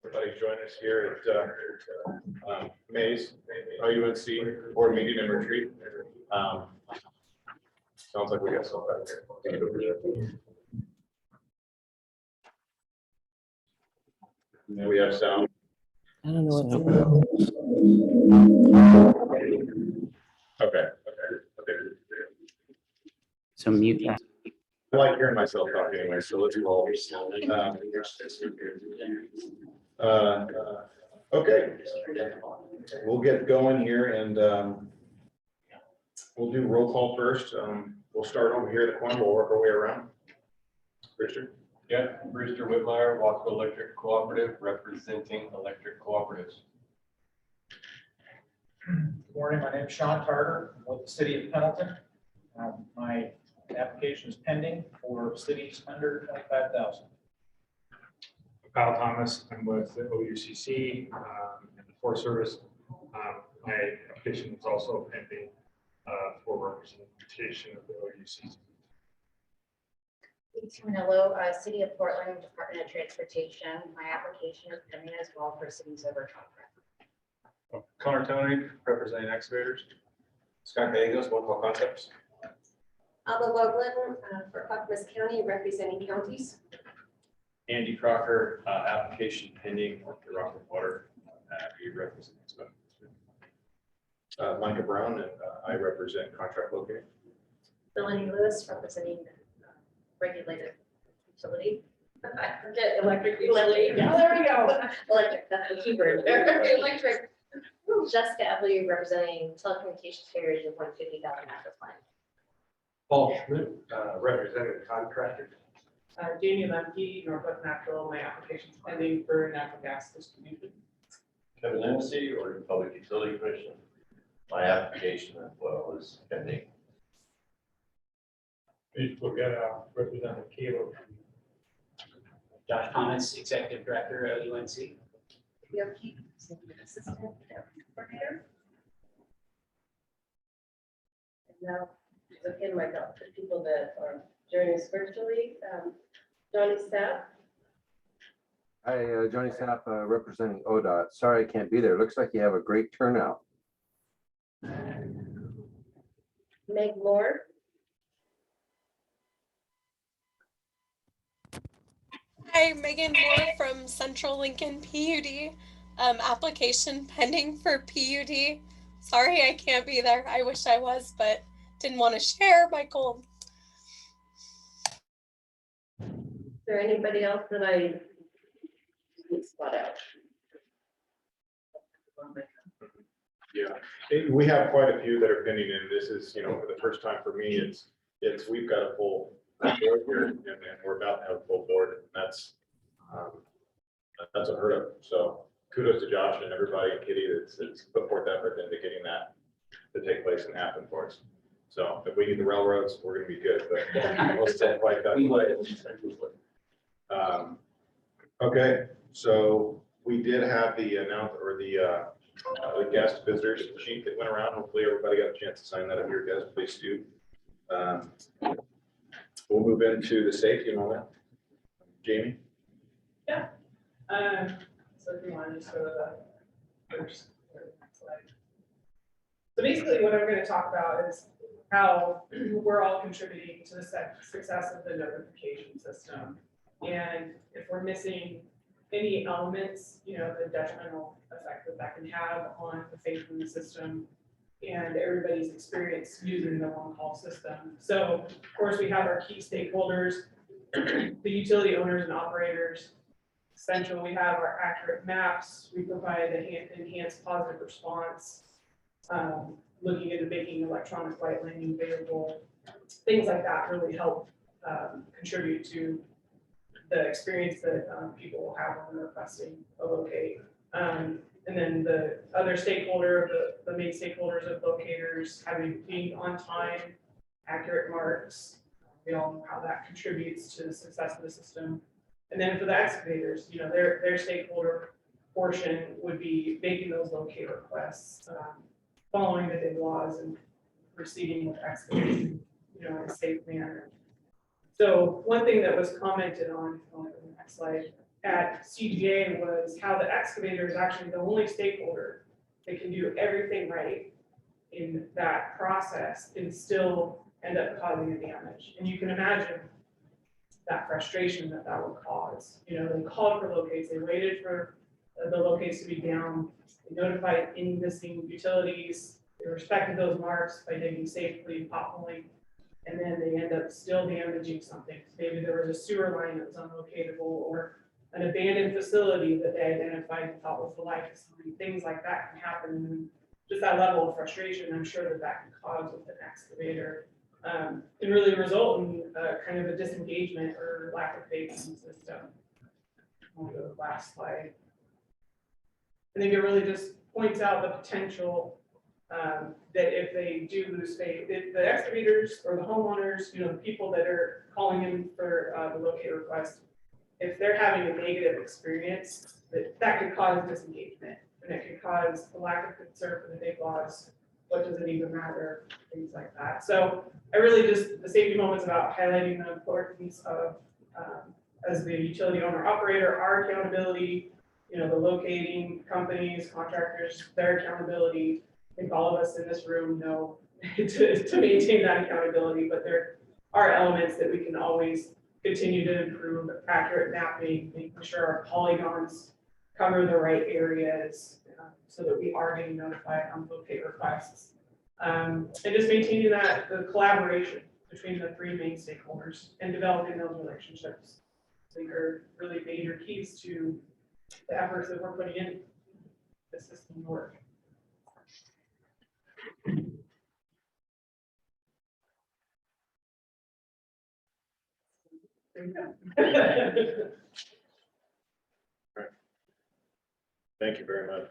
Everybody join us here at Mays, OUNC board meeting and retreat. Sounds like we got some back here. And we have sound. I don't know what. Okay. So mute that. I like hearing myself talk anyway, so let's roll. Okay, we'll get going here and we'll do roll call first. We'll start over here at the corner. We'll work our way around. Richard? Yeah, Brewster Whitmire, Wasco Electric Cooperative, representing electric cooperatives. Good morning, my name is Sean Carter. I'm with the city of Pendleton. My application is pending for cities under 25,000. Kyle Thomas, I'm with the OUCC and the Forest Service. My application is also pending for representation of the OUCC. Hello, City of Portland, Department of Transportation. My application is pending as well for cities over 25. Connor Tony, representing excavators. Scott Gallegos, Local Concepts. Alba Loveland for Clackamas County, representing counties. Andy Crocker, application pending with the Rockland Water. He represents. Micah Brown, and I represent Contract Locating. Delaney Lewis, representing regulated utility. I forget electric utility. Yeah, Oh, there we go. Electric, that's the keyword. Electric. Jessica Ebley, representing telecommunications carriers with 150,000 master plan. Paul Schmidt, representing contractor. Jamie Lemke, Northwest Natural, my application is pending for natural gas distribution. Kevin Hennessy, or Public Utility Commission. My application as well is pending. We'll get Representative Kilo. Josh Thomas, Executive Director at OUNC. Yoki, assistant coordinator. And now, again, my God, the people that are joining us virtually, Johnny Sapp. Hi, Johnny Sapp, representing ODOT. Sorry I can't be there. Looks like you have a great turnout. Meg Moore. Hi, Megan Moore from Central Lincoln PUD. Application pending for PUD. Sorry I can't be there. I wish I was, but didn't want to share my cold. Is there anybody else that I would spot out? Yeah, we have quite a few that are pending, and this is, for the first time for me, it's we've got a full board here, and we're about to have a full board, and that's unheard of. So kudos to Josh and everybody and Kitty that's put forth effort into getting that to take place and happen for us. So if we need the railroads, we're gonna be good, but we'll still fight that way. Okay, so we did have the the guest visitors sheet that went around. Hopefully everybody got a chance to sign that up here, guys. Please do. We'll move into the safety moment. Jamie? So if you want to just go to the first slide. So basically what I'm going to talk about is how we're all contributing to the success of the notification system. And if we're missing any elements, the detrimental effect that can have on the faith in the system and everybody's experience using the one-call system. So of course we have our key stakeholders, the utility owners and operators. Central, we have our accurate maps. We provide an enhanced positive response, looking into making electronic light laning available. Things like that really help contribute to the experience that people will have when requesting a locate. And then the other stakeholder, the main stakeholders of locators, being on time, accurate marks. We all know how that contributes to the success of the system. And then for the excavators, their stakeholder portion would be making those locate requests, following the DIG laws and proceeding with excavation, in a safe manner. So one thing that was commented on the next slide, at CGA was how the excavator is actually the only stakeholder that can do everything right in that process and still end up causing a damage. And you can imagine that frustration that that would cause. You know, they called for locates, they waited for the locates to be down, they notified any missing utilities, they respected those marks by digging safely, potholing, and then they end up still damaging something. Maybe there was a sewer line that was unlocatable, or an abandoned facility that they identified and thought was the life facility. Things like that can happen. And just that level of frustration, I'm sure that that can cause with an excavator, can really result in kind of a disengagement or lack of faith in the system. On the last slide. I think it really just points out the potential that if they do lose faith, if the excavators or the homeowners, you know, the people that are calling in for the locate request, if they're having a negative experience, that could cause disengagement, and it could cause a lack of concern for the big loss. What does it even matter? Things like that. So I really just, the safety moment's about highlighting the importance of, as the utility owner operator, our accountability, you know, the locating companies, contractors, their accountability. I think all of us in this room know to maintain that accountability, but there are elements that we can always continue to improve: accurate mapping, making sure our polygons cover the right areas, so that we are getting notified on locate requests. And just maintaining that, the collaboration between the three main stakeholders and developing those relationships, I think, are really major keys to the efforts that we're putting in the system to work. There you go. Thank you very much.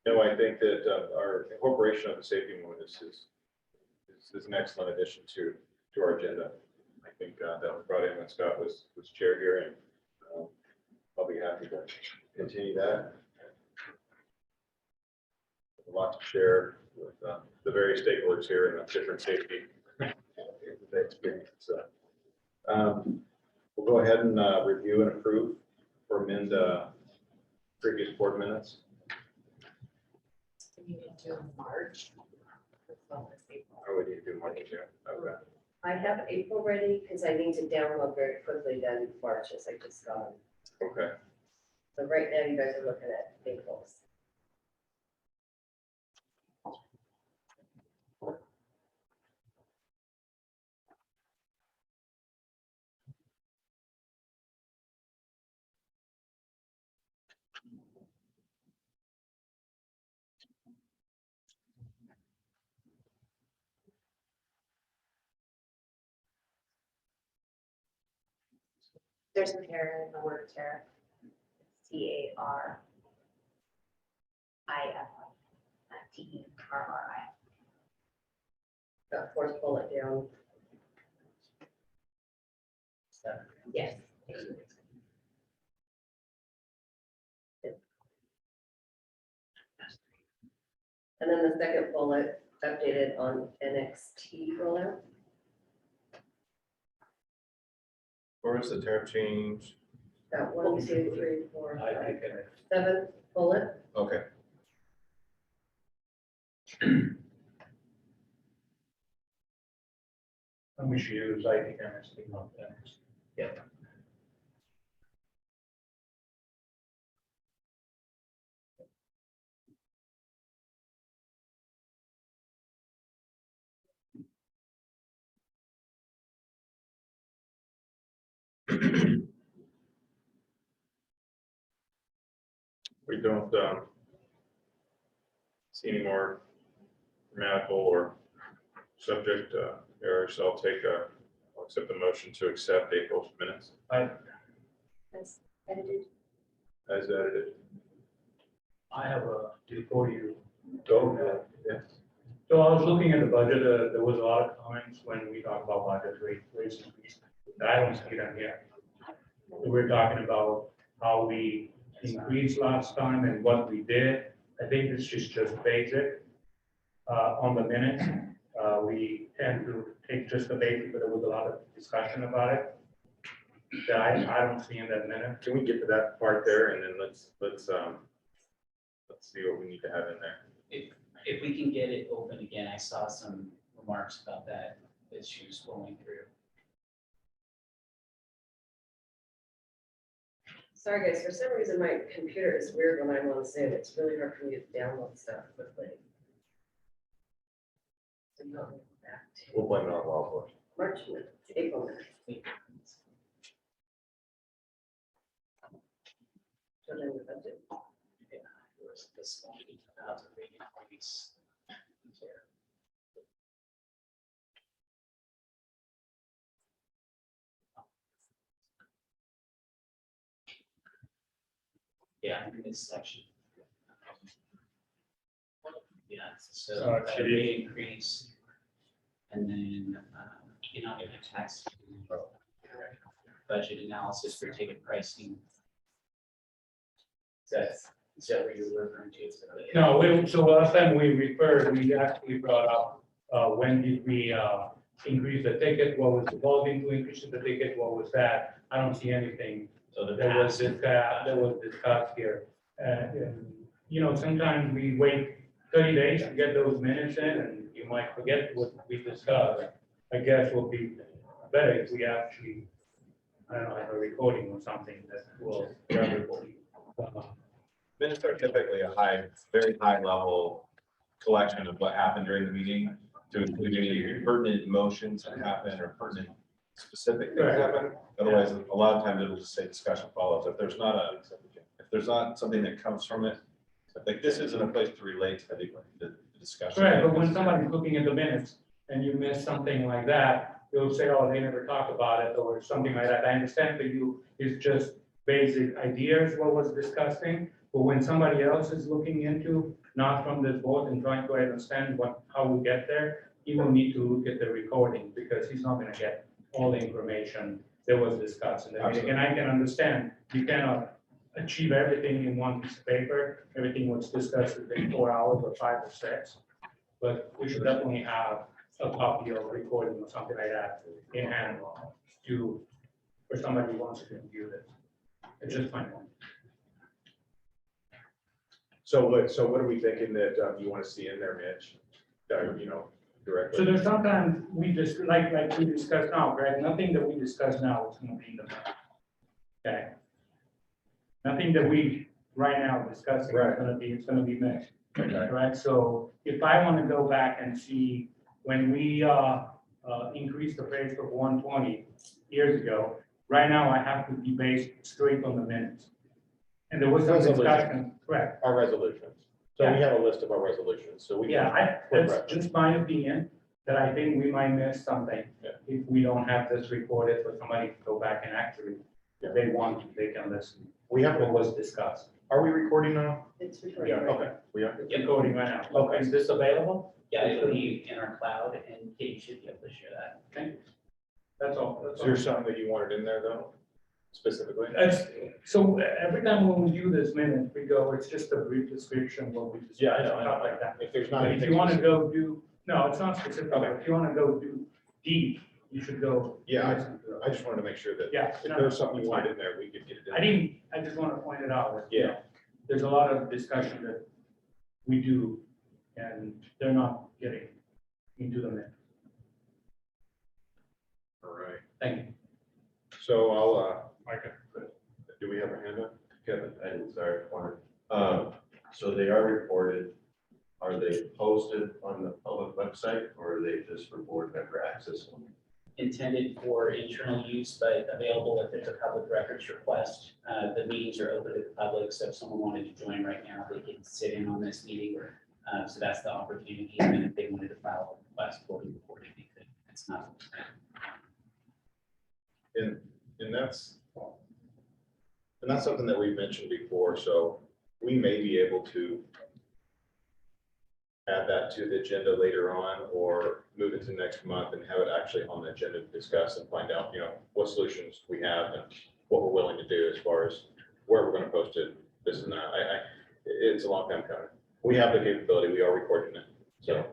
No, I think that our incorporation of the safety moment is an excellent addition to our agenda. I think that was brought in when Scott was chair here, and I'll be happy to continue that. A lot to share with the various stakeholders here and the different safety experience. So, we'll go ahead and review and approve or amend previous board minutes. We need to do March. Oh, we need to do March, yeah. Okay. I have April ready because I need to download very quickly then March as I just got them. Okay. So right now you guys are looking at April's. There's an error in the word tariff. TARIF, not TERRI. The fourth bullet down. So, yes. And then the second bullet updated on NXT rollout. Where was the tariff change? Got 1, 2, 3, 4, I 5, think 7 bullet. Okay. And we should use ITMS, not that. Yeah. We don't see any more grammatical or subject errors. I'll accept the motion to accept April's minutes As edited. as edited. I have a, before you. Oh, yeah. So I was looking at the budget, there was a lot of comments when we talk about budget rates increase. I don't see them here. We're talking about how we increased last time and what we did. I think this is just basic. On the minutes, we tend to take just the basic, but there was a lot of discussion about it. that I don't see in that minute. Can we get to that part there and then let's see what we need to have in there. If we can get it open again, I saw some remarks about that as she was scrolling through. Sorry, guys, for some reason, my computer is weird when I'm on Zoom. It's really hard for me to download stuff quickly. So not back to We'll blame it on Wildwood. March minutes, April minutes. So then the budget. Yeah, there was this one, rate increase. Yeah, in this section. Yeah, so rate increase. And then, tax budget analysis for ticket pricing. Is that what you're referring to? No, so last time we actually brought up, when did we, increase the ticket? What was the volume to increase the ticket? What was that? I don't see anything So the that was discussed here. And, sometimes we wait 30 days to get those minutes in and you might forget what we discussed. I guess will be better if we actually, I don't know, have a recording or something that will. Minutes are typically a very high level collection of what happened during the meeting to include any pertinent motions that happened or pertinent specific things that happened. Otherwise, a lot of times it'll just say discussion follows. If there's not something that comes from it, like this isn't a place to relate to the discussion. Right, but when somebody's looking at the minutes and you miss something like that, they'll say, oh, they never talked about it or something like that. I understand for you, it's just basic ideas what was discussing. But when somebody else is looking into, not from this board and trying to understand how we get there, he will need to look at the recording because he's not gonna get all the information that was discussed in the meeting. And I can understand, you cannot achieve everything in one piece of paper. Everything was discussed within 4 hours or 5 or 6. But we should definitely have a copy of recording or something like that in hand for somebody who wants to review this. It's just my point. So what are we thinking that you want to see in there, Mitch? Directly. So there's sometimes we just, like we discussed now, right? Nothing that we discuss now is going to be in the minute. Okay. Nothing that we right now discussing is going to be mixed. Okay. Right. So if I want to go back and see when we increased the price of 120 years ago, right now I have to be based straight on the minutes. And there was some discussion, correct? Our resolutions. So we have a list of our resolutions, so we. That's just my opinion, that I think we might miss something. If we don't have this recorded for somebody to go back and actually, if they want to, they can listen. We have, What was discussed. are we recording now? It's recording. Yeah, right? okay, we are. It's recording right now. Okay, is this available? Yeah, it'll be in our cloud and Katie should be able to share that. Okay. That's all. Is there something that you wanted in there though, specifically? So every time when we do this minute, we go, it's just a brief description, what we discussed, Yeah, I know, stuff like that. If there's not But if anything. you want to go do, no, it's not specific, but if you want to go do deep, you should go. Yeah, listen to it. I just wanted to make sure that Yeah. if no, there's something you it's wanted fine. in there, we could get it in. I just want to point it out. that, Yeah. There's a lot of discussion that we do, and they're not getting into the minute. All right, Thank you. so do we have a hand up? Kevin, I'm sorry, Warren. So they are recorded. Are they posted on the public website or are they just for board member access? Intended for internal use, but available if there's a public records request. The meetings are open to the public, so if someone wanted to join right now, they can sit in on this meeting. So that's the opportunity, and if they wanted to file a request for recording, they could. It's not. And that's something that we've mentioned before, so we may be able to add that to the agenda later on or move it to next month and have it actually on the agenda to discuss and find out, what solutions we have and what we're willing to do as far as where we're going to post it, this and that. It's a long time coming. We have the capability, we are recording it, so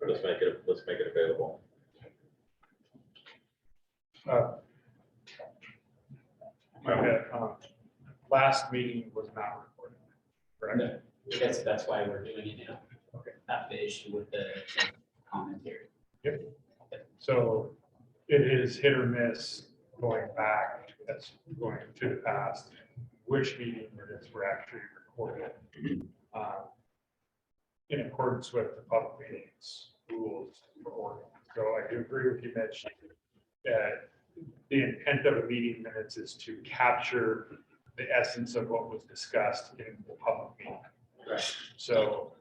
let's make it available. My bad. Last meeting was not recorded, correct? No, that's why we're doing it now. Okay. Have the issue with the commentary. So it is hit or miss going back, that's going to the past, which meeting minutes were actually recorded. In accordance with the public meetings rules for order. So I do agree with you, Mitch, that the intent of a meeting minutes is to capture the essence of what was discussed in the public meeting. Right. So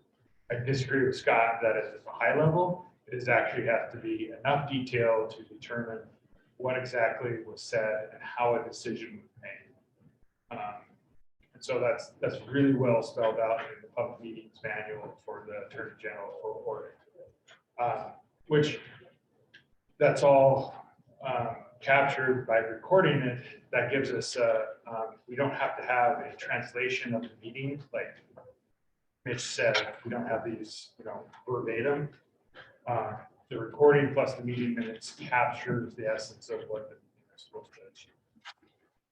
I disagree with Scott that at a high level, it is actually has to be enough detail to determine what exactly was said and how a decision was made. And so that's really well spelled out in the public meetings manual for the Attorney General for reporting. Which that's all captured by recording it. That gives us, we don't have to have a translation of the meeting, like Mitch said, we don't have these, verbatim. The recording plus the meeting minutes captures the essence of what the meeting is supposed to achieve.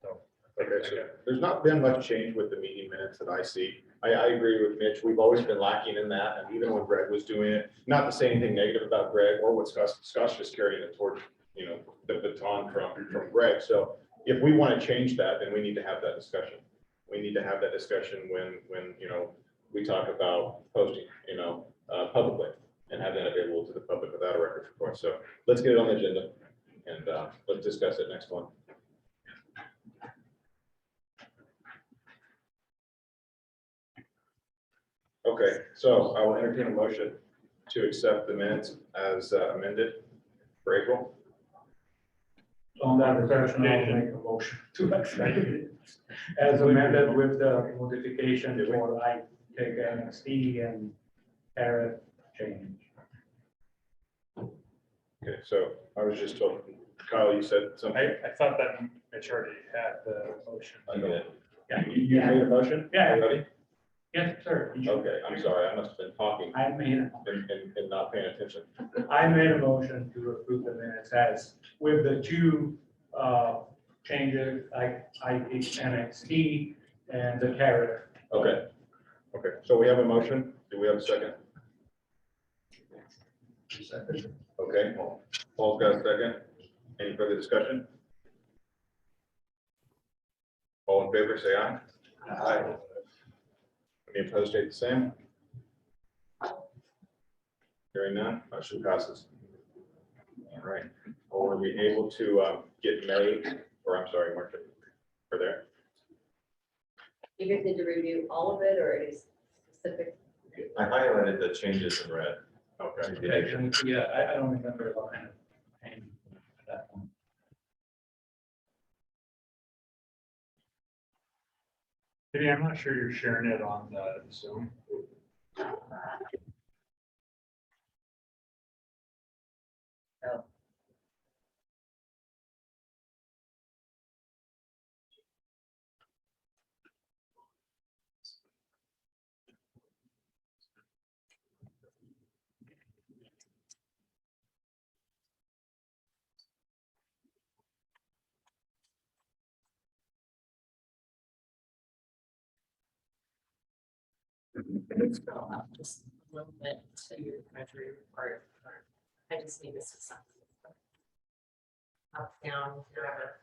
So, Okay, so there's not been much change with the meeting minutes that I see. I agree with Mitch. We've always been lacking in that. And even when Greg was doing it, not to say anything negative about Greg or what Scott's just carrying it toward, the baton from Greg. So if we want to change that, then we need to have that discussion. We need to have that discussion when we talk about posting, publicly and have that available to the public without a record report. So let's get it on the agenda and let's discuss it next one. Okay, so I will entertain a motion to accept the minutes as amended for April. On that discussion, I'll make a motion to accept it as amended with the modification for I take NXT and tariff change. Okay, so I was just told, Kyle, you said something. I thought that Mitch already had the motion. Yeah, you made a motion? Yeah. Ready? Yes, sir. Okay, I'm sorry, I must have been talking I made, and not paying attention. I made a motion to approve the minutes as with the two changes, I take NXT and the tariff. Okay, so we have a motion. Do we have a second? Okay, Paul's got a second. Any further discussion? All in favor, say aye. Aye. Any opposed, state the same. Hearing none, motion passes. All right, or were we able to get May, or I'm sorry, Marcia, for there? You guys need to review all of it or any specific? I highlighted the changes in red. Okay. Yeah, I don't remember what kind of pain at that point. Maybe I'm not sure you're sharing it on the Zoom. Just a little bit to your treasury report. I just need this to sign. Up, down, whatever.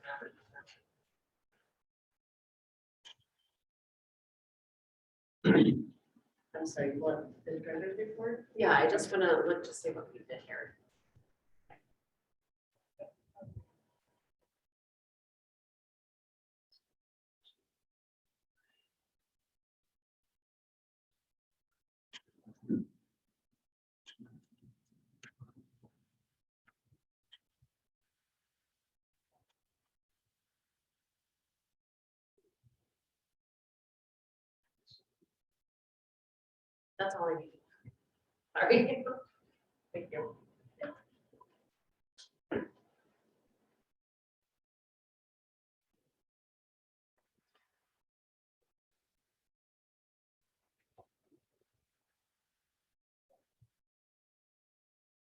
I'm sorry, you want the treasurer's report? Yeah, I just want to look to see what we did here. That's all I need. Sorry. Thank you.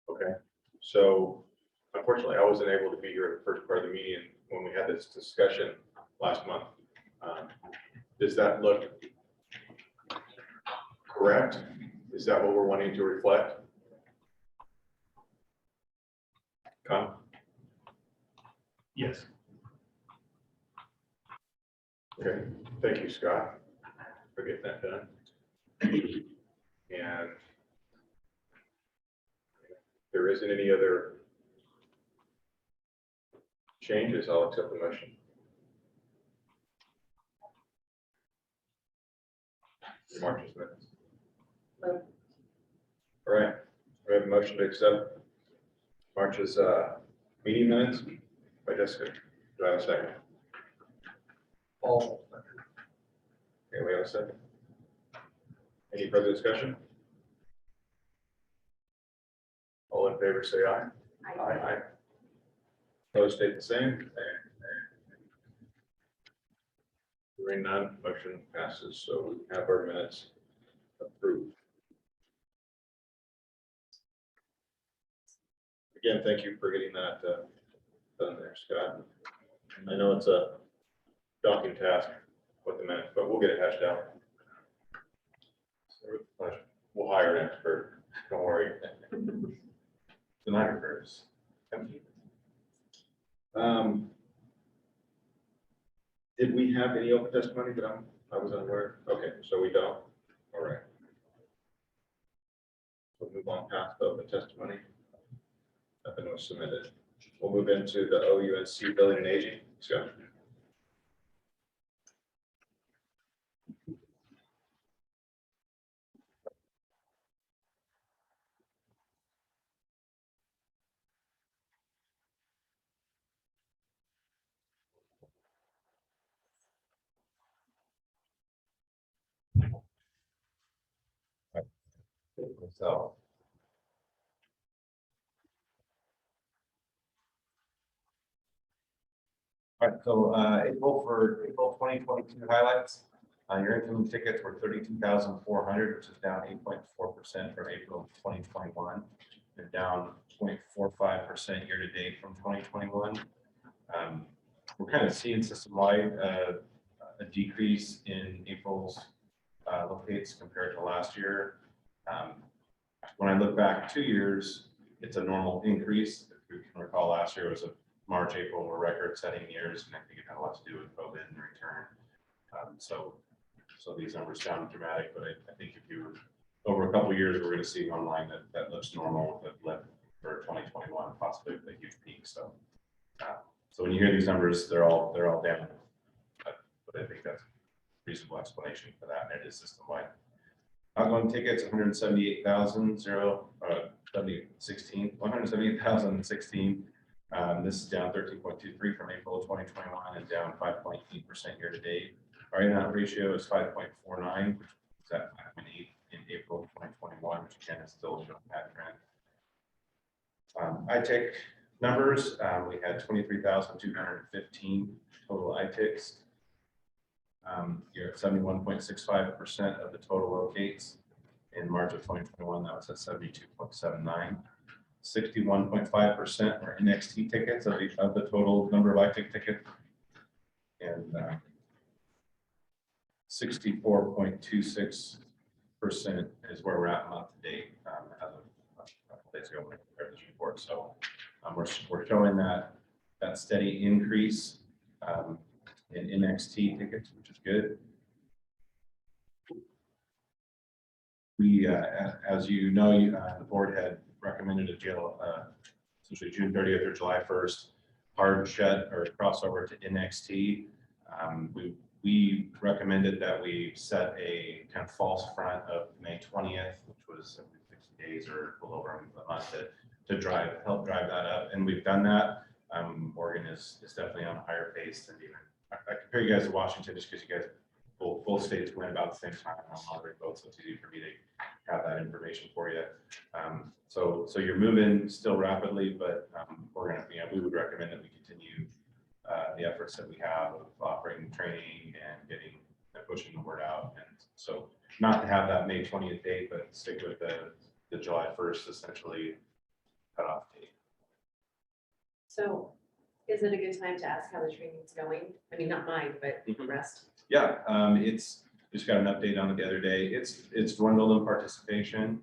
Okay, so unfortunately, I wasn't able to be here at the first part of the meeting when we had this discussion last month. Does that look correct? Is that what we're wanting to reflect? Come. Yes. Okay, thank you, Scott, for getting that done. And there isn't any other changes, I'll accept the motion. March's minutes. No. All right, we have a motion to accept March's meeting minutes by Jessica. Do I have a second? All. Okay, we have a second. Any further discussion? All in favor, say aye. Aye. Opposed, state the same. Hearing none, motion passes, so we have our minutes approved. Again, thank you for getting that done there, Scott. I know it's a daunting task with the minutes, but we'll get it hashed out. We'll hire an expert, don't worry. Stenographers. Did we have any open testimony that I was unaware? Okay, so we don't. All right. We'll move on past the open testimony. Nothing was submitted. We'll move into the OUNC Building and Aging. Scott. So. All right, so April 2022 highlights. Your incoming tickets were 32,400, which is down 8.4% from April 2021, and down 0.45% year to date from 2021. We're kind of seeing system-wide a decrease in April's locates compared to last year. When I look back 2 years, it's a normal increase. If we can recall, last year was a March, April were record-setting years, and I think it had a lot to do with COVID and return. So these numbers sound dramatic, but I think if you over a couple of years, we're going to see one line that looks normal, that left for 2021, possibly a huge peak. So when you hear these numbers, they're all down, but I think that's a reasonable explanation for that, and it is system-wide. Outgoing tickets, 178,016. This is down 13.23 from April of 2021 and down 5.8% year to date. Our in-out ratio is 5.49, which is at 5.8 in April of 2021, which again is still showing that trend. ITIC numbers, we had 23,215 total ITICs. You're at 71.65% of the total locates. In March of 2021, that was at 72.79. 61.5% are NXT tickets of the total number of ITIC tickets. And 64.26% is where we're at month to date as of a couple days ago when I prepared this report. So we're showing that steady increase in NXT tickets, which is good. We, as you know, the board had recommended a jail, essentially June 30th or July 1st, hard shut or crossover to NXT. We recommended that we set a kind of false front of May 20th, which was 60 days or a little over a month to help drive that up. And we've done that. Oregon is definitely on a higher pace than even, I compare you guys to Washington just because you guys, both states went about the same time on moderate votes, so it's easy for me to have that information for you. So you're moving still rapidly, but we're gonna, we would recommend that we continue the efforts that we have of offering training and getting and pushing the word out. And so not to have that May 20th date, but stick with the July 1st essentially cutoff date. So Is it a good time to ask how the training's going? I mean, not mine, but the rest. Yeah, it's, just got an update on it the other day. It's dwindled in participation.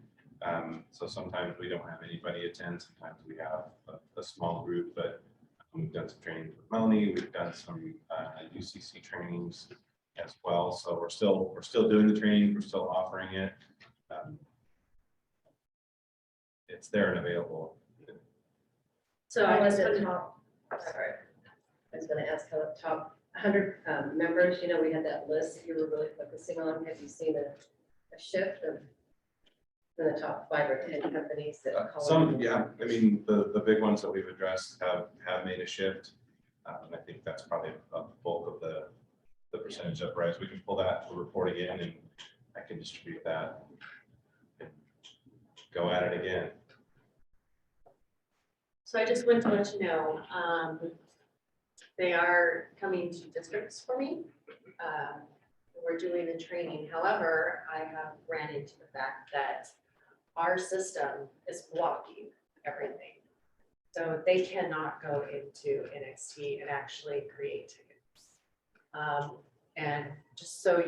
So sometimes we don't have anybody attend, sometimes we have a small group, but we've done some trainings with Melanie, we've done some UCC trainings as well. So we're still doing the training, we're still offering it. It's there and available. So How I was just it wanted, top? Sorry. I was gonna ask how the top 100 members, you know, we had that list that you were really focusing on. Have you seen a shift of in the top 5 or 10 companies that call? Some, yeah, I mean, the big ones that we've addressed have made a shift. I think that's probably a bulk of the percentage uprise. We can pull that report again and I can distribute that. And go at it again. so I just wanted to let you know, they are coming to districts for me. We're doing the training. However, I have ran into the fact that our system is blocking everything. So they cannot go into NXT and actually create tickets. And just so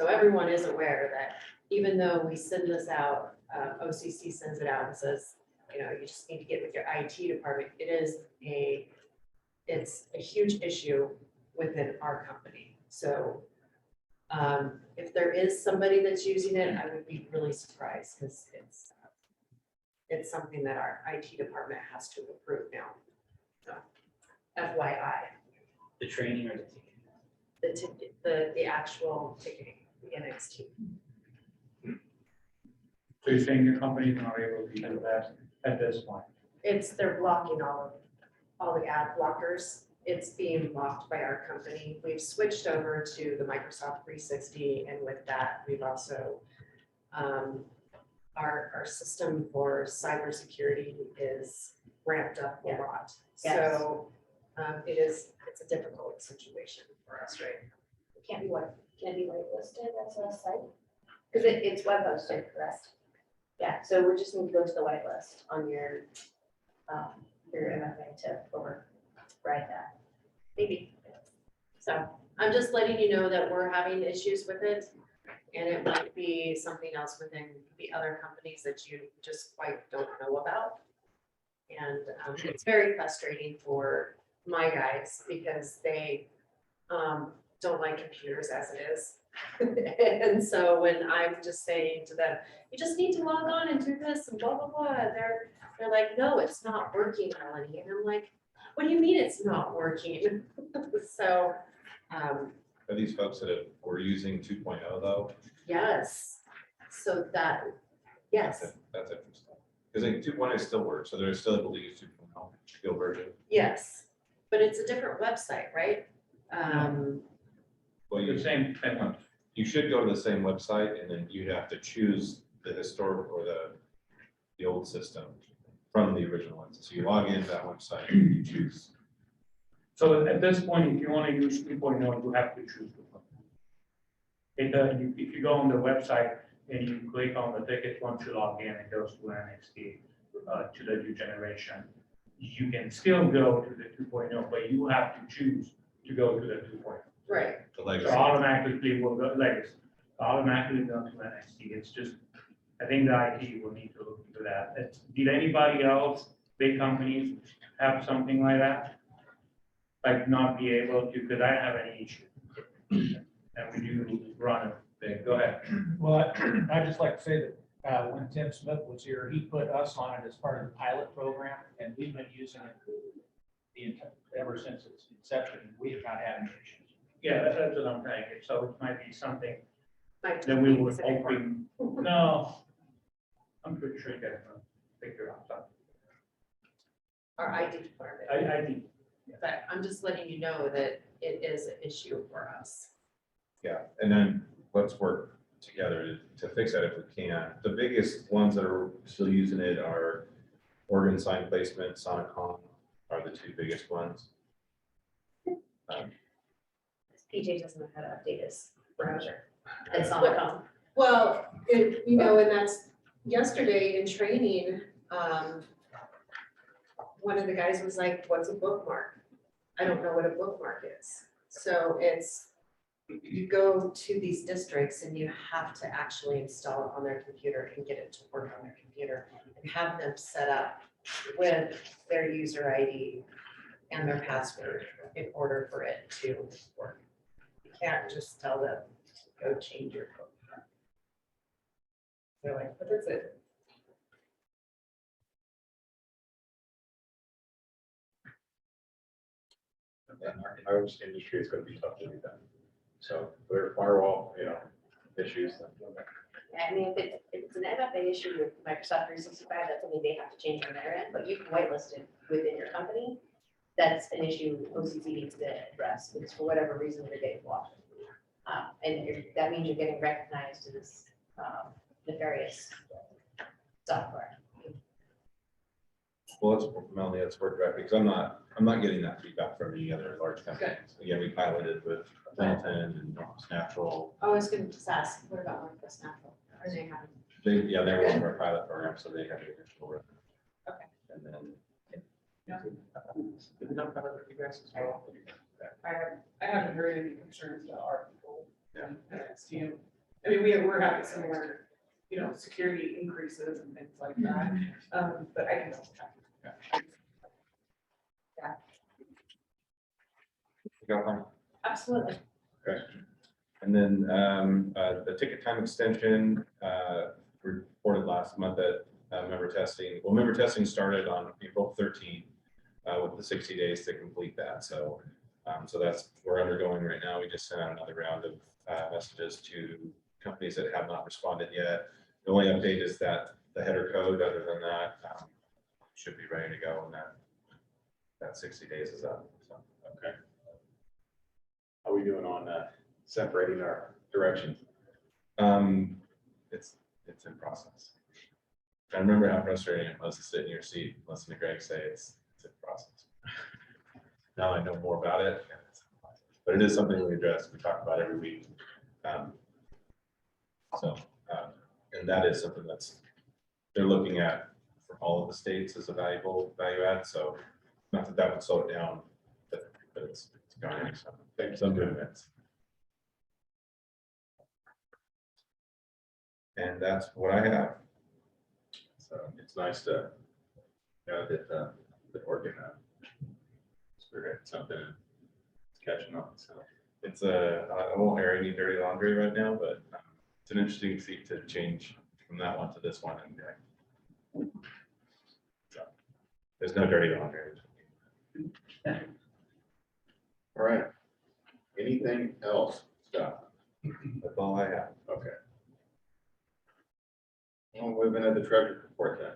everyone is aware that even though we send this out, OCC sends it out and says, you know, you just need to get with your IT department. It's a huge issue within our company. So if there is somebody that's using it, I would be really surprised because it's something that our IT department has to approve now. So FYI, The training or the ticketing? the actual ticketing, the NXT. So you're saying your company's not able to do that at this point? They're blocking all the ad blockers. It's being blocked by our company. We've switched over to the Microsoft 360, and with that, we've also our system for cybersecurity is ramped up a lot. Yes. So it's a difficult situation for us, right? It can't be whitelisted as a site? Because it's web hosted, correct? Yeah, so we just need to go to the whitelist on your MFA to override that. Maybe. So I'm just letting you know that we're having issues with it. And it might be something else within the other companies that you just quite don't know about. And it's very frustrating for my guys because they don't like computers as it is. And so when I'm just saying to them, you just need to log on and do this and blah, blah, blah, they're like, no, it's not working, Melanie. And I'm like, what do you mean it's not working? So, Are these folks that were using 2.0 though? yes. So that, yes, That's interesting. Because I think 2.0 still works, so they're still able to use 2.0, Go version. yes, but it's a different website, right? Well, The same one. you should go to the same website and then you'd have to choose the historic or the old system from the original one. So you log into that website and you choose. So at this point, if you want to use 2.0, you have to choose 2.0. If you go on the website and you click on the ticket, once you log in, it goes to NXT, to the new generation. You can still go to the 2.0, but you have to choose to go to the 2.0. Right. The So legacy. automatically will go legacy, automatically go to NXT. It's just, I think the IT will need to look into that. Did anybody else, big companies, have something like that? Like not be able to, because I don't have any issue. And we do run a big, go ahead. Well, I'd just like to say that when Tim Smith was here, he put us on it as part of the pilot program, and we've been using it ever since its inception. We have not had any issues. Yeah, that's what I'm thinking. So it might be something Like that we would Pacific Park. hoping, no. I'm pretty sure you guys will figure out something. Our IT department. I think, But I'm just letting you know that it is an issue for us. Yeah, and then let's work together to fix that if we can. The biggest ones that are still using it are Oregon Sign Placement, Sonicom are the two biggest ones. PJ doesn't know how to update his browser. And It's on what- the phone. Well, and that's yesterday in training, one of the guys was like, what's a bookmark? I don't know what a bookmark is. So it's, you go to these districts and you have to actually install it on their computer and get it to work on their computer and have them set up with their user ID and their password in order for it to work. You can't just tell them, go change your bookmark. They're like, but that's it. Our industry is gonna be tough to do that. So their firewall, issues. I mean, if it's an MFA issue with Microsoft 365, that's something they have to change on their end, but you can whitelist it within your company. That's an issue OCC needs to address, because for whatever reason, they're getting blocked. That means you're getting recognized as nefarious software. Well, Melanie, let's work directly, because I'm not getting that feedback from any other large companies. Again, we piloted with Hamilton and Northwest Natural. I was gonna just ask, what about Northwest Natural? Are they having? They were one of our pilot programs, so they had the initial work. Okay. And then. Did we not cover that you guys as well? I haven't heard any concerns about our people. Yeah. NXT. I mean, we're having similar, security increases and things like that. But I can double check. You got one? Absolutely. Okay. And then the ticket time extension reported last month that member testing started on April 13th with the 60 days to complete that. So that's, we're undergoing right now. We just sent out another round of messages to companies that have not responded yet. The only update is that the header code, other than that, should be ready to go, and that 60 days is up. So, Okay. How are we doing on separating our directions? It's in process. I remember how frustrating it was to sit in your seat, listen to Greg say it's in process. Now I know more about it, but it is something we address, we talk about every week. And that is something they're looking at for all of the states as a value add. So not that would slow it down, but it's going some movements. And that's what I have. So it's nice to know that we're gonna spirit something catching up. So It's I won't air any dirty laundry right now, but it's an interesting feat to change from that one to this one. And so, there's no dirty laundry. all right. Anything else, Scott? That's all I have. Okay. Well, we've been at the treasury report then.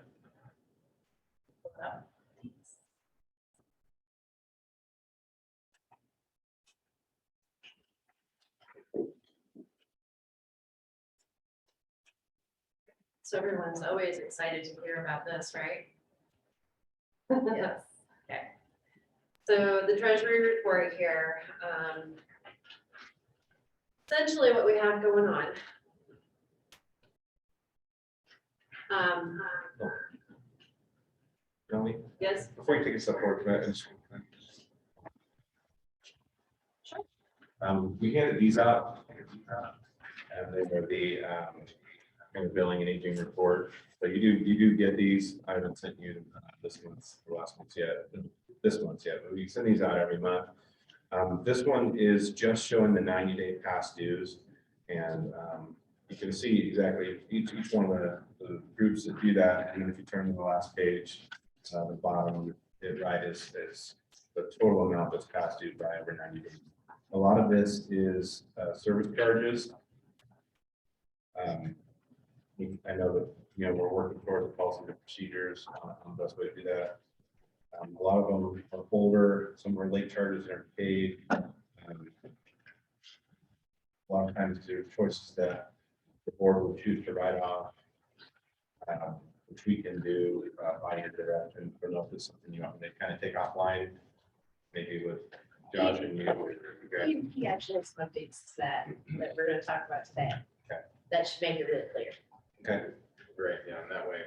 So everyone's always excited to hear about this, right? Yes. Okay. So the treasury report here, essentially what we have going on. Melanie, Yes, before you take a step forward, can I just- we handed these out, and they were the kind of billing and aging report. So you do get these. I haven't sent you this month's or last month's yet, but we send these out every month. This one is just showing the 90-day past dues, and you can see exactly each one of the groups that do that. And then if you turn to the last page, the bottom, right is the total amount that's past due by over 90 days. A lot of this is service charges. I know that, we're working towards the policy and procedures on the best way to do that. A lot of them are older, some are late charges that are paid. A lot of times there are choices that the board will choose to write off, which we can do by your direction. I don't know if it's something you want me to kind of take offline, maybe with Josh and you. He actually has some updates to that we're gonna talk about today. Okay. That should make it really clear. Okay. Great, yeah, and that way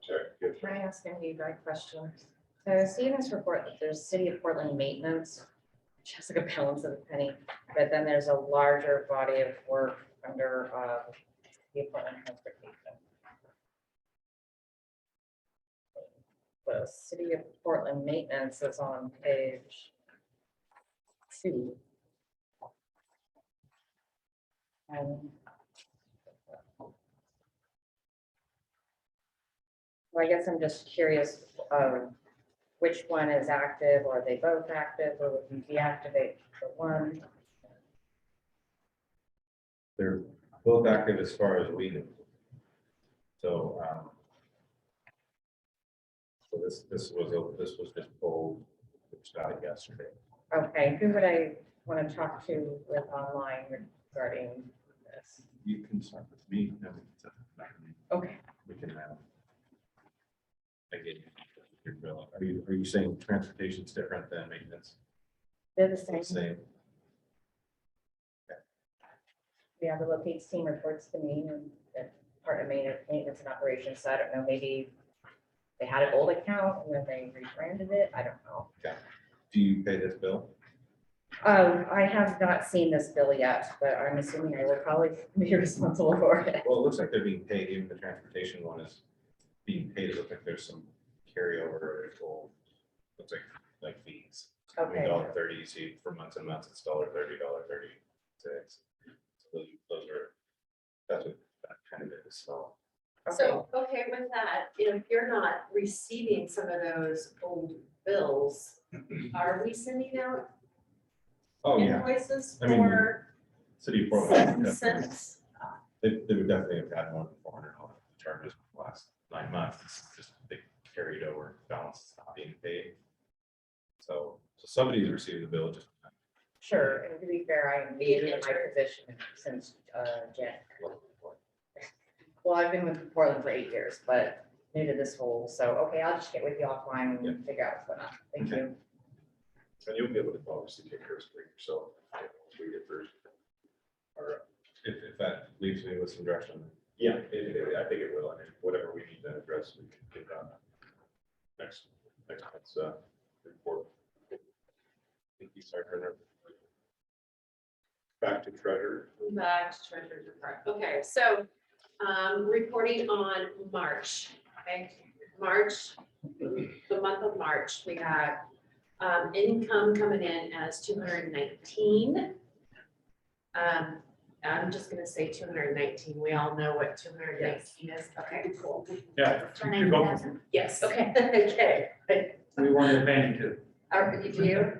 Sorry, good. Can I ask any of you questions? So I see in this report that there's City of Portland maintenance, which has like a balance of a penny, but then there's a larger body of work under City of Portland transportation. The City of Portland maintenance is on page 2. Well, I guess I'm just curious, which one is active, or are they both active, or would you deactivate the one? They're both active as far as we know. So, so this was just pulled, started yesterday. Okay, who would I want to talk to with online regarding this? You can start with me, then we can set it back. Okay, We can again, your bill. Are you saying transportation is different than maintenance? they're the same. Same. Yeah, the locates team reports to me, and that part of maintenance and operations, so I don't know, maybe they had an old account and then they rebranded it, I don't know. Do you pay this bill? I have not seen this bill yet, but I'm assuming I will probably be responsible for it. Well, it looks like they're being paid, even the transportation one is being paid. It looks like there's some carryover, looks like fees. Okay. $30, you see for months and months, it's $30, $36. So those are, that's what that kind of is, so. So, okay, with that, if you're not receiving some of those old bills, are we sending out Oh, yeah, invoices I mean, for City of Portland, 7 definitely. cents? They would definitely have had more than $400 charges for the last 9 months. It's just they carried over balance not being paid. So somebody's received the bill, just Sure, and to be fair, I am new in my position since January. Well, I've been with Portland for 8 years, but new to this whole, so, okay, I'll just get with you offline and figure out what's going on. Thank you. And you'll be able to obviously take care of it yourself. Once we get through. Or, if that leaves me with some direction. yeah, I think it will. I mean, whatever we need to address, we can get done. Next month's report. Thank you, Sergeant. Back to treasurer. Back to treasurer's report. Okay, so reporting on March. Okay, March, the month of March, we had income coming in as 219. I'm just gonna say 219. We all know what 219 is. Okay, cool. Yeah. you go. Yes, okay, okay. We want to thank you. Do you?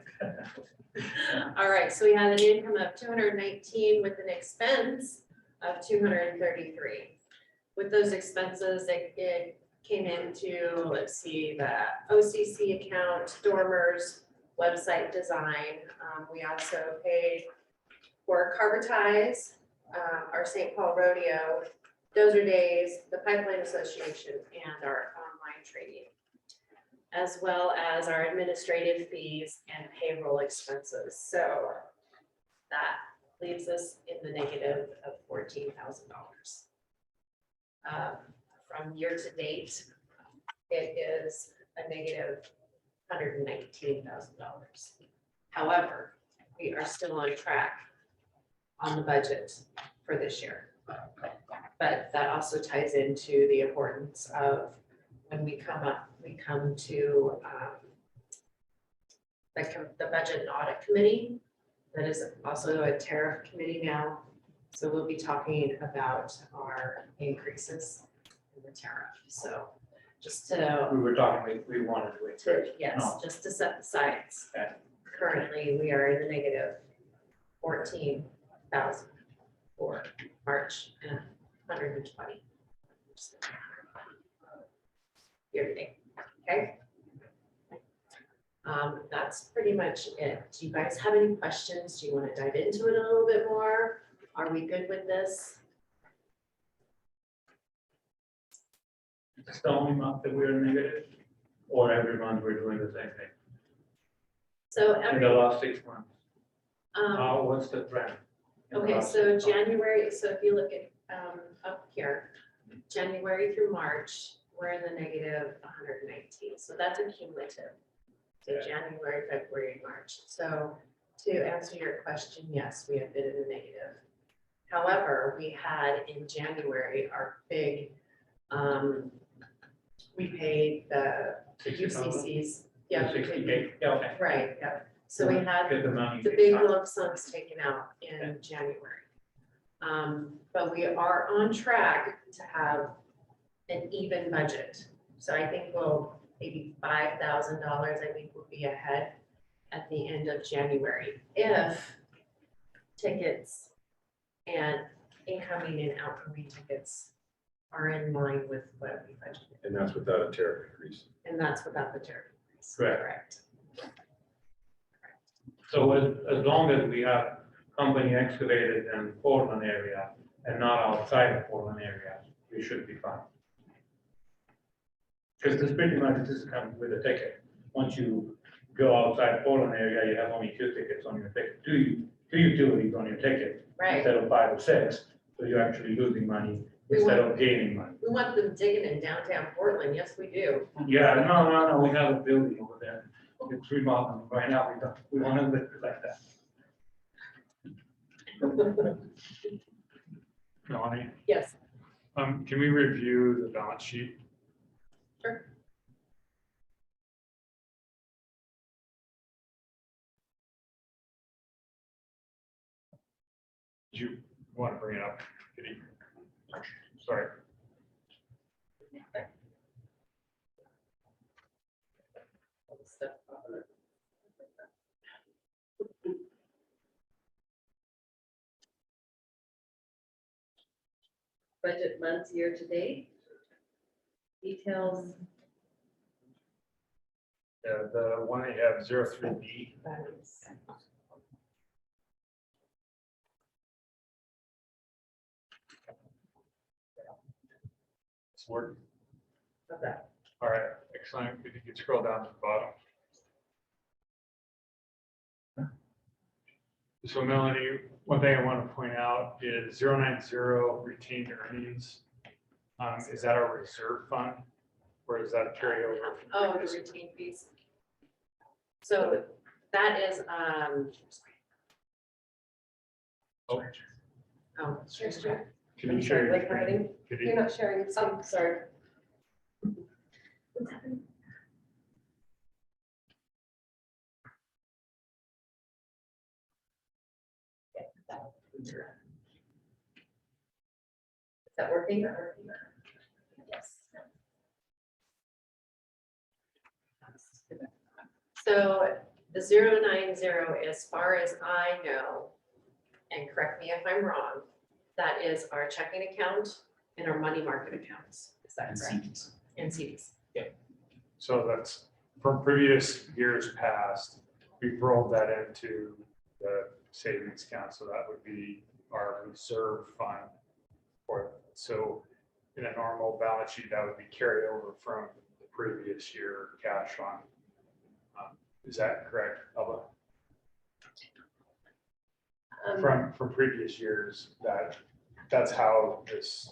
All right, so we had an income of 219 with an expense of 233. With those expenses, it came into, let's see, the OCC account, dormers, website design. We also paid for Carvertise, our St. Paul Rodeo, Dozer Days, the Pipeline Association, and our online trading, as well as our administrative fees and payroll expenses. So that leaves us in the negative of $14,000. From year to date, it is a negative $119,000. However, we are still on track on the budget for this year. But that also ties into the importance of when we come to the Budget and Audit Committee. That is also a tariff committee now. So we'll be talking about our increases in the tariff. So just to, We were talking, we wanted to encourage. yes, just to set the sides. Okay. Currently, we are in the negative 14,000 for March and 120. Year to date, okay? That's pretty much it. Do you guys have any questions? Do you want to dive into it a little bit more? Are we good with this? It's the only month that we're negative, or every month we're doing the same thing, So in every, the last 6 months. um, What's the trend? in the okay, last so 6 months? January, so if you look at, up here, January through March we're in the negative 119, so that's a cumulative. So January, February, March. So to answer your question, yes, we have been in the negative. However, we had in January our big, we paid the UCCs. Yeah, we paid- Okay. right, yeah. So we had Get the money. the big lump sums taken out in January. But we are on track to have an even budget. So I think we'll, maybe $5,000, I think we'll be ahead at the end of January if tickets and incoming and outgoing tickets are in line with what we budgeted. And that's without a tariff increase. And that's without the tariff increase. Correct. So as long as we have company excavated in Portland area and not outside the Portland area, we should be fine. Because this pretty much just comes with a ticket. Once you go outside Portland area, you have only 2 tickets on your ticket, two utilities on your ticket. Right. Instead of 5 or 6, so you're actually losing money instead of gaining money. We want them digging in downtown Portland. Yes, we do. Yeah, no, we have a building over there. It's remodeling right now, we want to live it like that. Melanie, Yes. can we review the balance sheet? Sure. Do you want to bring it up, Kitty? Sorry. Budget months year to date. Details, Yeah, the one that you have 03B. It's working. Okay. All right, excellent. If you could scroll down to the bottom. So Melanie, one thing I want to point out is 090 retained earnings. Is that our reserve fund? Or is that a carryover? Oh, the routine fees. So that is, Oh, oh, sure. can you share your like writing? screen? Could You're you- not sharing it, so sorry. Is that working? Yes. So the 090, as far as I know, and correct me if I'm wrong, that is our checking account and our money market accounts. Is that And correct? CDs. And CDs. So that's from previous years past, we've rolled that into the savings account. So that would be our reserve fund. So in a normal balance sheet, that would be carryover from the previous year cash fund. Is that correct, Alba? From previous years, that's how this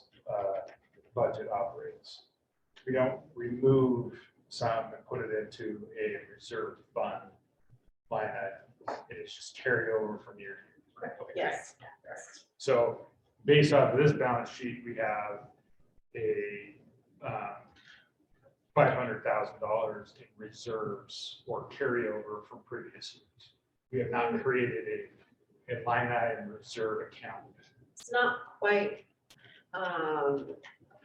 budget operates. We don't remove some and put it into a reserve fund line item. It is just carried over from year to year. Okay. Yes. So based off of this balance sheet, we have a $500,000 in reserves or carryover from previous years. We have not created a line item reserve account. It's not quite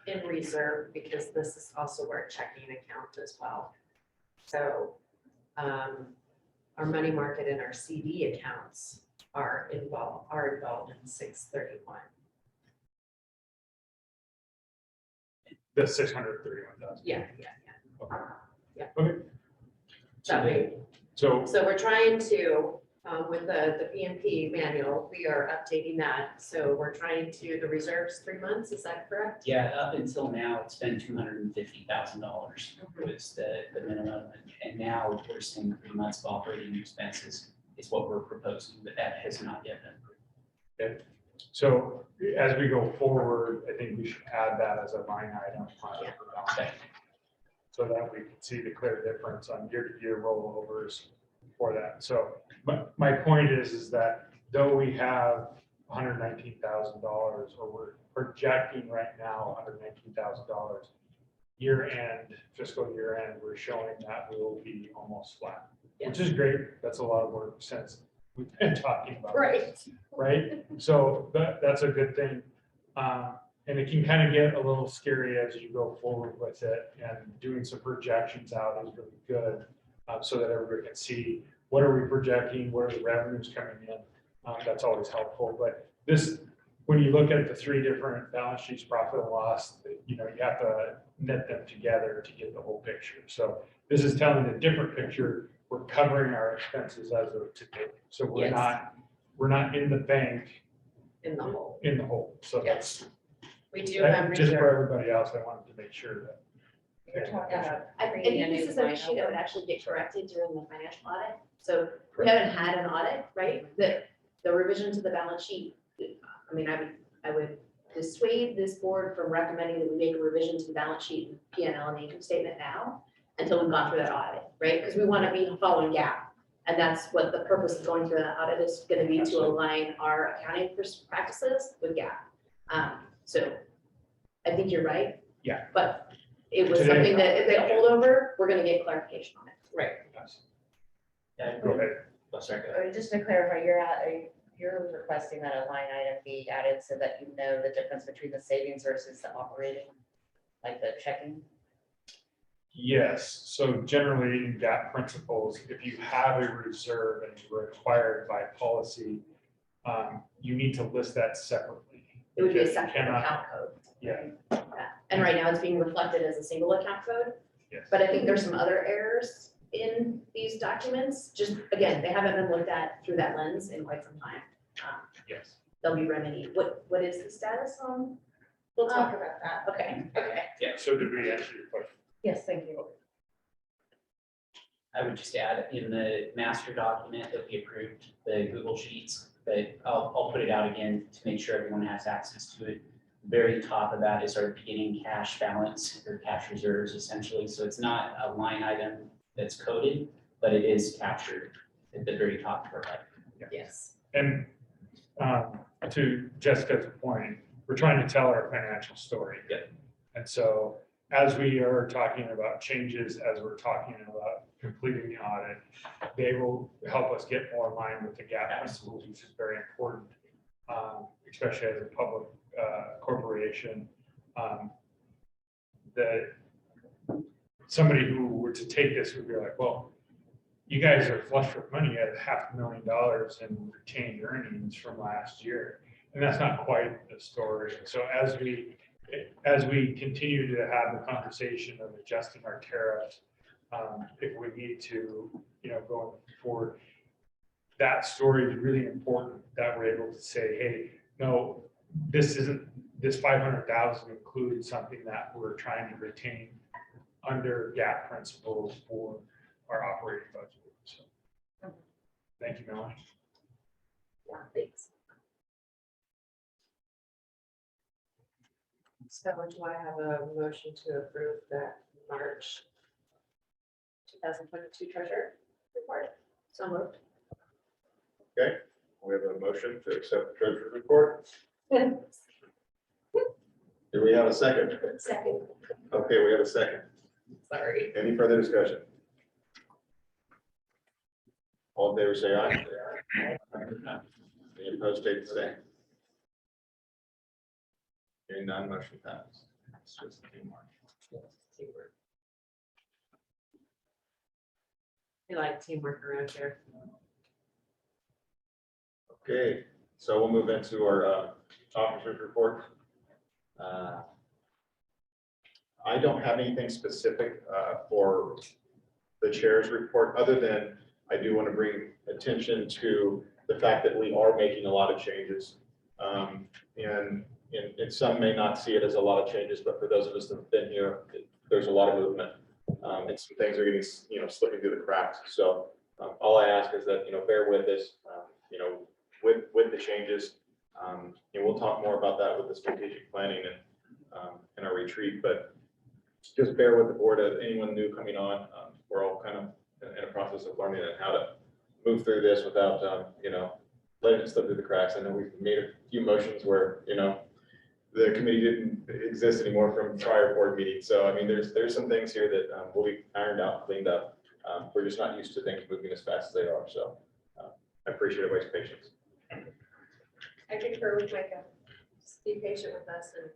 in reserve because this is also our checking account as well. So our money market and our CD accounts are involved in 631. The 631,000. Yeah. Okay. Yeah. Okay. That way, So so we're trying to, with the PMP manual, we are updating that. So we're trying to, the reserves 3 months, is that correct? Yeah, up until now, it's been $250,000 was the minimum. And now we're saying 3 months of operating expenses is what we're proposing, but that has not yet been approved. So as we go forward, I think we should add that as a line item. So that we can see the clear difference on year-to-year rollovers for that. So my point is that though we have $119,000, or we're projecting right now $119,000, year end, fiscal year end, we're showing that we will be almost flat, which is great. That's a lot of work since we've been talking about this, right? So that's a good thing. And it can kind of get a little scary as you go forward with it, and doing some projections out is really good, so that everybody can see what are we projecting, where are the revenues coming in. That's always helpful. But this, when you look at the three different balance sheets, profit and loss, you have to knit them together to get the whole picture. So this is telling a different picture. We're covering our expenses as of today. So we're not in the bank In the hole. in the hole. So that's We do have just for reserve. everybody else. I wanted to make sure that. You're talking about I creating a think this new is an line issue that item. would actually get corrected during the financial audit. So we haven't had an audit, right? The revision to the balance sheet, I mean, I would dissuade this board from recommending that we make a revision to the balance sheet and P and L and income statement now until we've gone through that audit, right? Because we want to be following GAAP. And that's what the purpose of going through that audit is going to be, to align our accounting practices with GAAP. So I think you're right. Yeah. But it was Today- something that if they hold over, we're going to get clarification on it. Right. Yeah, Go ahead. Just to clarify, you're requesting that a line item be added so that you know the difference between the savings versus the operating, like the checking? Yes, so generally in GAAP principles, if you have a reserve and you're required by policy, you need to list that separately. It would be a Because you separate cannot- account code. Yeah, And right now it's being reflected as a single account code, yes. but I think there's some other errors in these documents. Just, again, they haven't been looked at through that lens in quite some time. Yes. They'll be remedied. What is the status on? We'll talk about that. Okay, okay. So did we answer your question? Yes, thank you. I would just add in the master document that we approved, the Google Sheets, but I'll put it out again to make sure everyone has access to it. Very top of that is our beginning cash balance or cash reserves essentially. So it's not a line item that's coded, but it is captured at the very top of our record. Yes. And to Jessica's point, we're trying to tell our financial story. Yep. And so as we are talking about changes, as we're talking about completing the audit, they will help us get more in line with the GAAP principles, which is very important, especially as a public corporation. That somebody who were to take this would be like, well, you guys are flush with money. You had $500,000 in retained earnings from last year. And that's not quite the story. So as we continue to have the conversation of adjusting our tariffs, if we need to, going forward, that story is really important, that we're able to say, hey, no, this 500,000 includes something that we're trying to retain under GAAP principles for our operating budget. So, thank you, Melanie. Yeah, thanks. So do I have a motion to approve that March 2022 treasurer report? So moved. Okay, we have a motion to accept the treasurer's report. Do we have a second? Second. Okay, we have a second. Sorry. Any further discussion? All in favor, say aye. Any opposed, state the same. Hearing none, motion passes. It's just teamwork. Teamwork. We like teamwork around here. Okay, so we'll move into our officers report. I don't have anything specific for the chair's report, other than I do want to bring attention to the fact that we are making a lot of changes. And some may not see it as a lot of changes, but for those of us that have been here, there's a lot of movement. And some things are getting, slipping through the cracks. So all I ask is that, bear with us, with the changes. We'll talk more about that with the strategic planning and in our retreat, but just bear with the board as anyone new coming on. We're all kind of in a process of learning on how to move through this without, letting it slip through the cracks. I know we've made a few motions where, the committee didn't exist anymore from prior board meetings. So, I mean, there's some things here that will be ironed out, cleaned up. We're just not used to things moving as fast as they are. So I appreciate everybody's patience. I concur with Micah. Just be patient with us, and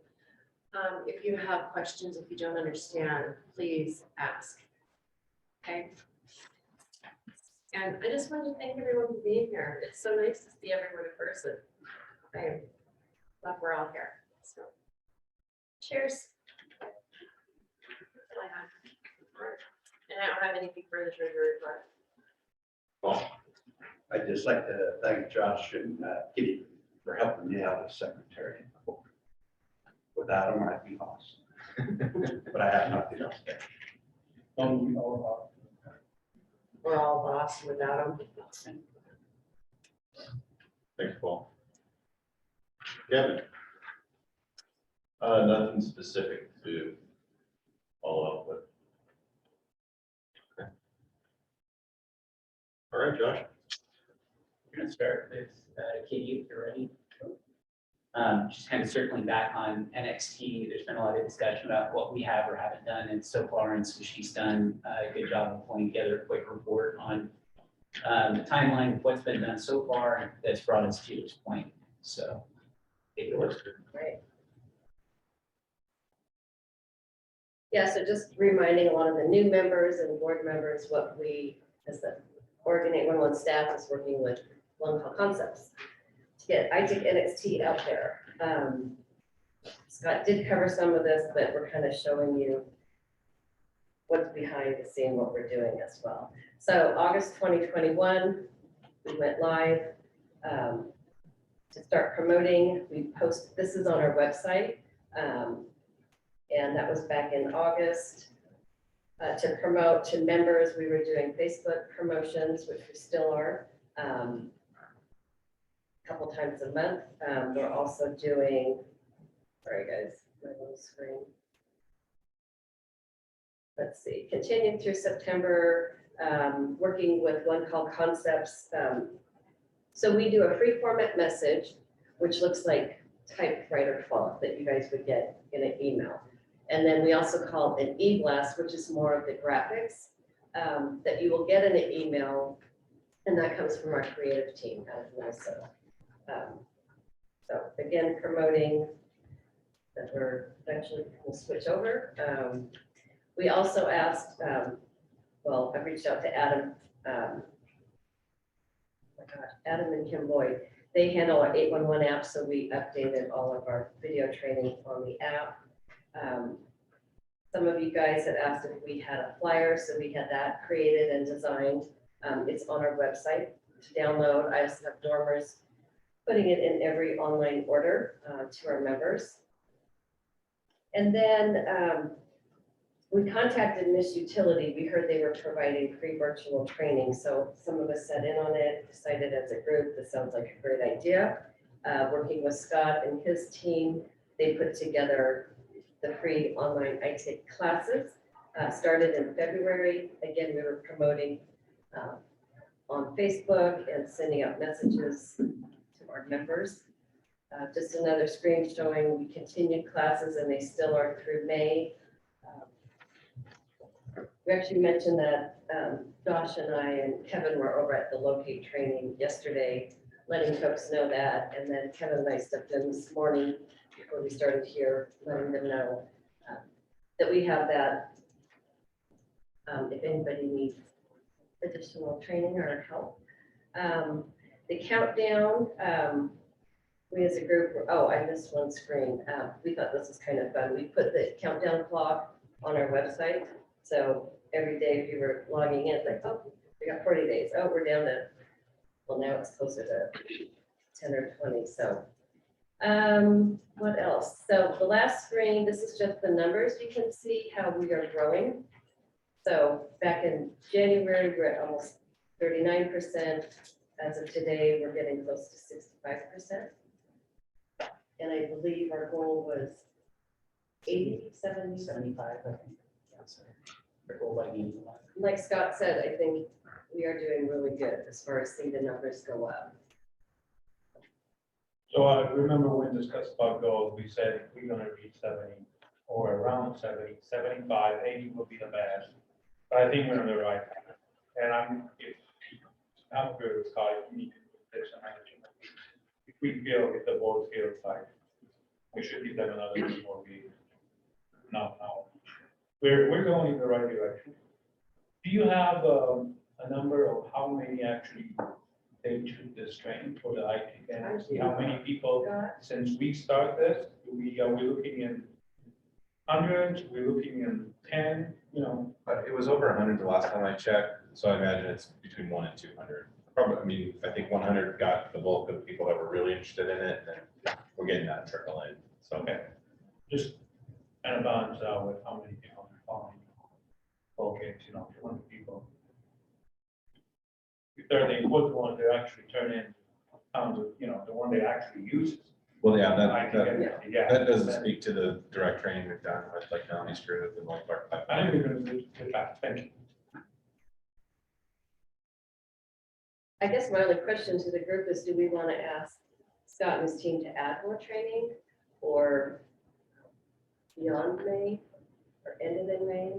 if you have questions, if you don't understand, please ask. Okay? And I just wanted to thank everyone for being here. It's so nice to see everyone in person. I love we're all here. So cheers. That's all I have. And I don't have anything further to report. Well, I'd just like to thank Josh and Kitty for helping me out as secretary. Without them, I'd be lost. But I have nothing else there. We're all lost without them. Thanks, Paul. Kevin. Nothing specific to follow up with. All right, Josh. We're gonna start with Katie, if you're ready. Just kind of circling back on NXT, there's been a lot of discussion about what we have or haven't done, and so far, and so she's done a good job of pulling together a quick report on the timeline of what's been done so far that's brought us to this point. So, take it away. Right. Yeah, so just reminding a lot of the new members and board members what we, as the Oregon 811 staff, is working with One Call Concepts to get ITIC NXT out there. Scott did cover some of this, but we're kind of showing you what's behind the scene, what we're doing as well. So August 2021, we went live to start promoting. We post, this is on our website. And that was back in August. To promote to members, we were doing Facebook promotions, which we still are, a couple times a month. We're also doing, sorry guys, my little screen. Let's see, continued through September, working with One Call Concepts. So we do a free format message, which looks like typewriter font that you guys would get in an email. And then we also call it an e-blast, which is more of the graphics that you will get in an email. And that comes from our creative team out of Minnesota. So again, promoting that we're eventually going to switch over. We also asked, well, I reached out to Adam, oh my gosh, Adam and Kim Boyd. They handle our 811 app, so we updated all of our video training on the app. Some of you guys had asked if we had a flyer, so we had that created and designed. It's on our website to download. I also have dormers putting it in every online order to our members. And then we contacted Miss Utility. We heard they were providing free virtual training. So some of us sat in on it, decided as a group, this sounds like a great idea. Working with Scott and his team, they put together the free online ITIC classes, started in February. Again, we were promoting on Facebook and sending out messages to our members. Just another screen showing we continued classes and they still are through May. We actually mentioned that Josh and I and Kevin were over at the Locate training yesterday, letting folks know that. And then Kevin and I stepped in this morning before we started here, letting them know that we have that. If anybody needs additional training or help. The countdown, we as a group, oh, I missed one screen. We thought this was kind of fun. We put the countdown clock on our website. So every day if you were logging in, it's like, oh, we got 40 days. Oh, we're down to, well, now it's closer to 10 or 20. So what else? So the last screen, this is just the numbers. You can see how we are growing. So back in January, we're at almost 39%. As of today, we're getting close to 65%. And I believe our goal was 80, 70. 75, I think. Yeah, so our goal by the end of the month. Like Scott said, I think we are doing really good as far as seeing the numbers go up. So I remember when we discussed about goals, we said we're gonna reach 70 or around 70, 75, 80 will be the best. But I think we're on the right path. And I'm good with Scott, if we need to do this and management. If the board feels like we should give them another 2 more weeks. No. We're going in the right direction. Do you have a number of how many actually they took this training for the IT? And see how many people, since we start this, are we looking in hundreds, we're looking in 10, But it was over 100 the last time I checked, so I imagine it's between 100 and 200. Probably, I mean, I think 100 got the bulk of the people that were really interested in it, and we're getting that trickle in. So okay. Just kind of balance out with how many people are following. Okay, 200 people. If they're the important one to actually turn in, the one they actually use. well, yeah, Yeah. that doesn't speak to the direct training we've done with like Naomi's group and like our. I think we're going to do that. Thank you. I guess my only question to the group is, do we want to ask Scott and his team to add more training or beyond May or ended in May?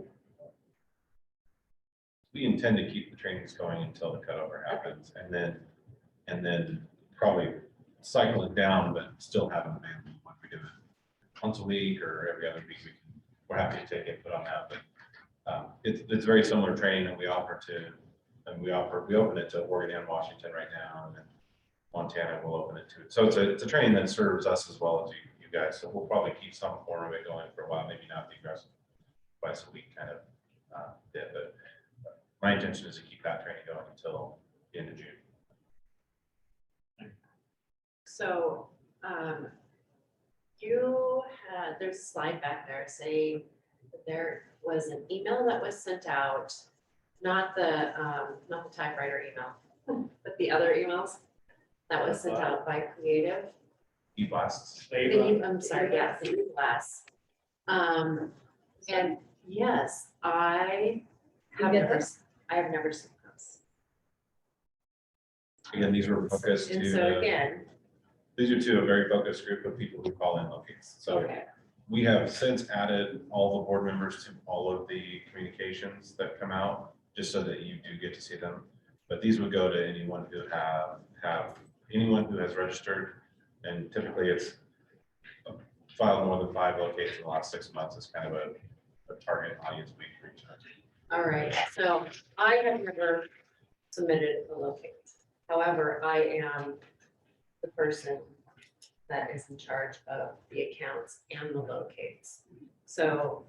We intend to keep the trainings going until the cutover happens, and then probably cycle it down, but still have them available when we do it once a week or every other week. We're happy to take input on that, but it's very similar training that we offer to, and we open it to Oregon and Washington right now, and then Montana will open it to. So it's a training that serves us as well as you guys. So we'll probably keep some form of it going for a while, maybe not the aggressive twice a week kind of bit, but my intention is to keep that training going until the end of June. So, there's a slide back there saying that there was an email that was sent out, not the typewriter email, but the other emails that was sent out by Creative. E-blasts. I'm sorry, yes, the e-blast. And yes, I have never seen those. Again, these were focused And to, so again, these are to a very focused group of people who call in locates. So okay, we have since added all the board members to all of the communications that come out, just so that you do get to see them. But these would go to anyone who anyone who has registered, and typically it's filed more than 5 locates in the last 6 months. Is kind of a target audience we reach out to. all right, so I have never submitted a locate. However, I am the person that is in charge of the accounts and the locates. So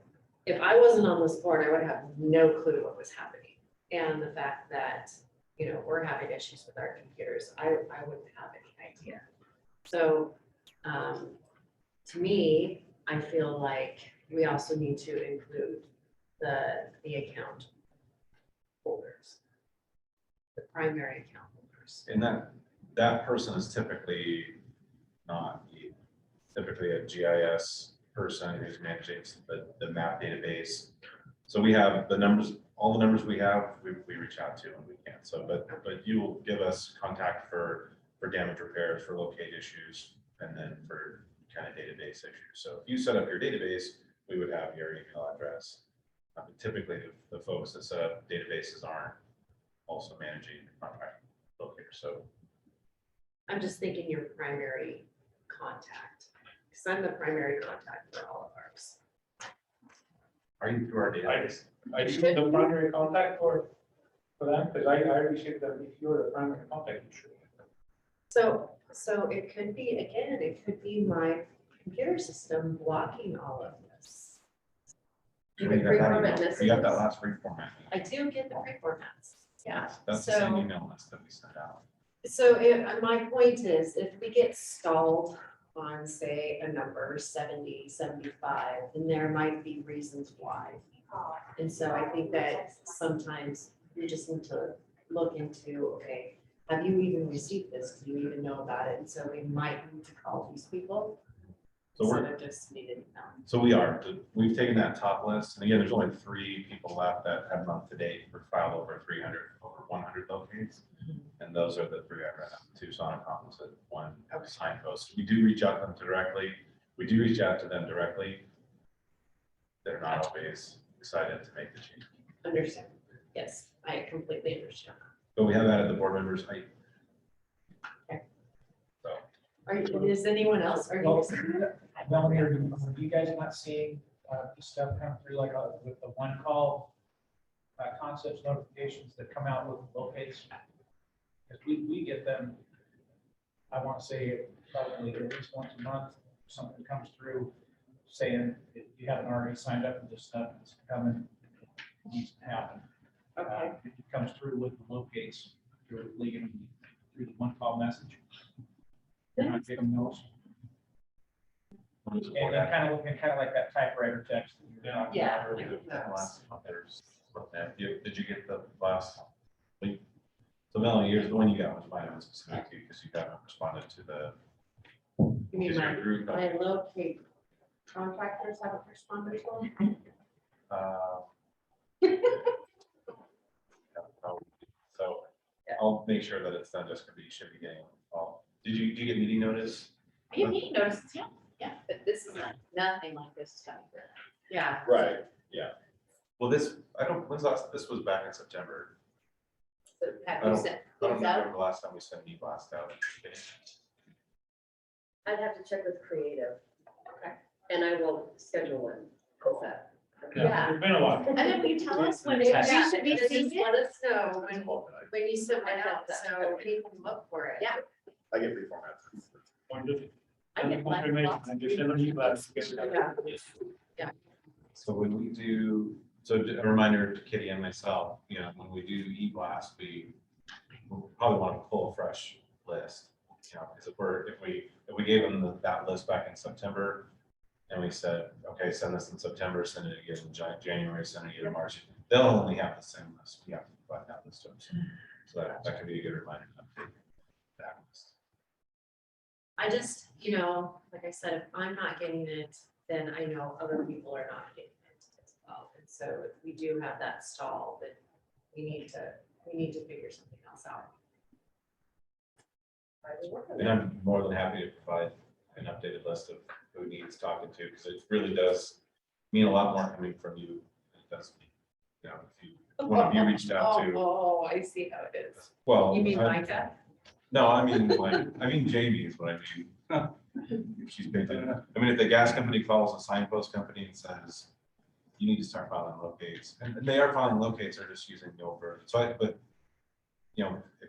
if I wasn't on this board, I would have no clue what was happening. And the fact that, we're having issues with our computers, I wouldn't have any idea. So to me, I feel like we also need to include the account holders, the primary account holders. And that person is typically not typically a GIS person who's managing the map database. So we have the numbers, all the numbers we have, we reach out to when we can. So, but you will give us contact for damage repairs, for locate issues, and then for kind of database issues. So if you set up your database, we would have your email address. Typically, the folks that set up databases aren't also managing contract locators. So I'm just thinking your primary contact, because I'm the primary contact for all of ours. are you through our database? I should the primary contact for them, because I received that if you're the primary contact, you should. So it could be, again, it could be my computer system blocking all of this. You get free format You messages. got that last free format. I do get the pre-formats, yeah. That's the same email list that we sent out. So my point is, if we get stalled on, say, a number 70, 75, then there might be reasons why. And so I think that sometimes you just need to look into, okay, have you even received this? Do you even know about it? And so we might need to call these people So we're, Instead of just needed email. so we are, we've taken that top list, and again, there's only 3 people left that have month to date for filed over 300, over 100 locates. And those are the 3 I read out, 2 Sonic comments and 1 signpost. We do reach out to them directly. They're not always excited to make the change. Understand. Yes, I completely understand. But we have added the board members. Is anyone else? Are you? Melanie, are you guys not seeing the stuff come through like with the one call concepts notifications that come out with locates? Because we get them, I want to say probably at least once a month, something comes through saying if you haven't already signed up for this stuff, it's coming, it needs to happen. Okay. It comes through with the locates through the one call message. You're not getting those. And then kind of looking like that typewriter text. That you're talking Yeah. about earlier. Did you get the last week? So Melanie, here's the one you got, was mine was specific to, because you haven't responded to the. You mean is your my, group, my locate contractors haven't responded to me? So I'll make sure that it's done, just because you should be getting all. Did you get meeting notice? I get meeting notices, yeah, but this is not, nothing like this is coming through. Yeah. Right, yeah. Well, this was back in September. So I have you don't sent I don't things out? remember the last time we sent an e-blast out. I'd have to check with creative Okay. and I will schedule one. How's that? Yeah. It's been a while. And then will you tell us when Yeah, you should be just seeing let it? us know When you submit I out, have that. so people can look for it. Yeah. I get reformatted. I get mine lots. Yeah. So when we do, so a reminder to Kitty and myself, when we do e-blast, we'll probably want to pull a fresh list. Because if we gave them that list back in September, and we said, okay, send this in September, send it again in January, send it again in March, they'll only have the same list. We have to provide that list to them. So that could be a good reminder to update that list. I just, like I said, if I'm not getting it, then I know other people are not getting it as well. And so if we do have that stall, then we need to figure something else out. And I'm more than happy to provide an updated list of who needs talking to, because it really does mean a lot more coming from you. It does mean, if one of you reached out to, Oh, I see how it is. well. You mean Micah? No, I mean Jamie is what I mean. If she's painted. I mean, if the gas company calls a signpost company and says, you need to start filing locates, and they are filing locates, they're just using the old version. So if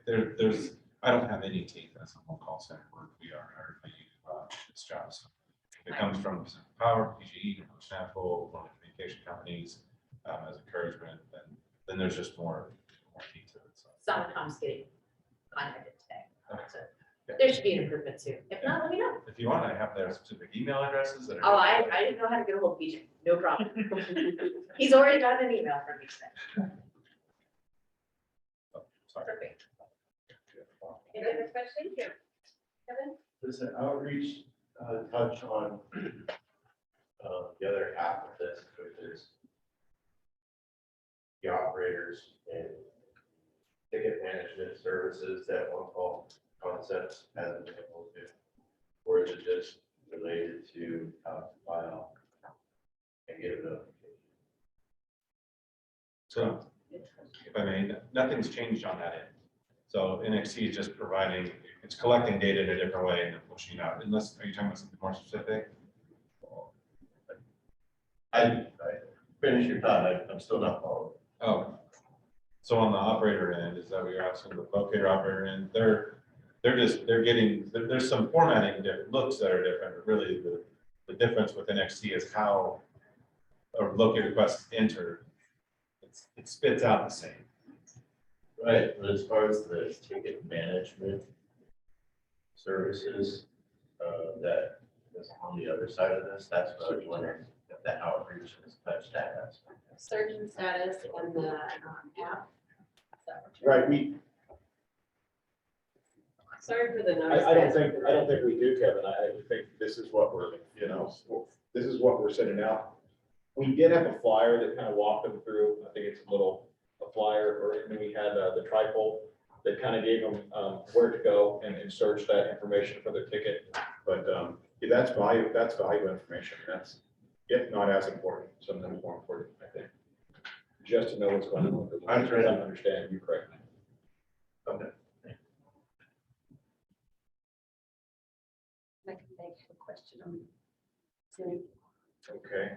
there's, I don't have any team that's a home call center where we are hired by you this job. So if it comes from Power, PGE, Snapple, one of the communication companies, as encouragement, then there's just more heat to it. So. Sonicom's getting contacted today. Okay. So there should be an improvement too. If not, let me know. If you want, I have their specific email addresses that are. Oh, I didn't know how to get a hold of PJ. No problem. He's already gotten an email from me today. Oh, sorry. Perfect. Any other questions? Kevin? Does an outreach touch on the other half of this, which is the operators and ticket management services that one call concepts hasn't been able to? Or is it just related to how to file and get a notification? So, if I may, nothing's changed on that end. So NXT is just providing, it's collecting data in a different way and then pushing it out. Unless, are you talking about something more specific? I finish your thought, I'm still not following. Oh, so on the operator end, is that what you're asking? The locator operator end, they're getting, there's some formatting looks that are different, but really the difference with NXT is how a locator request is entered. It spits out the same. Right, but as far as the ticket management services, that is on the other side of this, that's what I was wondering if that outreach has touched that aspect. Surgeon status and the app. Right, Sorry for the noise. I don't think we do, Kevin. I think this is what we're, this is what we're sending out. We did have a flyer that kind of walked them through. I think it's a flyer, and then we had the tripod that kind of gave them where to go and search that information for their ticket. But yeah, that's valuable information. That's, if not as important, sometimes more important, I think. Just to know what's going on. I'm trying to understand you correctly. Okay. I can make a question on Zoom. Okay.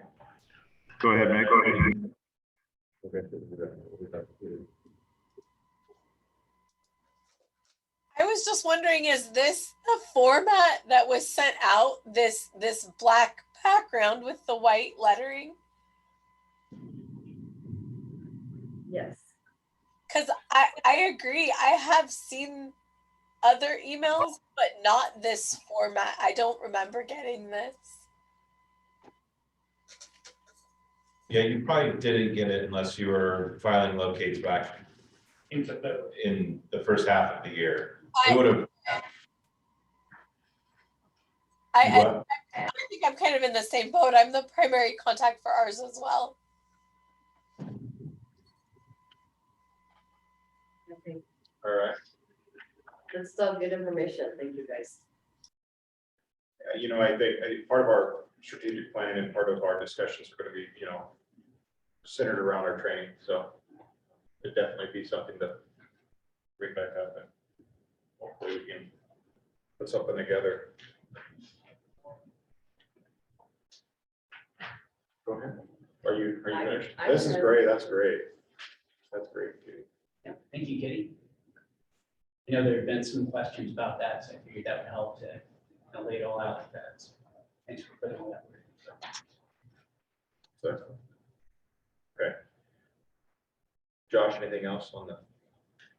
Go ahead, Meg. I was just wondering, is this the format that was sent out, this black background with the white lettering? Yes. Because I agree. I have seen other emails, but not this format. I don't remember getting this. Yeah, you probably didn't get it unless you were filing locates back in the first half of the year. We would have. I think I'm kind of in the same boat. I'm the primary contact for ours as well. Okay, All right. that's still good information. Thank you, guys. I think part of our strategic plan and part of our discussions are going to be, centered around our training. So it'd definitely be something to bring back up and hopefully we can put something together. Go ahead. Are you finished? This is great. That's great. That's great. Yeah, thank you, Kitty. I know there have been some questions about that, so I figured that would help to lay it all out like that. So thanks for putting all that. So, okay. Josh, anything else on the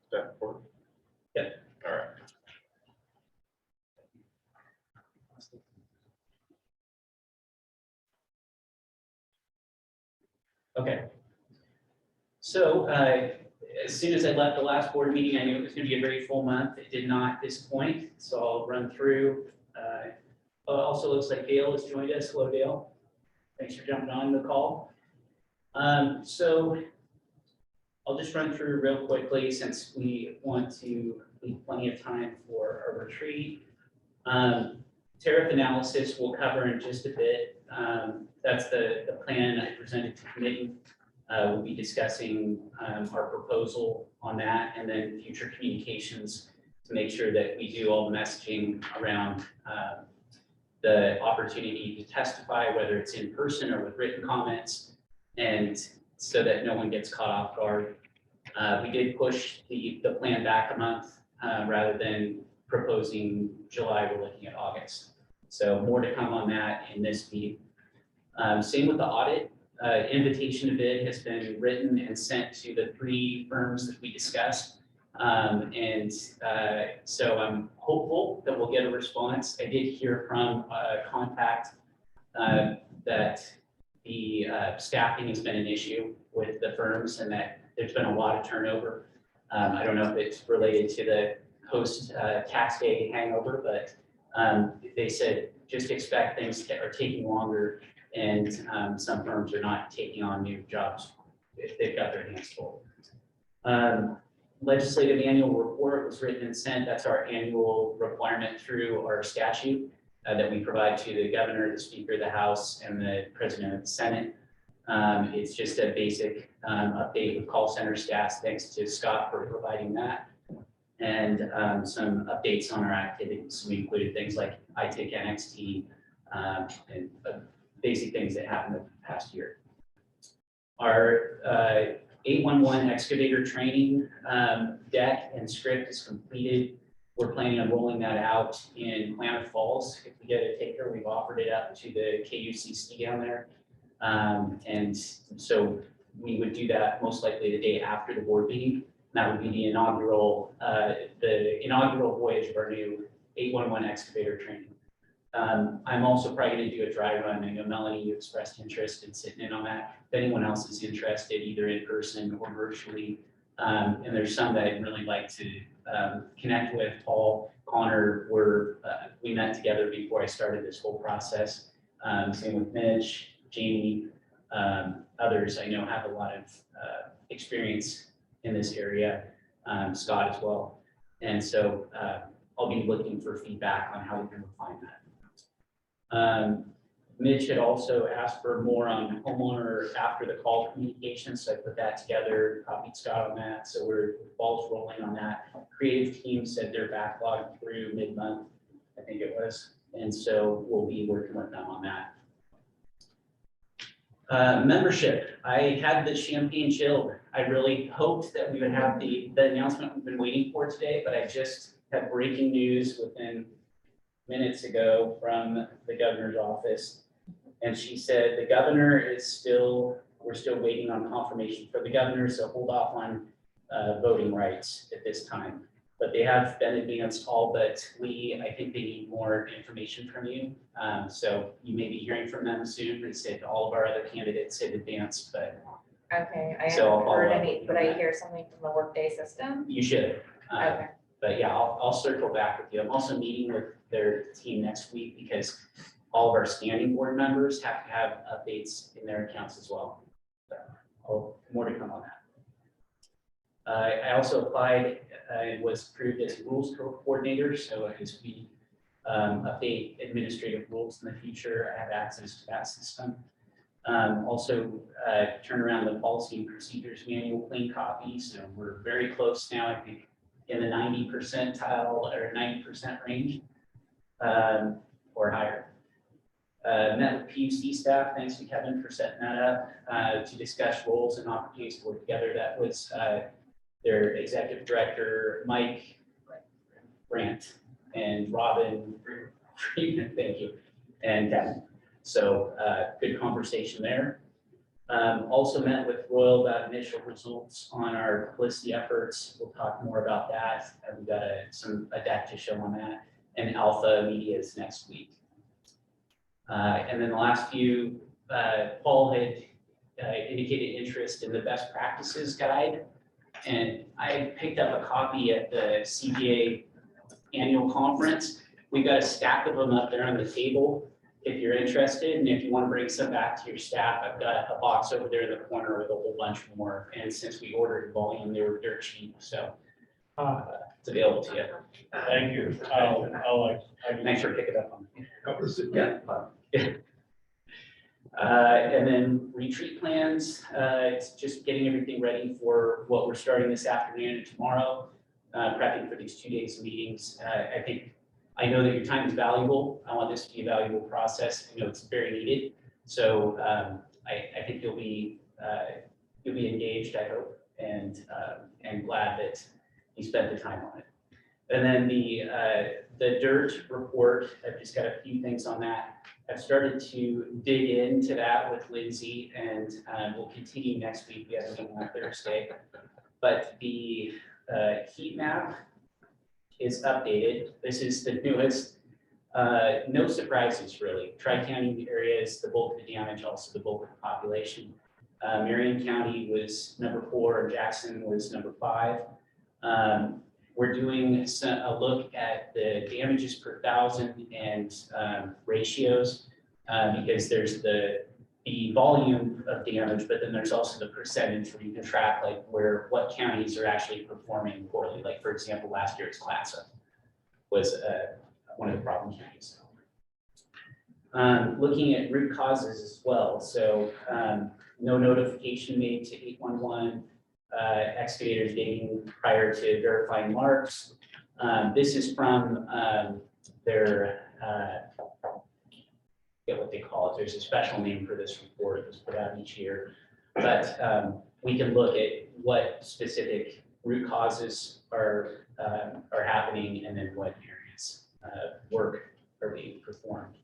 staff report? Yeah. All right. Okay. So as soon as I left the last board meeting, I knew it was going to be a very full month. It did not disappoint. So I'll run through. Also looks like Dale has joined us. Hello, Dale. Thanks for jumping on the call. So I'll just run through real quickly since we want to leave plenty of time for our retreat. Tariff analysis we'll cover in just a bit. That's the plan I presented to committee. We'll be discussing our proposal on that and then future communications to make sure that we do all the messaging around the opportunity to testify, whether it's in person or with written comments, and so that no one gets caught off guard. We did push the plan back a month rather than proposing July, we're looking at August. So more to come on that in this meeting. Same with the audit. Invitation to bid has been written and sent to the 3 firms that we discussed. So I'm hopeful that we'll get a response. I did hear from a contact that the staffing has been an issue with the firms and that there's been a lot of turnover. I don't know if it's related to the post tax day hangover, but they said just expect things are taking longer and some firms are not taking on new jobs if they've got their hands full. Legislative annual report was written and sent. That's our annual requirement through our statute that we provide to the governor, the speaker of the House, and the president of the Senate. It's just a basic update with call center stats. Thanks to Scott for providing that. And some updates on our activities. We included things like ITIC, NXT, and basic things that happened the past year. Our 811 excavator training deck and script is completed. We're planning on rolling that out in Klamath Falls. If we get a taker, we've offered it up to the KUCC down there. And so we would do that most likely the day after the board meeting. That would be the inaugural voyage of our new 811 excavator training. I'm also probably going to do a dry run. I know Melanie, you expressed interest in sitting in on that. If anyone else is interested, either in person or virtually, And there's some that I'd really like to connect with. Paul, Connor, we met together before I started this whole process. Same with Mitch, Jamie, others I know have a lot of experience in this area, Scott as well. And so I'll be looking for feedback on how we can refine that. Mitch had also asked for more on homeowner after the call communication, so I put that together, copied Scott on that, so ball's rolling on that. Creative team said they're backlogged through mid-month, I think it was, and so we'll be working with them on that. Membership, I had the champagne chilled. I really hoped that we would have the announcement we've been waiting for today, but I just had breaking news within minutes ago from the governor's office. And she said the governor we're still waiting on confirmation for the governor, so hold off on voting rights at this time. But they have been advanced all but I think they need more information from you. So you may be hearing from them soon. They said all of our other candidates had advanced, but. Okay, I So I'll haven't follow heard up any, with but you on I that. hear something from the Workday system? You should. Okay. But yeah, I'll circle back with you. I'm also meeting with their team next week because all of our standing board members have to have updates in their accounts as well. So more to come on that. I also applied and was approved as a rules coordinator. So as we update administrative rules in the future, I have access to that system. Also turn around the policy and procedures manual clean copy. So we're very close now, I think, in the 90 percentile or 90% range or higher. Met with PUC staff, thanks to Kevin for setting that up to discuss roles and opportunities to work together. That was their executive director, Mike Brandt, and Robin Friedman, thank you, and Kevin. So good conversation there. Also met with Royal about initial results on our publicity efforts. We'll talk more about that. We've got a deck to show on that. And Alpha Media is next week. And then the last few, Paul had indicated interest in the best practices guide. And I picked up a copy at the CBA annual conference. We've got a stack of them up there on the table if you're interested. And if you want to bring some back to your staff, I've got a box over there in the corner with a whole bunch more. And since we ordered in volume, they were dirt cheap. So it's available to you. Thank you. Thanks for picking up on it. Yeah. And then retreat plans, it's just getting everything ready for what we're starting this afternoon and tomorrow, prepping for these 2 days of meetings. I know that your time is valuable. I want this to be a valuable process. I know it's very needed. So I think you'll be engaged, I hope, and glad that you spent the time on it. And then the DIRT report, I've just got a few things on that. I've started to dig into that with Lindsay, and we'll continue next week. We have a meeting on Thursday. But the heat map is updated. This is the newest. No surprises, really. Tri-county areas, the bulk of the damage, also the bulk of the population. Marion County was number 4, and Jackson was number 5. We're doing a look at the damages per thousand and ratios because there's the volume of damage, but then there's also the percentage where you can track like what counties are actually performing poorly. Like for example, last year it's Classa was one of the problem counties. Looking at root causes as well. So no notification made to 811. Excavators dating prior to verifying marks. This is from their, I forget what they call it. There's a special name for this report that's put out each year. But we can look at what specific root causes are happening and then what areas work are being performed.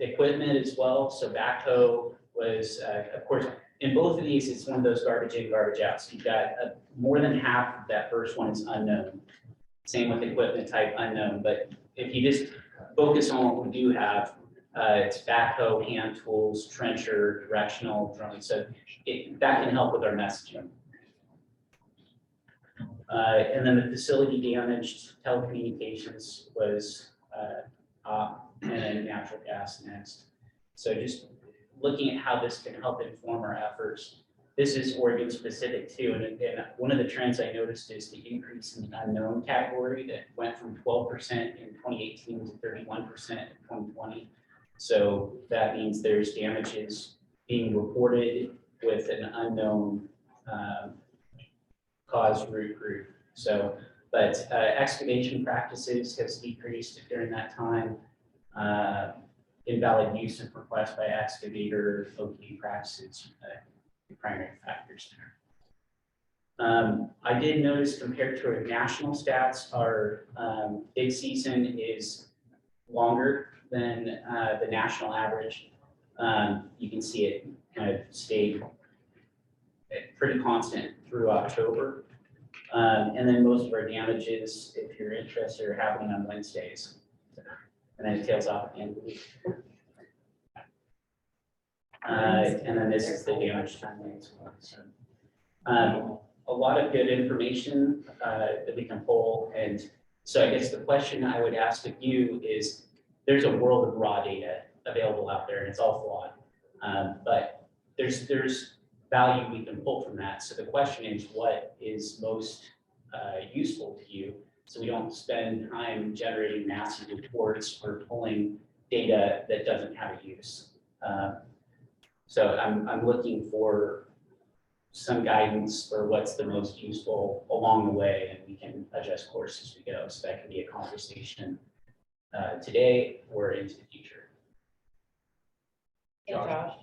Equipment as well. So backhoe was, of course, in both of these, it's one of those garbage in, garbage out. So you've got more than half of that first one is unknown. Same with equipment type unknown. But if you just focus on what we do have, it's backhoe, hand tools, trencher, directional, drilling. So that can help with our messaging. And then the facility damaged, telecommunications was top, and then natural gas next. So just looking at how this can help inform our efforts. This is Oregon specific too, and one of the trends I noticed is the increase in the unknown category that went from 12% in 2018 to 31% in 2020. So that means there's damages being reported with an unknown cause root group. So, but excavation practices has decreased during that time. Invalid use of request by excavator, OQ practices, the primary factors there. I did notice compared to our national stats, our big season is longer than the national average. You can see it kind of stayed pretty constant through October. And then most of our damages, if you're interested, are happening on Wednesdays. And then it tails off at the end of the week. And then this is the damage timeline as well. So, a lot of good information that we can pull. And so I guess the question I would ask of you is, there's a world of raw data available out there and it's all flawed. But there's value we can pull from that. So the question is, what is most useful to you? So we don't spend time generating massive reports or pulling data that doesn't have a use. So I'm looking for some guidance for what's the most useful along the way, and we can adjust course as we go. So that can be a conversation today or into the future. Hey, Josh,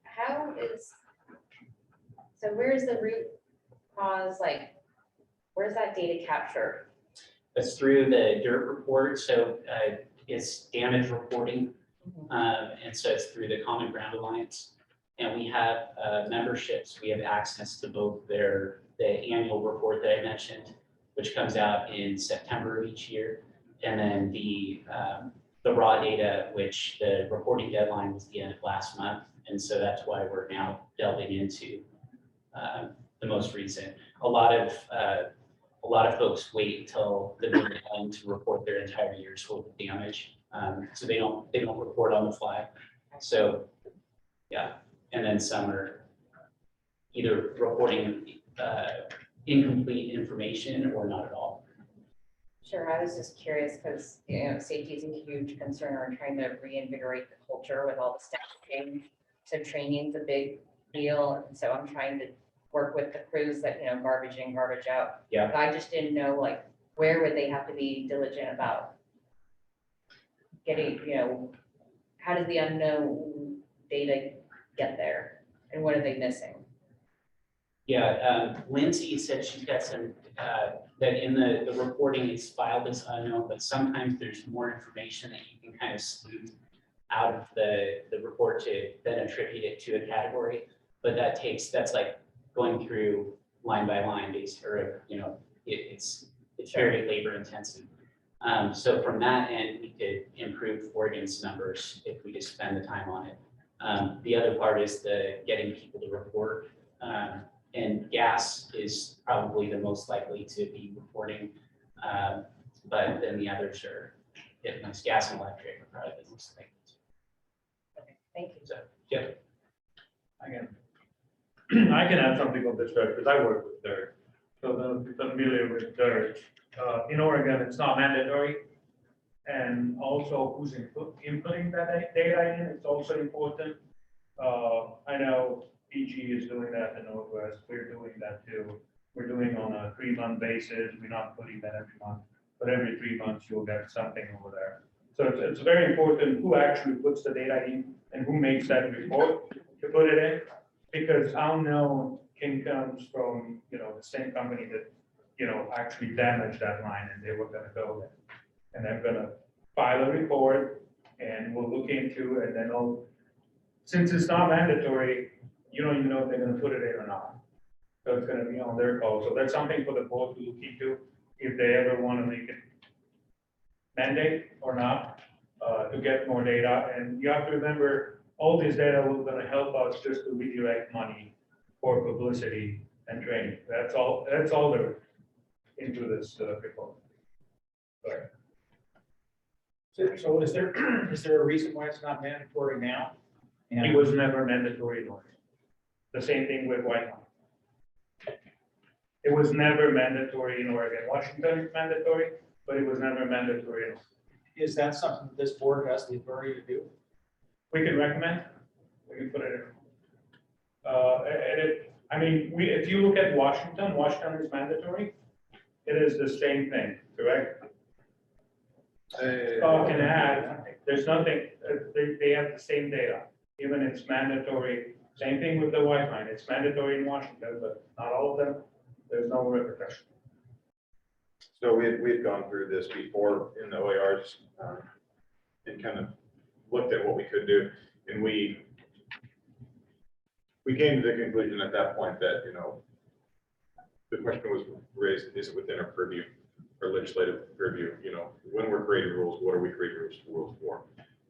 how is, so where's the root cause, like, where's that data captured? That's through the DIRT report. So it's damage reporting. And so it's through the Common Ground Alliance. And we have memberships. We have access to both the annual report that I mentioned, which comes out in September of each year. And then the raw data, which the reporting deadline was the end of last month. And so that's why we're now delving into the most recent. A lot of folks wait until the very end to report their entire year's worth of damage. So they don't report on the fly. So yeah, and then some are either reporting incomplete information or not at all. Sure, I was just curious because, you know, safety is a huge concern. We're trying to reinvigorate the culture with all the staff change. So training's a big deal. And so I'm trying to work with the crews that, you know, garbage in, garbage out. Yeah. But I just didn't know, like, where would they have to be diligent about getting, you know, how does the unknown data get there? And what are they missing? Yeah, Lindsay said she's got some, that in the reporting is filed as unknown, but sometimes there's more information that you can kind of sleuth out of the report to then attribute it to a category. But that's like going through line by line based, or, you know, it's very labor intensive. So from that end, we could improve Oregon's numbers if we just spend the time on it. The other part is the getting people to report. And gas is probably the most likely to be reporting, but then the others are, gas and electric are probably the most likely. Okay, thank you. So, yeah. I can add something on this dirt because I work with dirt. So the familiar with dirt. In Oregon, it's not mandatory. And also who's inputting that data in, it's also important. I know PG is doing that in Northwest. We're doing that too. We're doing on a 3-month basis. We're not putting that every month, but every 3 months you'll get something over there. So it's very important who actually puts the data in and who makes that report to put it in, because unknown can comes from, you know, the same company that, you know, actually damaged that line and they were going to go there. And they're going to file a report and we'll look into it, and then since it's not mandatory, you don't even know if they're going to put it in or not. So it's going to be on their call. So that's something for the board to look into if they ever want to make it mandate or not, to get more data. And you have to remember, all this data will going to help us just to redirect money for publicity and training. That's all into this before. But So is there a reason why it's not mandatory now? it was never mandatory in Oregon. The same thing with White. It was never mandatory in Oregon. Washington is mandatory, but it was never mandatory in Oregon. Is that something that this board has the authority to do? We can recommend, we can put it in. I mean, if you look at Washington is mandatory. It is the same thing, correct? Stock and ad, there's nothing, they have the same data, even it's mandatory. Same thing with the Wi-Fi, it's mandatory in Washington, but not all of them, there's no repercussion. So we had gone through this before in the OERs and kind of looked at what we could do. And we came to the conclusion at that point that, you know, the question was raised, is it within our purview or legislative purview? You know, when we're creating rules, what are we creating rules for?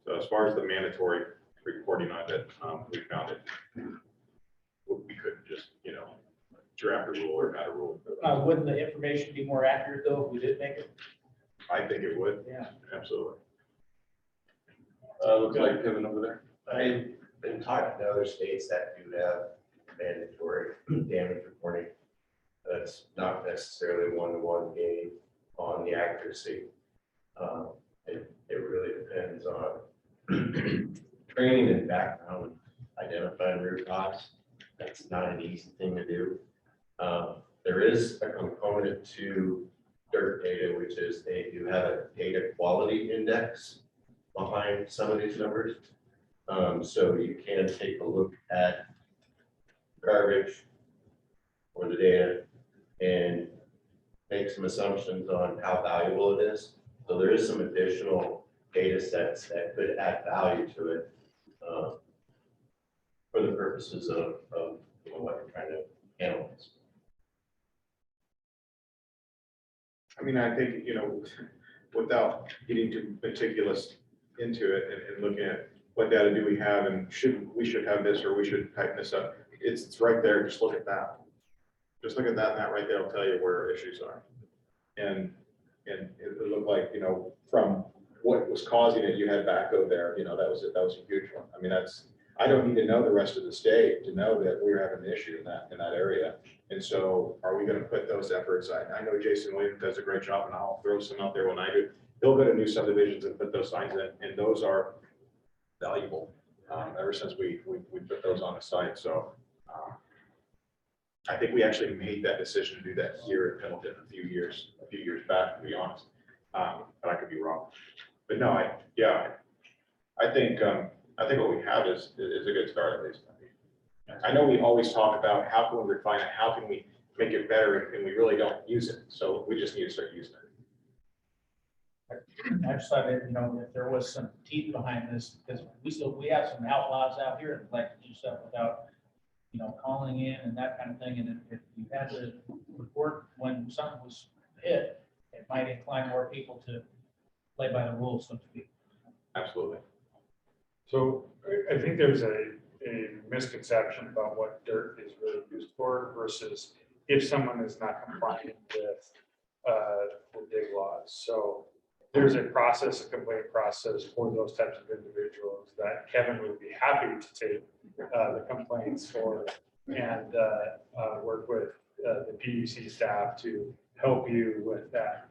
So as far as the mandatory reporting on it, we found it. We couldn't just, you know, draft a rule or add a rule. Wouldn't the information be more accurate though if we did make it? I think it would. Yeah. Absolutely. Looks like Kevin over there. I've been talking to other states that do have mandatory damage reporting. That's not necessarily one-to-one gain on the accuracy. It really depends on training and background, identifying root cause. That's not an easy thing to do. There is a component to dirt data, which is they do have a data quality index behind some of these numbers. So you can take a look at garbage or the data and make some assumptions on how valuable it is. So there is some additional data sets that could add value to it for the purposes of you know, what you're trying to analyze. I mean, I think, you know, without getting too meticulous into it and looking at what data do we have and we should have this or we should tighten this up. It's right there. Just look at that. Just look at that and that right there will tell you where issues are. And it looked like, you know, from what was causing it, you had backhoe there, you know, that was a huge one. I mean, I don't need to know the rest of the state to know that we're having an issue in that area. And so are we going to put those efforts? I know Jason Williams does a great job and I'll throw some out there when I do. He'll go to new subdivisions and put those signs in, and those are valuable ever since we put those on the site. So I think we actually made that decision to do that here in Pendleton a few years back, to be honest. But I could be wrong. But no, I think what we have is a good start at least. I know we always talk about how can we refine it, how can we make it better, and we really don't use it. So we just need to start using it. I just thought that, you know, if there was some teeth behind this, because we have some outlaws out here that like to do stuff without, you know, calling in and that kind of thing. And if you had to report when something was hit, it might incline more people to play by the rules, so to speak. Absolutely. So I think there's a misconception about what dirt is really used for versus if someone is not compliant with the dig laws. So there's a complaint process for those types of individuals that Kevin would be happy to take the complaints for and work with the PUC staff to help you with that.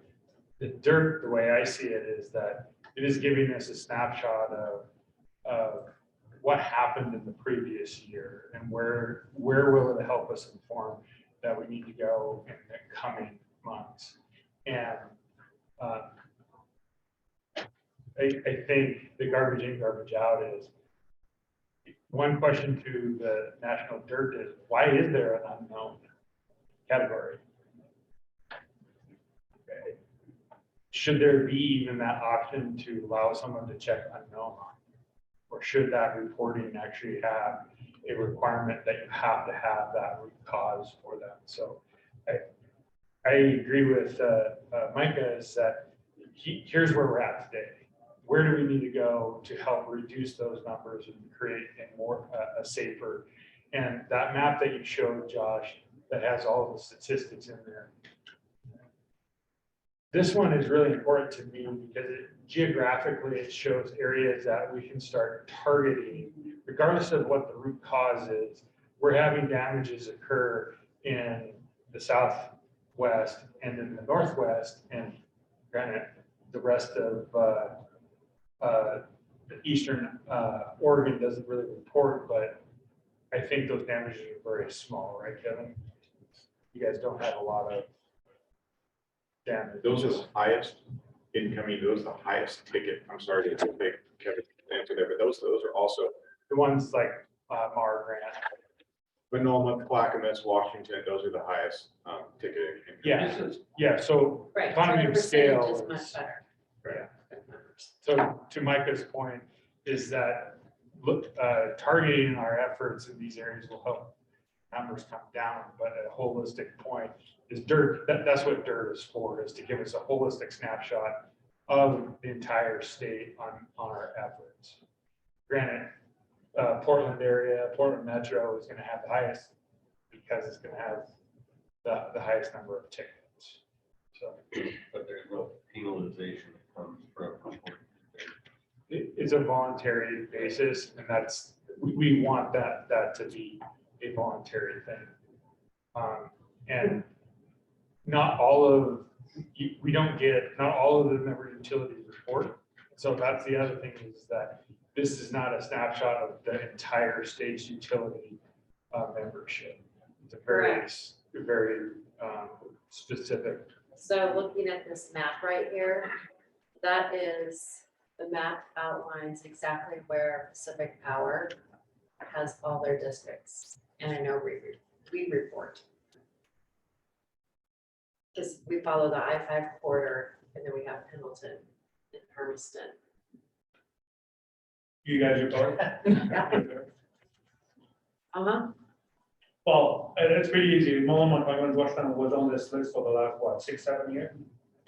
The dirt, the way I see it, is that it is giving us a snapshot of what happened in the previous year and where will it help us inform that we need to go in the coming months. And I think the garbage in, garbage out is one question to the National Dirt is, why is there an unknown category? Okay. Should there be even that option to allow someone to check unknown on? Or should that reporting actually have a requirement that you have to have that root cause for them? So I agree with Micah is that here's where we're at today. Where do we need to go to help reduce those numbers and create a safer? And that map that you showed, Josh, that has all the statistics in there, This one is really important to me because geographically, it shows areas that we can start targeting, regardless of what the root cause is. We're having damages occur in the southwest and in the northwest, and granted, the rest of the eastern Oregon doesn't really report, but I think those damages are very small, right, Kevin? You guys don't have a lot of damage. Those are the highest incoming, those are the highest ticket. I'm sorry to make Kevin answer there, but those are also The ones like Mar Grant. Sonoma, Clackamas, Washington, those are the highest ticket. Yeah, yeah, so Right, so economy the of percentage scale is is, much better. yeah. So to Micah's point is that targeting our efforts in these areas will help numbers come down, but a holistic point is that's what DIRT is for, is to give us a holistic snapshot of the entire state on our efforts. Granted, Portland area, Portland Metro is gonna have the highest because it's gonna have the highest number of tickets. So But there's no penalization that comes from. it's a voluntary basis, and we want that to be a voluntary thing. And not all of the member utilities report. So that's the other thing, is that this is not a snapshot of the entire state's utility membership. It's a very specific. So looking at this map right here, that is, the map outlines exactly where Pacific Power has all their districts. And I know we report. Because we follow the I-5 corridor, and then we have Pendleton and Hermiston. You guys report? Uh-huh. Well, it's pretty easy. Monument, Washington was on this list for the last, what, 6-7 years?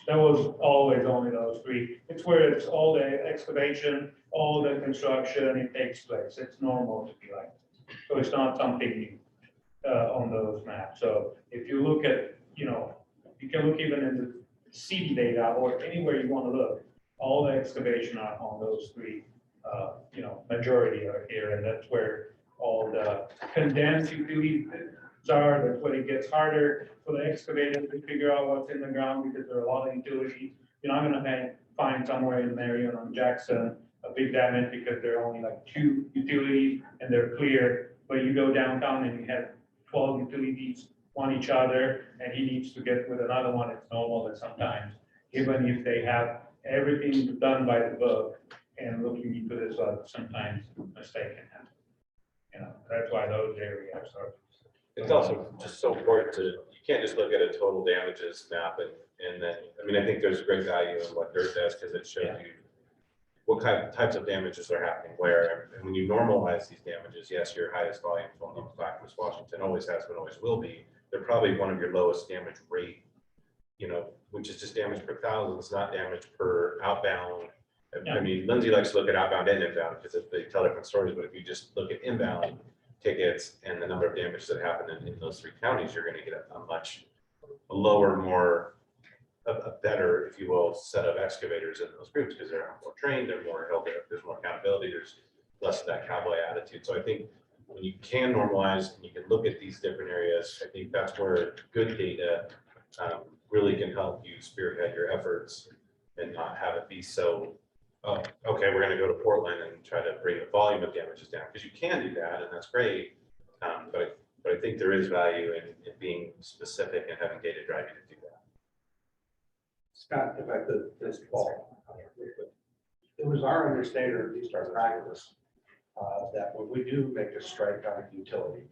That was always only those three. It's where it's all the excavation, all the construction, it takes place. It's normal to be like that. So it's not something new on those maps. So if you look at, you can look even in the city data or anywhere you want to look, all the excavation are on those three, majority are here, and that's where all the condensed utilities are. That's when it gets harder for the excavators to figure out what's in the ground, because there are a lot of utilities. You're not gonna find somewhere in Marion or Jackson a big damage because there are only like 2 utilities and they're clear. But you go downtown and you have 12 utilities on each other, and he needs to get with another one. It's normal that sometimes, even if they have everything done by the book and looking into this, sometimes mistake can happen. That's why those areas are. It's also just so important to, you can't just look at a total damages map and then, I think there's great value in what DIRT does, because it shows you what types of damages are happening where, and when you normalize these damages, yes, your highest volume from Clackamas, Washington always has been, always will be. They're probably one of your lowest damage rate, which is just damage per thousand. It's not damage per outbound. I mean, Lindsay likes to look at outbound and inbound because they tell different stories, but if you just look at inbound tickets and the number of damages that happen in those 3 counties, you're going to get a much lower, a better, if you will, set of excavators in those groups, because they're more trained, they're more held, there's more accountability, there's less of that cowboy attitude. So I think when you can normalize and you can look at these different areas, I think that's where good data really can help you spearhead your efforts and not have it be so, oh, okay, we're going to go to Portland and try to bring the volume of damages down, because you can do that, and that's great. But I think there is value in being specific and having data drive you to do that. Scott, if I could, this fall, it was our understanding, or at least our practice, that when we do make a strike on a utility,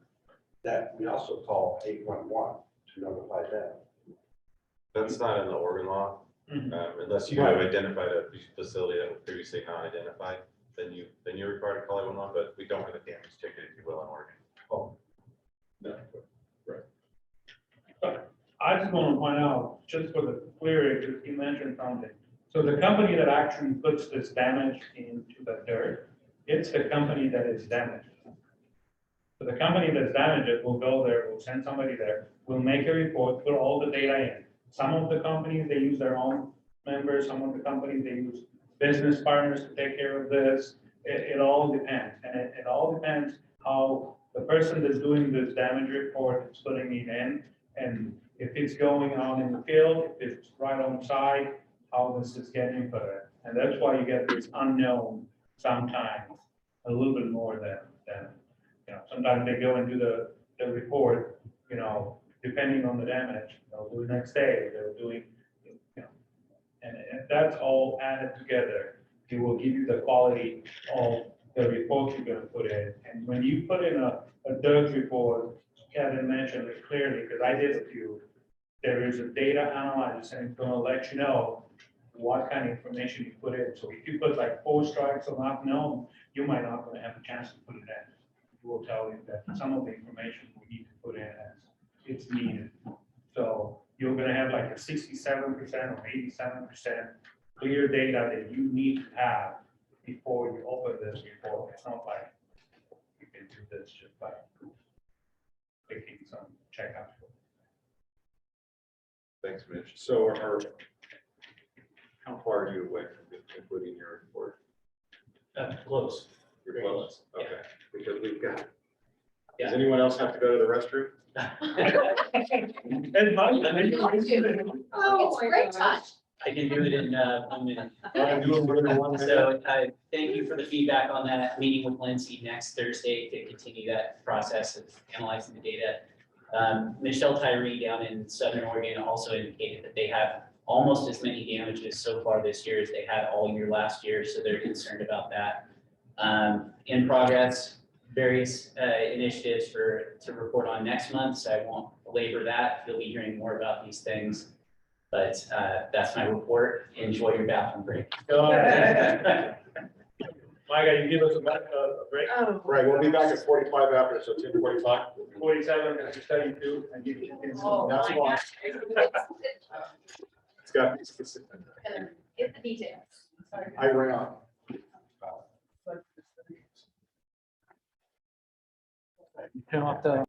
that we also call 811 to notify them. That's not in the Oregon law, unless you have identified a facility that was previously not identified, then you're required to call 811, but we don't have a damage ticket, if you will, in Oregon. Oh, no, right. I just want to point out, just for the clarity, because you mentioned something. So the company that actually puts this damage into the dirt, it's the company that is damaged. So the company that's damaged will go there, will send somebody there, will make a report, put all the data in, Some of the companies, they use their own members, some of the companies, they use business partners to take care of this. It all depends, and it all depends how the person that's doing this damage report is putting it in, and if it's going on in the field, if it's right on site, how this is getting put in. And that's why you get this unknown sometimes, a little bit more than, sometimes they go and do the report, depending on the damage, they'll do it next day, they're doing, and that's all added together. It will give you the quality of the report you're gonna put in. And when you put in a dirt report, Kevin mentioned it clearly, because I did a few, there is a data analyzer and it's gonna let you know what kind of information you put in. So if you put like 4 strikes or not known, you might not gonna have a chance to put it in. It will tell you that some of the information we need to put in as it's needed. So you're gonna have like a 67% or 87% clear data that you need to have before you open this report. It's not like you can do this just by clicking some checkout. Thanks, Mitch. So how far are you away from concluding your report? Close. You're close, okay, because we've got, Yeah. does anyone else have to go to the restroom? Oh, great touch. I can do it in 1 minute. So thank you for the feedback on that meeting with Lindsay next Thursday to continue that process of analyzing the data. Michelle Tyree down in Southern Oregon also indicated that they have almost as many damages so far this year as they had all year last year, so they're concerned about that. In progress, various initiatives to report on next month, so I won't belabor that. You'll be hearing more about these things. But that's my report. Enjoy your bathroom break. Micah, you give us a break? Oh. Right, we'll be back at 45 after, so 10:45. 47, 32, and you can. Oh, That's my long. gosh. It's got, Get the details. Sorry. I ran. Turn off the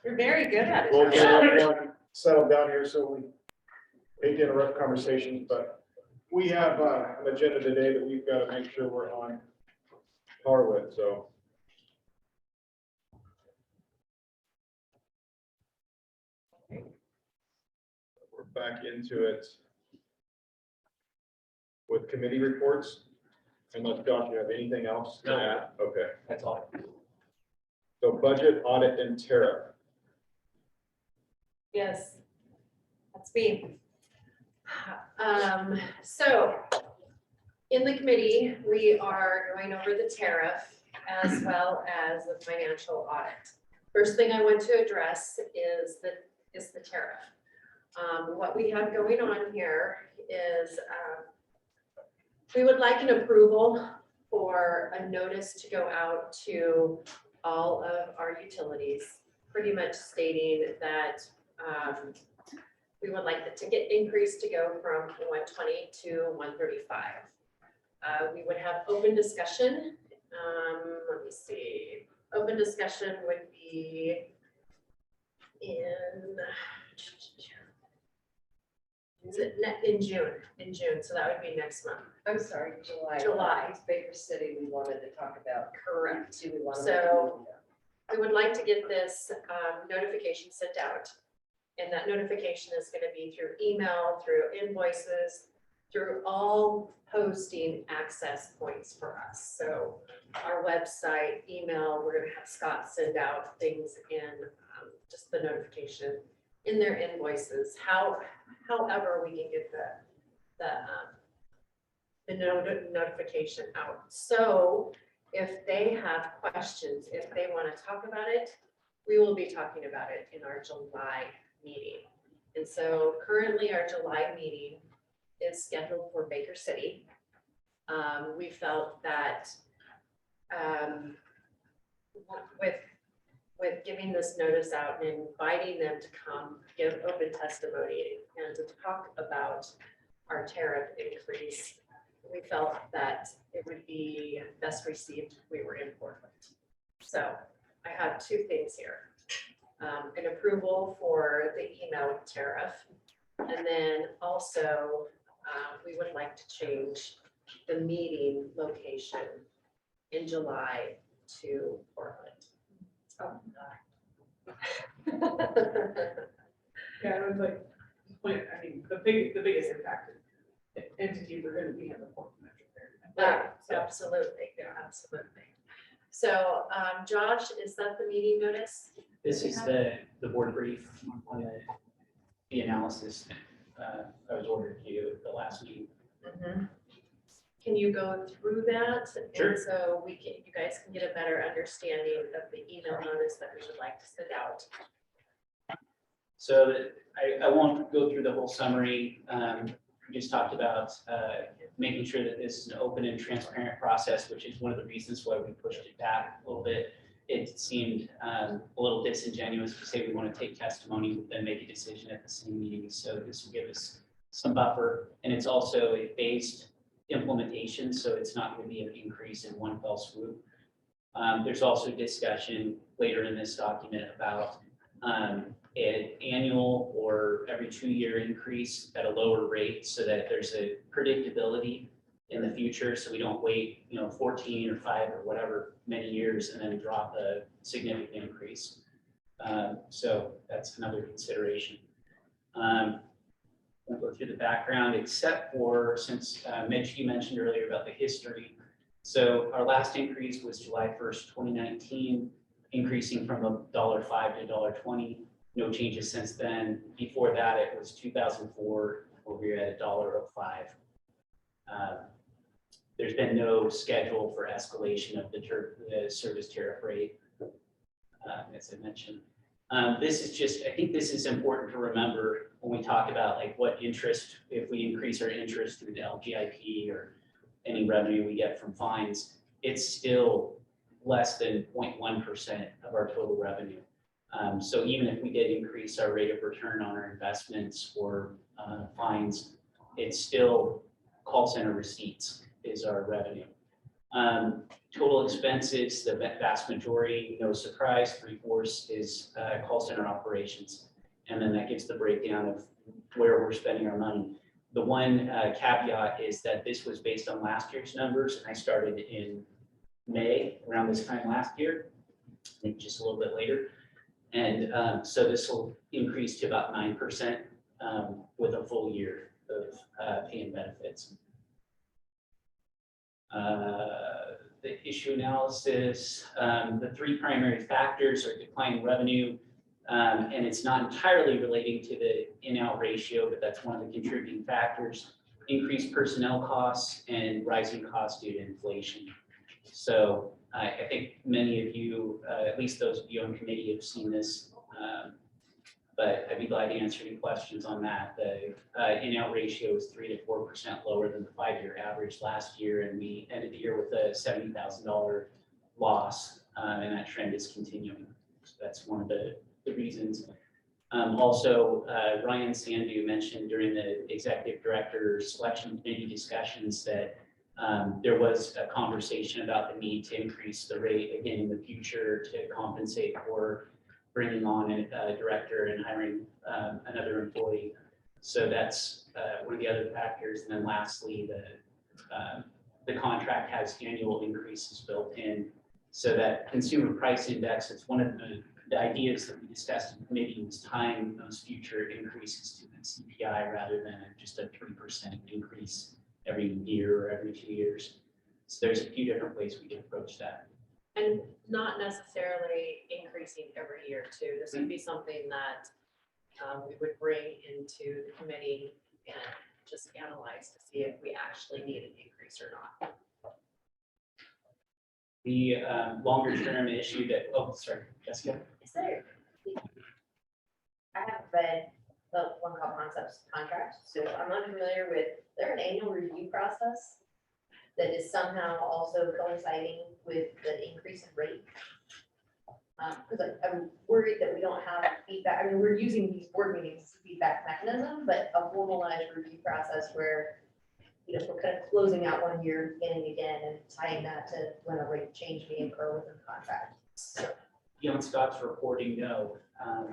You're very good at it. We'll get everyone settled down here, so we hate to interrupt conversations, but we have an agenda today that we've got to make sure we're on par with, so. We're back into it with committee reports. Unless Josh, you have anything else to add? Okay. That's all. So budget, audit, and tariff. Yes, that's me. So in the committee, we are going over the tariff as well as the financial audit. First thing I want to address is the tariff. What we have going on here is we would like an approval for a notice to go out to all of our utilities, pretty much stating that we would like the ticket increase to go from 120 to 135. We would have open discussion. Let me see. Open discussion would be in June, so that would be next month. I'm sorry, July. July. It's Baker City we wanted to talk about. Correct. Do we want to? So we would like to get this notification sent out. And that notification is going to be through email, through invoices, through all posting access points for us. So our website, email, we're going to have Scott send out things in just the notification in their invoices. However, we can get the notification out. So if they have questions, if they want to talk about it, we will be talking about it in our July meeting. And so currently our July meeting is scheduled for Baker City. We felt that with giving this notice out and inviting them to come give open testimony and to talk about our tariff increase, we felt that it would be best received if we were in Portland. So I have two things here. An approval for the email tariff. And then also we would like to change the meeting location in July to Portland. Yeah, it was like, I mean, the biggest impacted entities are gonna be in the Portland metro area. Absolutely, absolutely. So Josh, is that the meeting notice? This is the board brief on the analysis I was ordered to do at the last meeting. Can you go through that? Sure. And so you guys can get a better understanding of the email notice that we would like to send out. So I won't go through the whole summary. We just talked about making sure that this is an open and transparent process, which is one of the reasons why we pushed it back a little bit. It seemed a little disingenuous to say we want to take testimony, then make a decision at the same meeting. So this will give us some buffer, and it's also a phased implementation, so it's not going to be an increase in one fell swoop. There's also discussion later in this document about an annual or every 2-year increase at a lower rate so that there's a predictability in the future, so we don't wait, 14 or 5 or whatever many years and then drop a significant increase. So that's another consideration. Won't go through the background except for, since Mitch, you mentioned earlier about the history. So our last increase was July 1st, 2019, increasing from $1.05 to $1.20. No changes since then. Before that, it was 2004, where we were at $1.05. There's been no schedule for escalation of the service tariff rate, as I mentioned. This is just, I think this is important to remember when we talk about like what interest, if we increase our interest through the LGIP or any revenue we get from fines, it's still less than 0.1% of our total revenue. So even if we did increase our rate of return on our investments or fines, it's still call center receipts is our revenue. Total expenses, the vast majority, no surprise, 3/4 is call center operations. And then that gives the breakdown of where we're spending our money. The one caveat is that this was based on last year's numbers, and I started in May, around this time last year, maybe just a little bit later. And so this will increase to about 9% with a full year of pay and benefits. The issue analysis, the three primary factors are declining revenue, and it's not entirely relating to the in-out ratio, but that's one of the contributing factors. Increased personnel costs and rising costs due to inflation. So I think many of you, at least those of you on committee, have seen this, but I'd be glad to answer any questions on that. The in-out ratio is 3 to 4% lower than the 5-year average last year, and we ended the year with a $70,000 loss, and that trend is continuing. So that's one of the reasons. Also, Ryan Sandu mentioned during the executive director selection committee discussions that there was a conversation about the need to increase the rate again in the future to compensate for bringing on a director and hiring another employee. So that's one of the other factors. And then lastly, the contract has annual increases built in. So that consumer price index, it's one of the ideas that we discussed in committee was tying those future increases to the CPI rather than just a 3% increase every year or every 2 years. So there's a few different ways we can approach that. And not necessarily increasing every year too. This would be something that we would bring into the committee and just analyze to see if we actually need an increase or not. The longer term issue that, oh, sorry, Jessica. Is there, I haven't read the One Call Concepts contract, so I'm unfamiliar with, there an annual review process that is somehow also coinciding with the increase in rate? Because I'm worried that we don't have feedback. I mean, we're using these board meetings as a feedback mechanism, but a formalized review process where, you know, we're kind of closing out 1 year, beginning again, and tying that to when a rate change may occur within the contract. So, Beyond Scott's reporting, no. I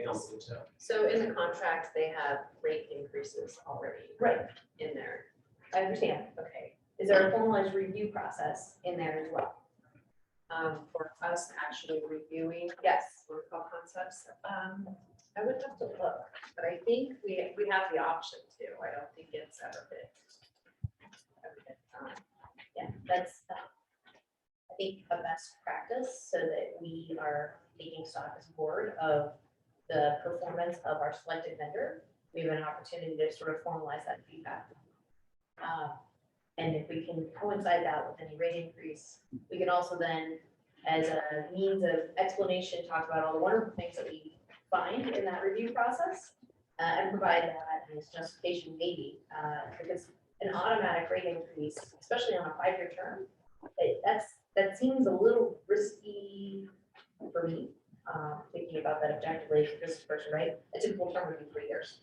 don't think so. So in the contract, they have rate increases already right, in there. I understand. Okay. Is there a formalized review process in there as well? For us actually reviewing, Yes. One Call Concepts, I would have to look, but I think we have the option to. I don't think it's ever been. Yeah, that's, I think, a best practice so that we are taking stock as a board of the performance of our selected vendor. We have an opportunity to sort of formalize that feedback. And if we can coincide that with any rate increase, we can also then, as a means of explanation, talk about all the wonderful things that we find in that review process and provide that as justification maybe, because an automatic rate increase, especially on a 5-year term, that seems a little risky for me, thinking about that objectively for this person, right? A typical term would be 3 years.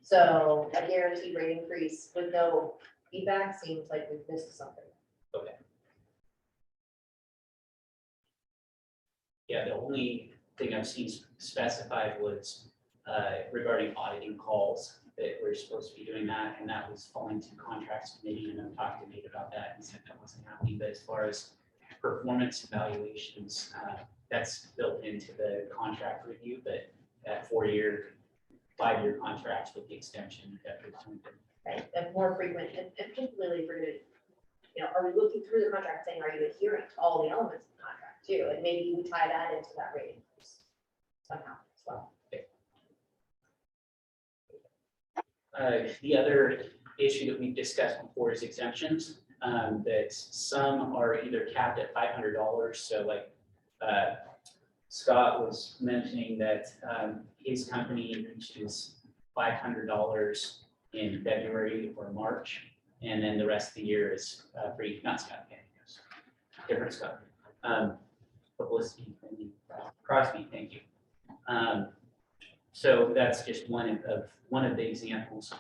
So a guaranteed rate increase with no feedback seems like we've missed something. Okay. Yeah, the only thing I've seen specified was regarding auditing calls, that we're supposed to be doing that, and that was falling to contracts committee, and I've talked to Nate about that and said that wasn't happening. But as far as performance evaluations, that's built into the contract review, but that 4-year, 5-year contracts with the extension. Right, and more frequent, and particularly if we're gonna, you know, are we looking through the contract saying, are you adhering to all the elements of the contract too? And maybe we tie that into that rate increase somehow as well. The other issue that we've discussed before is exemptions, that some are either capped at $500. So like Scott was mentioning that his company reaches $500 in February or March, and then the rest of the year is free. Not Scott, different Scott. Publicity, Crosby, thank you. So that's just one of the examples.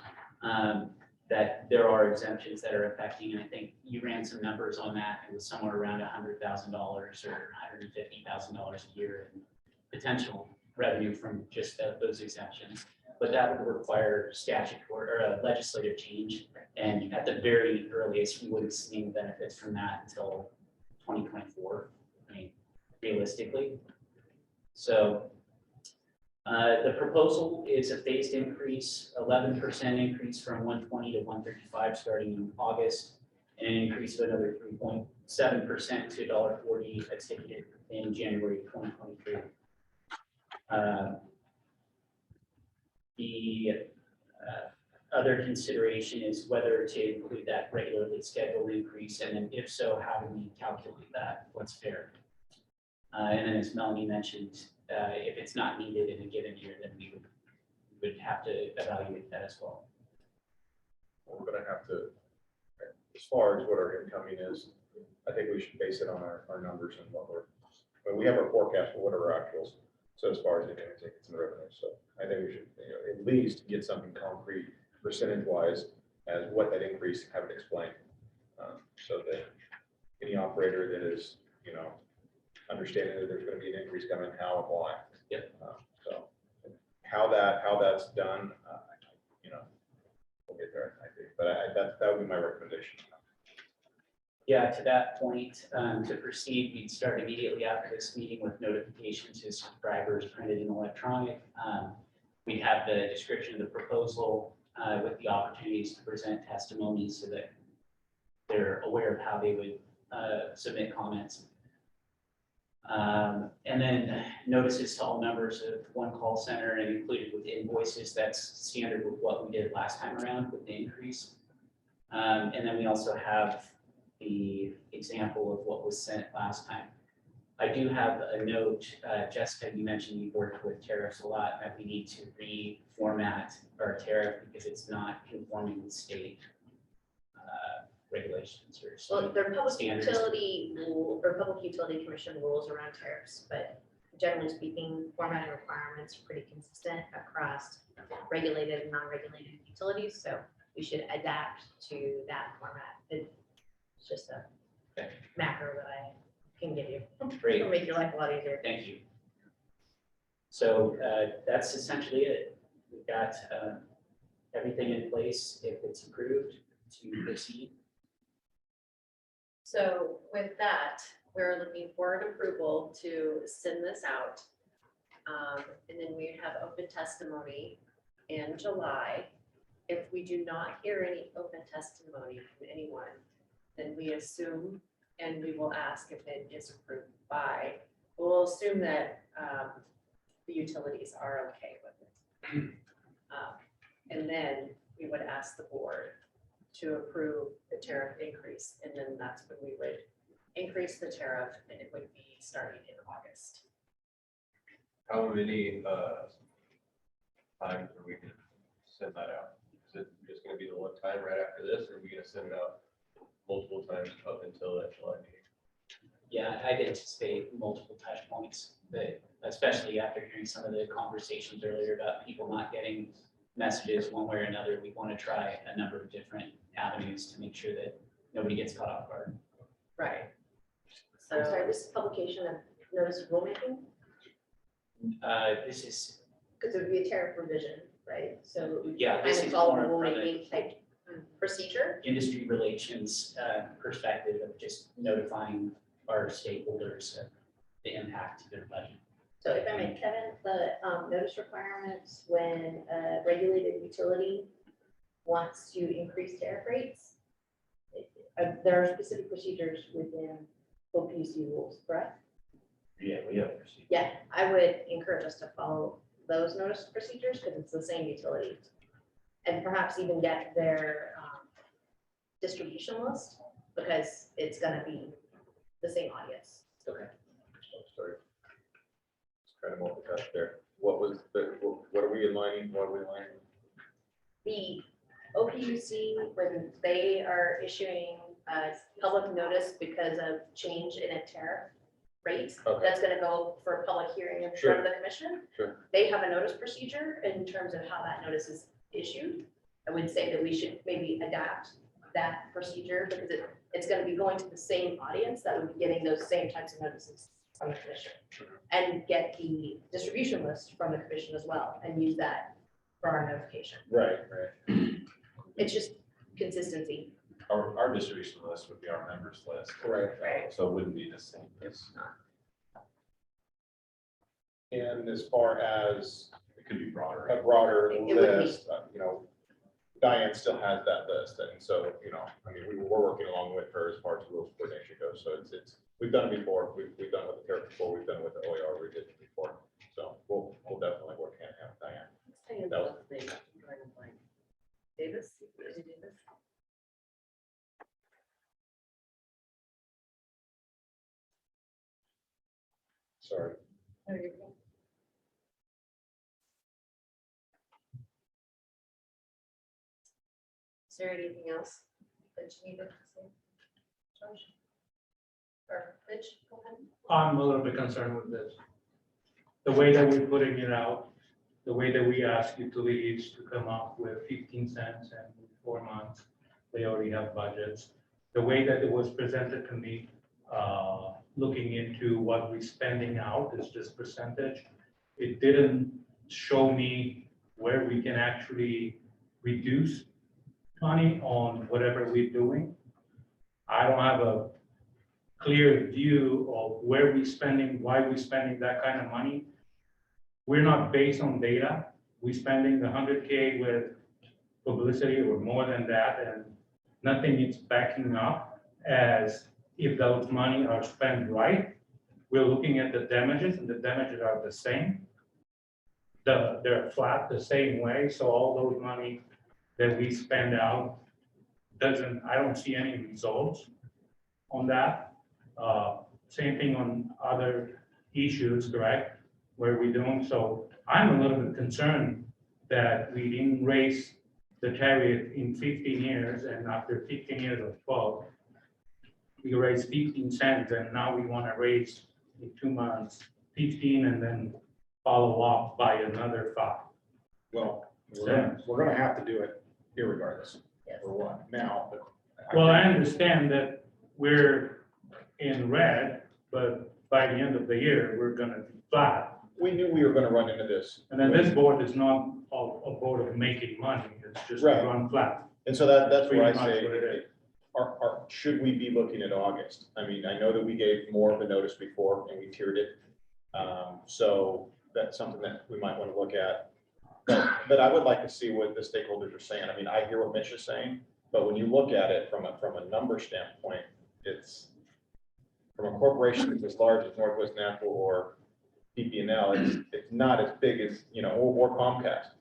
that there are exemptions that are affecting, and I think you ran some numbers on that. It was somewhere around $100,000 or $150,000 a year in potential revenue from just those exemptions. But that would require statutory or legislative change. And at the very earliest, we wouldn't see any benefits from that until 2024, I mean, realistically. So the proposal is a phased increase, 11% increase from 120 to 135 starting in August, and an increase of another 3.7% to $1.40 a ticket in January 2023. The other consideration is whether to include that regularly scheduled increase, and then if so, how do we calculate that? What's fair? And then as Melanie mentioned, if it's not needed in a given year, then we would have to evaluate that as well. We're gonna have to, as far as what our incoming is, I think we should base it on our numbers and what we're, when we have our forecast for what are our actuals. So as far as the tickets and revenue, so I think we should, at least get something concrete percentage wise as what that increase, have it explained. So that any operator that is, understanding that there's going to be an increase coming, how and why. Yep. So how that's done, we'll get there, I think, but that would be my recommendation. Yeah, to that point, to proceed, we'd start immediately after this meeting with notifications to subscribers printed and electronic. We'd have the description of the proposal with the opportunities to present testimonies so that they're aware of how they would submit comments. And then notices to all members of one call center and included with invoices. That's standard with what we did last time around with the increase. And then we also have the example of what was sent last time. I do have a note, Jessica, you mentioned you worked with tariffs a lot, that we need to reformat our tariff because it's not conforming with state regulations or Well, state there are public standards. utility rule or public utility commission rules around tariffs, but generally speaking, formatting requirements are pretty consistent across regulated and non-regulated utilities. So we should adapt to that format. It's just a macro that I can give you. Great. It'll make your life a lot easier. Thank you. So that's essentially it. We've got everything in place if it's approved to proceed. So with that, we're looking for an approval to send this out. And then we have open testimony in July. If we do not hear any open testimony from anyone, then we assume, and we will ask if it is approved by, we'll assume that the utilities are okay with it. And then we would ask the board to approve the tariff increase, and then that's when we would increase the tariff, and it would be starting in August. How many times are we gonna send that out? Is it just gonna be the one time right after this, or are we gonna send it out multiple times up until that July meeting? Yeah, I'd anticipate multiple touch points, but especially after hearing some of the conversations earlier about people not getting messages one way or another, we want to try a number of different avenues to make sure that nobody gets caught off guard. Right. I'm sorry, So, this is publication of notice of rulemaking, This is, because it would be a tariff revision, right? So yeah, kind this of is follow more the from an rulemaking type procedure. industry relations perspective of just notifying our stakeholders of the impact to their budget. So if I may, Kevin, the notice requirements when a regulated utility wants to increase tariff rates, there are specific procedures within OPUC rules, correct? Yeah, we have received. Yeah, I would encourage us to follow those notice procedures because it's the same utility. And perhaps even get their distribution list because it's gonna be the same audience. Okay. Sorry. It's kind of multitask there. What are we aligning? What are we aligning? The OPUC, when they are issuing a public notice because of change in a tariff rate, Okay. that's gonna go for a public hearing in front of the commission. Sure. They have a notice procedure in terms of how that notice is issued. I would say that we should maybe adapt that procedure because it's gonna be going to the same audience that would be getting those same types of notices from the commission. And get the distribution list from the commission as well and use that for our notification. Right. It's just consistency. Our distribution list would be our members list. Right. So it wouldn't be the same. And as far as It could be broader. a broader It would be. list, Diane still has that list, and so, I mean, we're working along with her as far as rules coordination goes, so it's, we've done it before, we've done it with the tariff before, we've done it with the OER, we did it before, so we'll definitely work hand in hand with Diane. That was- Davis? Is it Davis? Sorry. Oh, you're good. Is there anything else that you needed to say? Josh? Or Rich, go ahead. I'm a little bit concerned with this. The way that we're putting it out, the way that we ask utilities to come up with 15 cents and 4 months, they already have budgets. The way that it was presented to me, looking into what we're spending out is just percentage. It didn't show me where we can actually reduce money on whatever we're doing. I don't have a clear view of where we're spending, why we're spending that kind of money. We're not based on data. We're spending the 100K with publicity or more than that, and nothing is backing up as if those money are spent right. We're looking at the damages, and the damages are the same. They're flat the same way, so all those money that we spend out I don't see any results on that. Same thing on other issues, correct? Where we're doing, so I'm a little bit concerned that we didn't raise the tariff in 15 years, and after 15 years or 12, we raised 15 cents, and now we want to raise in 2 months 15 and then follow up by another 5. Well, we're gonna have to do it irregardless, for one, now. But Well, I understand that we're in red, but by the end of the year, we're gonna be flat. We knew we were gonna run into this. And then this board is not a board of making money, it's just Right. run flat. And so that's where I Pretty much what it say, is. should we be looking at August? I mean, I know that we gave more of a notice before and we tiered it. So that's something that we might want to look at. But I would like to see what the stakeholders are saying. I mean, I hear what Mitch is saying, but when you look at it from a number standpoint, it's from a corporation as large as Northwest Natural or PPNL, it's not as big as, or Comcast.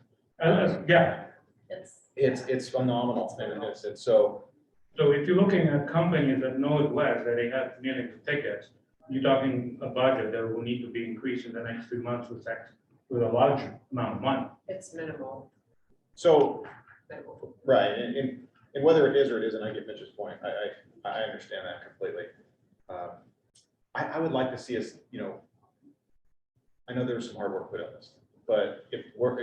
Yeah, It's phenomenal. And it's so, so if you're looking at companies that Northwest, that they have millions of tickets, you're talking a budget that will need to be increased in the next 3 months with a large amount of money. It's minimal. so, Minimal. right, and whether it is or it isn't, I get Mitch's point. I understand that completely. I would like to see us, I know there's some hard work put on this, but if we're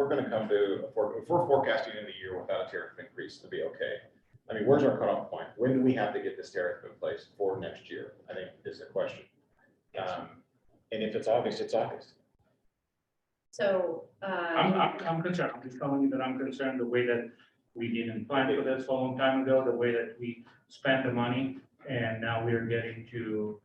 gonna come to, if we're forecasting in the year without a tariff increase to be okay, I mean, where's our cutoff point? When do we have to get this tariff in place for next year? I think is the question. And if it's August, it's August. So, I'm concerned, I'm just telling you that I'm concerned the way that we didn't plan for this a long time ago, the way that we spent the money, and now we're getting to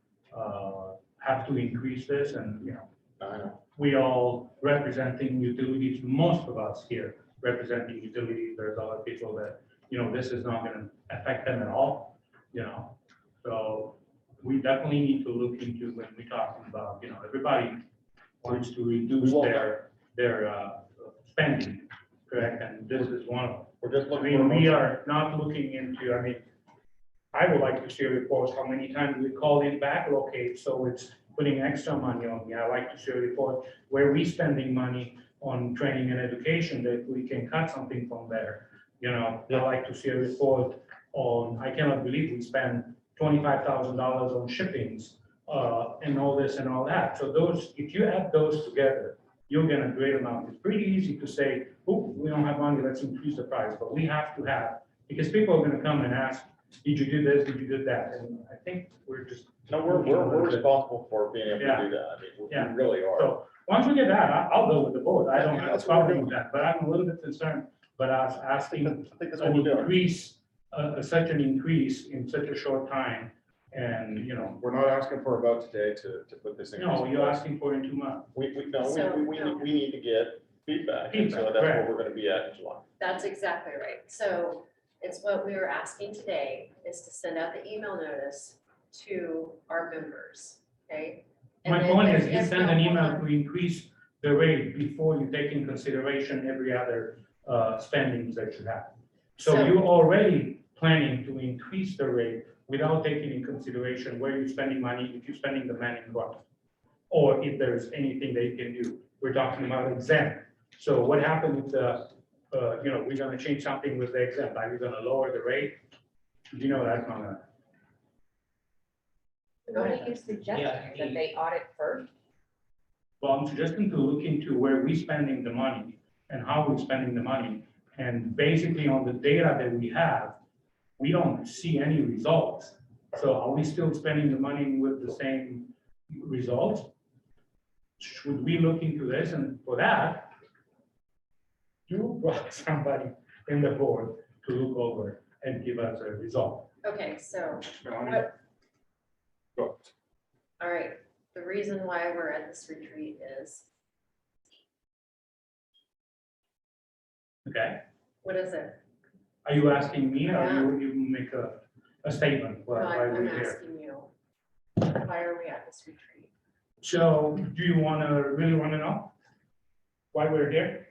have to increase this, and, I know. we all representing utilities, most of us here representing utilities, there's other people that, this is not gonna affect them at all, so we definitely need to look into when we're talking about, everybody wants to reduce their spending, correct? And this is one of them. We're just I looking. mean, we are not looking into, I would like to see a report, how many times we call in backlocate, so it's putting extra money on me. I like to see a report where we spending money on training and education, that we can cut something from there. I like to see a report on, I cannot believe we spend $25,000 on shippings, and all this and all that. So those, if you add those together, you'll get a great amount. It's pretty easy to say, oh, we don't have money, let's increase the price, but we have to have, because people are gonna come and ask, did you do this, did you do that? And I think we're just. No, we're responsible for being able to Yeah. do that. I mean, Yeah. we really are. So, once we get that, I'll go with the board. I don't Yeah, have a that's what we're problem with that, but I'm a little bit concerned, but I was asking I think that's what an we're doing. increase, such an increase in such a short time. And, you know, We're not asking for a vote today to put this in. no, you're asking for it in 2 months. We need to get feedback, and so Feedback, that's right. what we're gonna be at in July. That's exactly right. So it's what we were asking today is to send out the email notice to our members, okay? And My then point is, if- you if send no an email one- to increase the rate before you take in consideration every other spendings that you have. So So- you're already planning to increase the rate without taking in consideration where you're spending money, if you're spending the money what, or if there's anything that you can do. We're talking about exempt. So what happened with the, we're gonna change something with the exempt. Are we gonna lower the rate? You know, that's not gonna. What are you suggesting, that they audit first? Well, I'm suggesting to look into where we're spending the money and how we're spending the money. And basically on the data that we have, we don't see any results. So are we still spending the money with the same results? Should we look into this? And for that, you brought somebody in the board to look over and give us a result. Okay, so, Go. all right, the reason why we're at this retreat is, Okay? what is it? Are you asking me or you make a statement? No, Why I'm we're here? asking you, why are we at this retreat? So do you really want to know why we're here?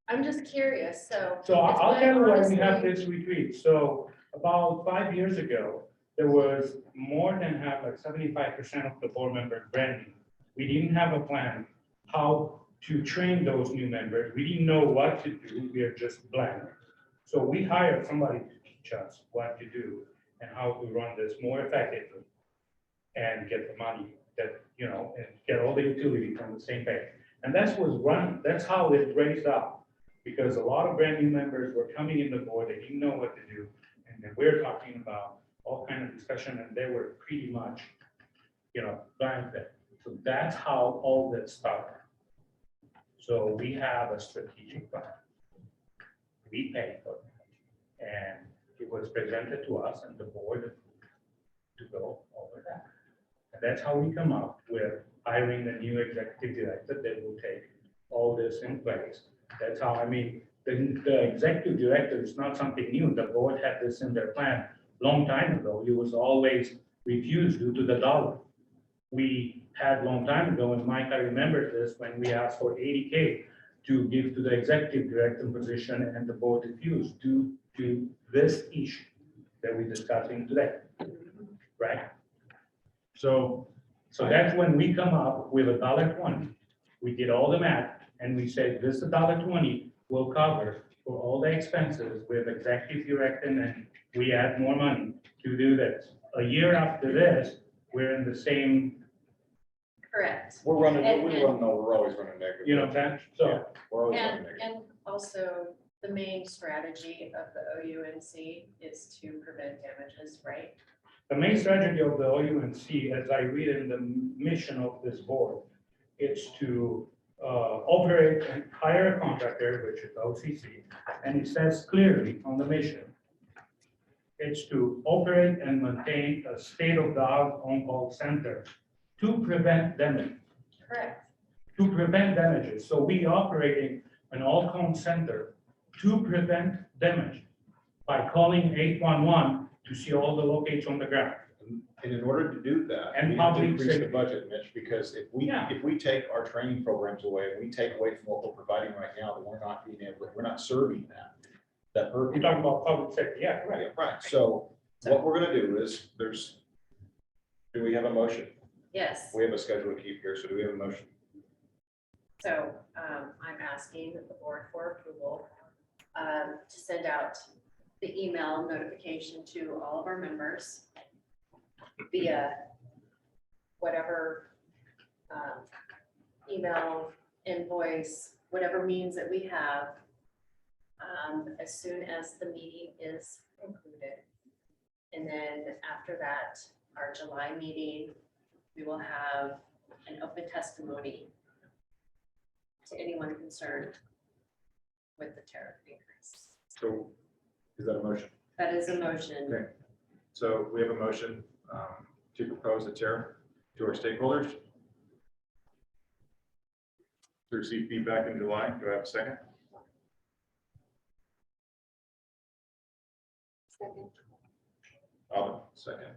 I'm just curious, so. So it's I'll my tell you why we have honestly- this retreat. So about 5 years ago, there was more than half, like 75% of the board members brand new. We didn't have a plan how to train those new members. We didn't know what to do. We are just blank. So we hired somebody to teach us what to do and how to run this more effectively and get the money that, and get all the utility from the same page. And that's how it raised up. Because a lot of brand new members were coming in the board, they didn't know what to do. And then we're talking about all kind of discussion and they were pretty much, blank there. So that's how all this started. So we have a strategic plan. We pay for it. And it was presented to us and the board to go over that. And that's how we come up with hiring a new executive director that will take all this in place. That's how, the executive director is not something new. The board had this in their plan long time ago. It was always refused due to the dollar. We had long time ago, and Mike, I remember this, when we asked for 80K to give to the executive director position and the board refused due to this issue that we're discussing today, right? So that's when we come up with $1.20. We did all the math and we said this $1.20 will cover for all the expenses with executive director and we add more money to do this. A year after this, we're in the same, Correct. We're running, And- we're always running negative. so. We're always running And, negative. and also, the main strategy of the OUNC is to prevent damages, right? The main strategy of the OUNC, as I read in the mission of this board, it's to operate and hire a contractor, which is OCC, and it says clearly on the mission, it's to operate and maintain a state-of-the-art on-call center to prevent damage, Correct. to prevent damages. So we operating an all-call center to prevent damage by calling 811 to see all the locates on the ground. And in order to do that, And we have to public increase the safety. budget, Mitch, because if we take our training programs away, and we take away from what we're providing right now, then we're not serving that We're purpose. talking about public safety, yeah, right. Yeah, right, so what we're gonna do is, do we have a motion? Yes, We have a schedule to keep here, so do we have a motion? so I'm asking the board for approval to send out the email notification to all of our members via whatever email, invoice, whatever means that we have, as soon as the meeting is concluded. And then after that, our July meeting, we will have an open testimony to anyone concerned with the tariff increase. So is that a motion? That is a motion. Okay. So we have a motion to propose a tariff to our stakeholders. To receive feedback in July. Do I have a second? Second. Alden, second.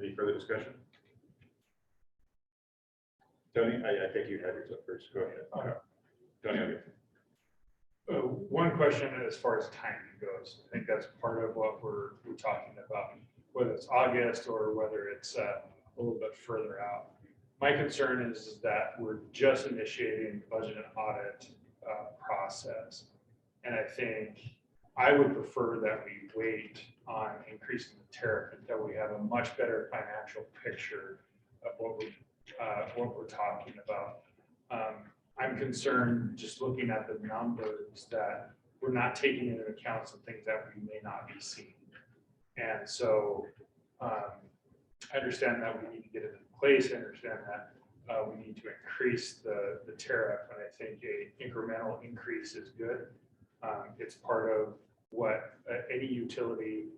Any further discussion? Tony, I think you had yours up first. Go ahead. Tony, okay. One question as far as timing goes, I think that's part of what we're talking about, whether it's August or whether it's a little bit further out. My concern is that we're just initiating the budget and audit process. And I think I would prefer that we wait on increasing the tariff until we have a much better financial picture of what we're talking about. I'm concerned just looking at the numbers that we're not taking into account some things that we may not be seeing. And so I understand that we need to get it in place. I understand that we need to increase the tariff, and I think a incremental increase is good. It's part of what any utility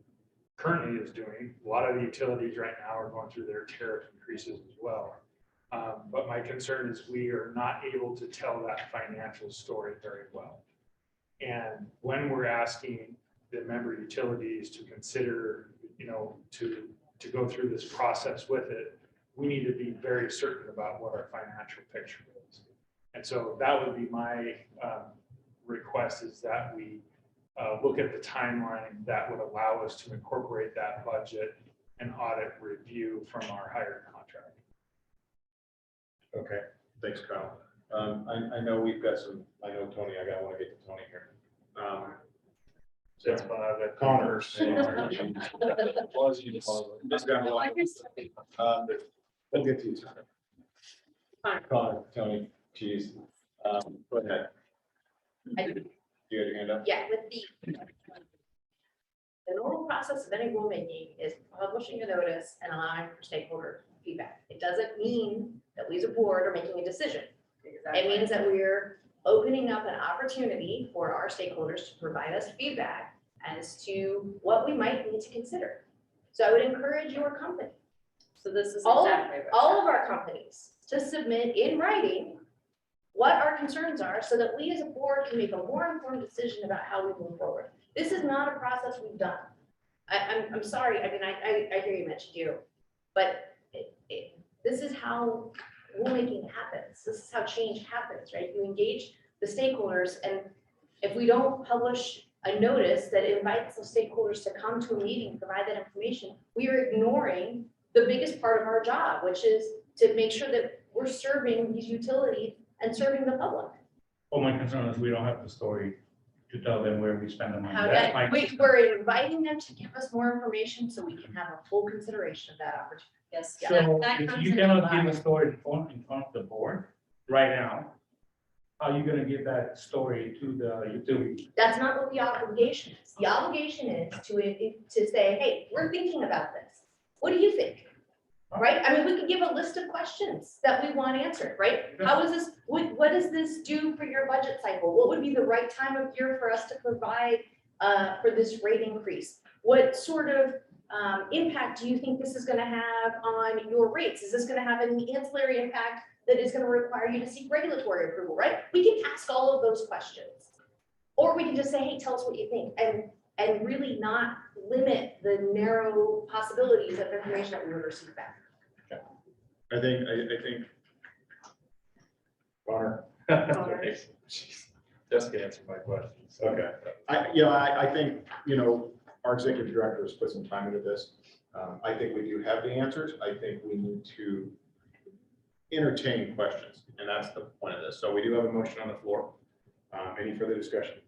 currently is doing. A lot of the utilities right now are going through their tariff increases as well. But my concern is we are not able to tell that financial story very well. And when we're asking the member utilities to consider, to go through this process with it, we need to be very certain about what our financial picture is. And so that would be my request, is that we look at the timeline that would allow us to incorporate that budget and audit review from our hired contract. Okay, thanks, Kyle. I know we've got some, I know Tony, I want to get to Tony here. That's that Connor. We'll get to you. Connor, Tony, geez. Go ahead. You had your hand up? Yeah, with the normal process of any rulemaking is publishing a notice and allowing for stakeholder feedback. It doesn't mean that we as a board are making a decision. It means that we're opening up an opportunity for our stakeholders to provide us feedback as to what we might need to consider. So I would encourage your company, So this is all exactly of our companies, to submit in writing what our concerns are so that we as a board can make a more informed decision about how we move forward. This is not a process we've done. I'm sorry, I mean, I hear you mentioned you, but this is how rulemaking happens. This is how change happens, right? You engage the stakeholders, and if we don't publish a notice that invites the stakeholders to come to a meeting, provide that information, we are ignoring the biggest part of our job, which is to make sure that we're serving these utilities and serving the public. Well, my concern is we don't have the story to tell them where we spend the money. How That's that, my we're inviting them to give us more information so we can have a full consideration of that opportunity. Yes. Yeah. So that if comes you in cannot July. give a story in front of the board right now, how are you gonna give that story to the utility? That's not what the obligation is. The obligation is to say, hey, we're thinking about this. What do you think? Right? I mean, we could give a list of questions that we want answered, right? How is this, what does this do for your budget cycle? What would be the right time of year for us to provide for this rate increase? What sort of impact do you think this is gonna have on your rates? Is this gonna have any ancillary impact that is gonna require you to seek regulatory approval, right? We can ask all of those questions. Or we can just say, hey, tell us what you think, and really not limit the narrow possibilities of information that we would receive back. I think. Connor. Jessica answered my questions. Okay. I think, our executive director has put some time into this. I think we do have the answers. I think we need to entertain questions, and that's the point of this. So we do have a motion on the floor. Any further discussion?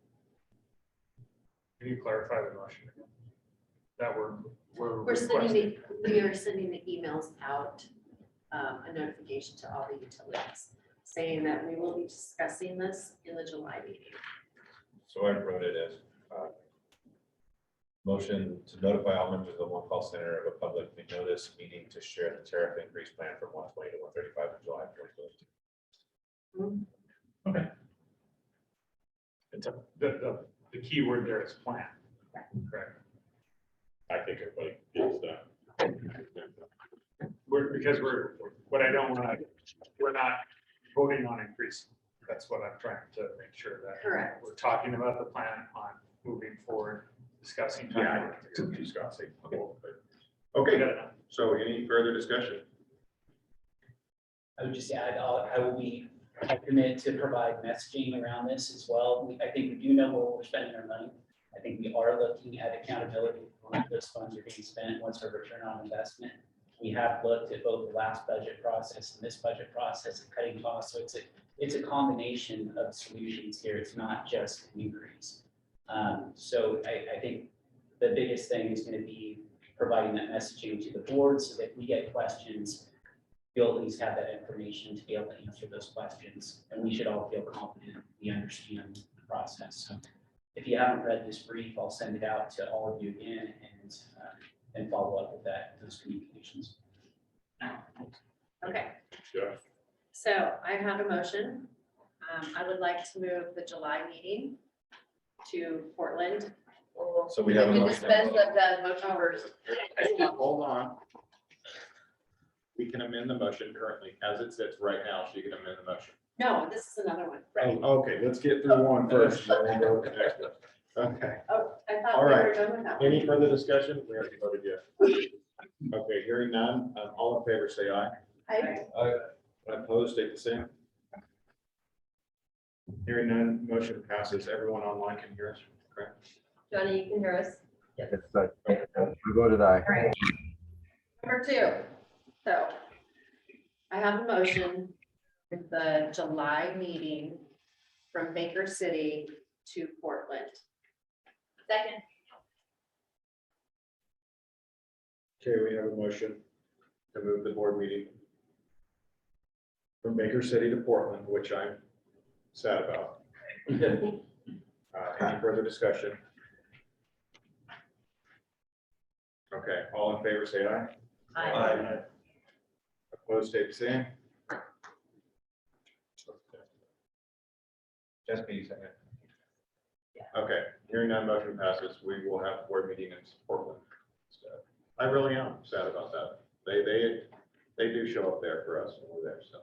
Can you clarify the motion again? That we're We requesting. are sending the emails out, a notification to all the utilities. saying that we will be discussing this in the July meeting. So I wrote it as motion to notify all members of the One Call Center of a public notice meeting to share the tariff increase plan from 120 to 135 in July 2022. Okay. It's the key word there is plan. Correct. I think everybody gets that. Because what I don't want to, we're not voting on increase. That's what I'm trying to make sure that. Correct. We're talking about the plan on moving forward, discussing. Yeah, discussing. Okay, so any further discussion? I would just add, I will be, I commit to provide messaging around this as well. I think we do know where we're spending our money. I think we are looking at accountability when those funds are being spent, what's our return on investment. We have looked at both the last budget process and this budget process and cutting costs. So it's a combination of solutions here. It's not just an increase. So I think the biggest thing is going to be providing that messaging to the board so that if we get questions, you'll at least have that information to be able to answer those questions. And we should all feel confident we understand the process. So if you haven't read this brief, I'll send it out to all of you again and follow up with those communications. Okay, Yeah. so I have a motion. I would like to move the July meeting to Portland. So we have a You motion. dispense of the motion first. Hold on. We can amend the motion currently as it sits right now. She can amend the motion. No, this is another one. Oh, okay, let's get through one first. And then we'll go to the next one. Okay, Oh, I thought All we were right. done with that. any further discussion? We already voted yes. Okay, hearing none, all in favor, say aye. Opposed, state the same. Hearing none, motion passes. Everyone online can hear us, correct? Johnny, you can hear us? It's like, we voted aye. All right. Number two, so I have a motion with the July meeting from Baker City to Portland. Second. Okay, we have a motion to move the board meeting from Baker City to Portland, which I'm sad about. Any further discussion? Okay, all in favor, say aye. Aye. Opposed, state the same. Jessica, you second. Okay, hearing none, motion passes. We will have board meeting in Portland. I really am sad about that. They do show up there for us when we're there, so.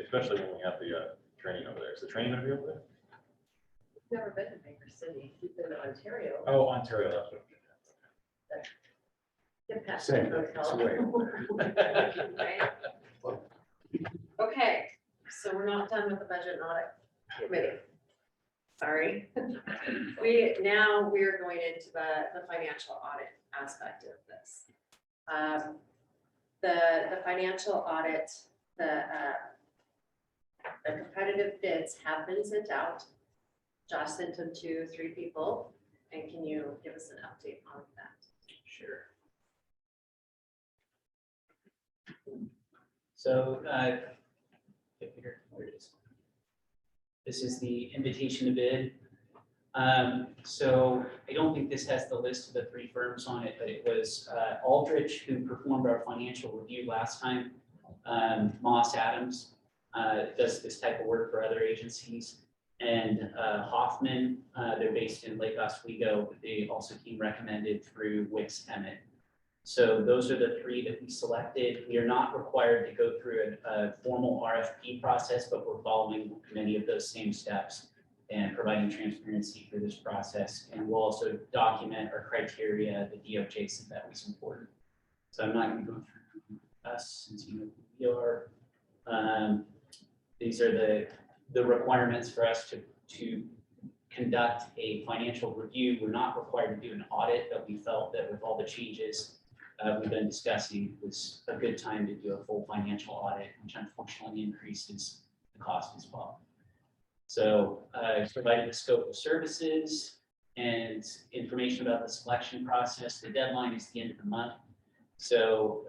Especially when we have the training over there. Is the training gonna be over there? Never been to Baker City. You've been to Ontario. Oh, Ontario, that's what. Get past Same, the it's hotel. way. Okay, so we're not done with the budget and audit committee. Sorry. We're going into the financial audit aspect of this. The financial audit, the competitive bids have been sent out. Josh sent them to 3 people, and can you give us an update on that? Sure. So, here it is. This is the invitation to bid. So I don't think this has the list of the 3 firms on it, but it was Aldrich who performed our financial review last time. Moss Adams does this type of work for other agencies. And Hoffman, they're based in Lake Oswego, but they also came recommended through Wix Emmett. So those are the 3 that we selected. We are not required to go through a formal RFP process, but we're following many of those same steps and providing transparency through this process. And we'll also document our criteria, the DOJ said that was important. So I'm not going to go through us since you know who we are. These are the requirements for us to conduct a financial review. We're not required to do an audit, but we felt that with all the changes we've been discussing, it was a good time to do a full financial audit, which unfortunately increases the cost as well. So I provided the scope of services and information about the selection process. The deadline is the end of the month. So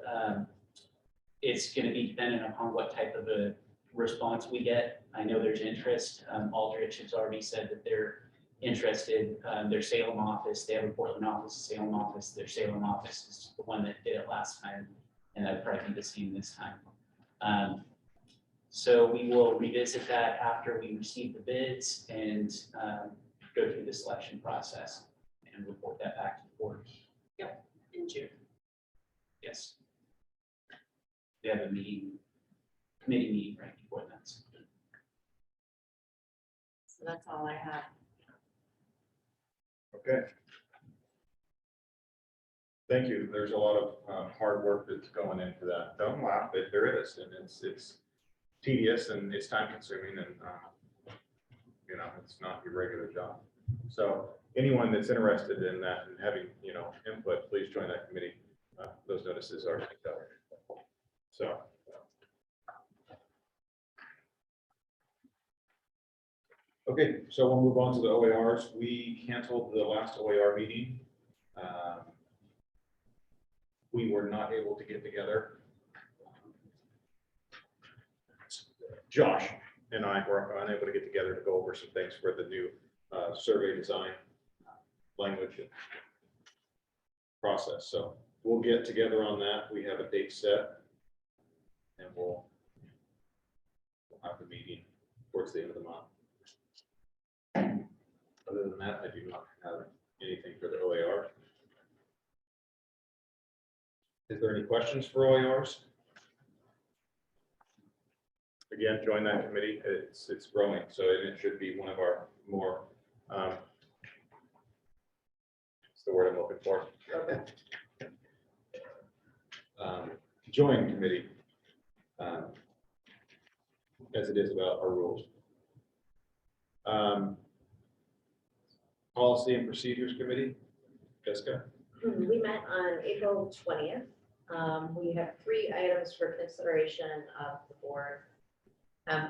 it's going to be dependent upon what type of a response we get. I know there's interest. Aldrich has already said that they're interested. Their Salem office, they have a Portland office, a Salem office. Their Salem office is the one that did it last time, and that'd probably be the same this time. So we will revisit that after we receive the bids and go through the selection process and report that back to the board. In June. Yes. We have a meeting, committee meeting right before that. So that's all I have. Okay. Thank you. There's a lot of hard work that's going into that. Don't laugh, but there is, and it's tedious and it's time consuming, and you know, it's not your regular job. So anyone that's interested in that and having, you know, input, please join that committee. Those notices are picked up. So. Okay, so we'll move on to the OARs. We canceled the last OAR meeting. We were not able to get together. Josh and I were unable to get together to go over some things for the new survey design language and process. So we'll get together on that. We have a date set, and we'll have the meeting towards the end of the month. Other than that, I do not have anything for the OAR. Is there any questions for OARs? Again, join that committee. It's growing, so it should be one of our more what's the word I'm looking for? Join committee, as it is about our rules. Policy and Procedures Committee, Jessica. We met on April 20th. We have 3 items for consideration of the board.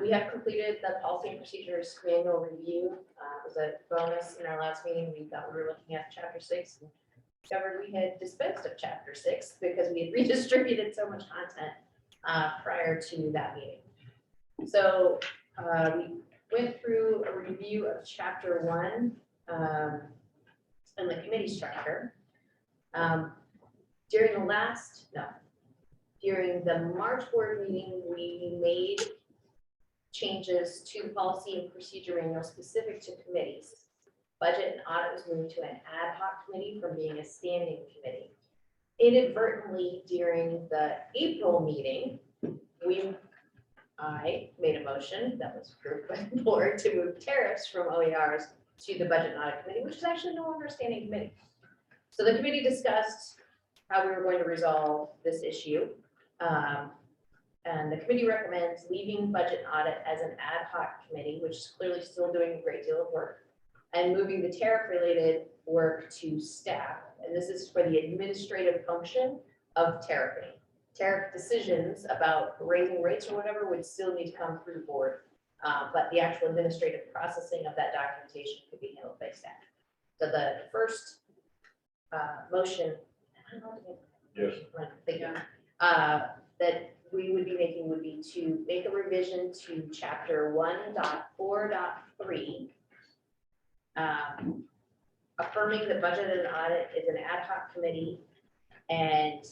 We have completed the policy and procedures manual review. It was a bonus in our last meeting. We thought we were looking at chapter 6 and discovered we had dispensed of chapter 6 because we had redistributed so much content prior to that meeting. So we went through a review of chapter 1 and the committee structure. During the March board meeting, we made changes to policy and procedure manual specific to committees. Budget and audit was moved to an ad hoc committee from being a standing committee. Inadvertently, during the April meeting, I made a motion that was approved by the board to move tariffs from OERs to the budget and audit committee, which is actually no longer a standing committee. So the committee discussed how we were going to resolve this issue. And the committee recommends leaving budget and audit as an ad hoc committee, which is clearly still doing a great deal of work, and moving the tariff related work to staff. And this is for the administrative function of tariffing. Tariff decisions about raising rates or whatever would still need to come through the board. But the actual administrative processing of that documentation could be handled by staff. So the first motion, Yes. Thank you. That we would be making would be to make a revision to chapter 1.4.3, affirming the budget and audit is an ad hoc committee and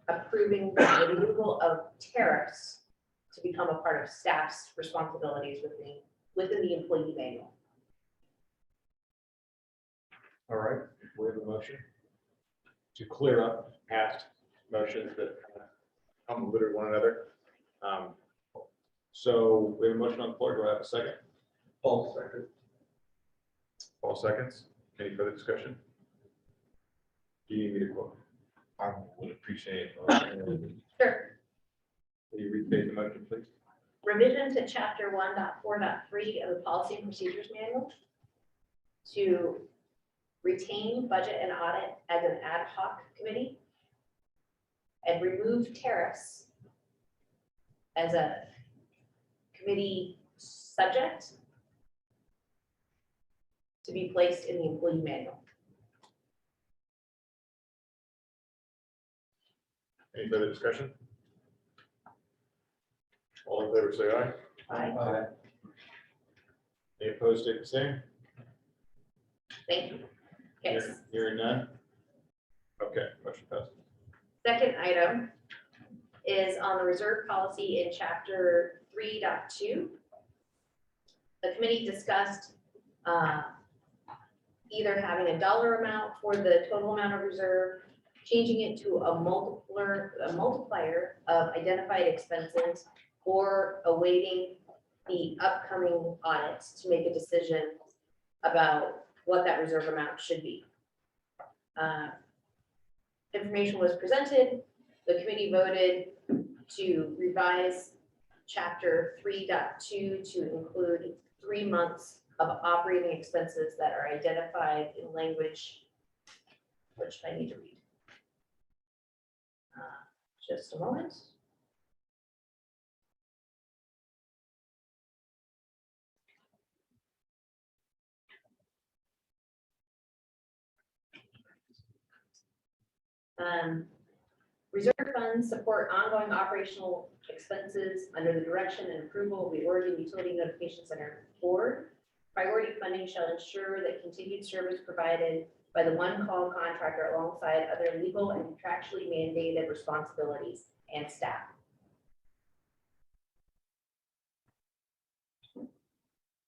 approving the removal of tariffs to become a part of staff's responsibilities within the employee manual. All right, we have a motion to clear up past motions that convoluted one another. So we have a motion on the floor. Do I have a second? Paul second. Paul seconds. Any further discussion? Do you need me to quote? I would appreciate. Sure. Will you restate the motion, please? Revision to chapter 1.4.3 of the policy and procedures manual to retain budget and audit as an ad hoc committee and remove tariffs as a committee subject to be placed in the employee manual. Any further discussion? All in favor, say aye. Aye. Any opposed, state the same. Thank you. Okay, Hearing none. Okay, motion passes. second item is on the reserve policy in chapter 3.2. The committee discussed either having a dollar amount for the total amount of reserve, changing it to a multiplier of identified expenses, or awaiting the upcoming audits to make a decision about what that reserve amount should be. Information was presented. The committee voted to revise chapter 3.2 to include 3 months of operating expenses that are identified in language, which I need to read. Just a moment. Reserve funds support ongoing operational expenses under the direction and approval of the Oregon Utility Notification Center Board. Priority funding shall ensure that continued service provided by the one-call contractor alongside other legal and contractually mandated responsibilities and staff.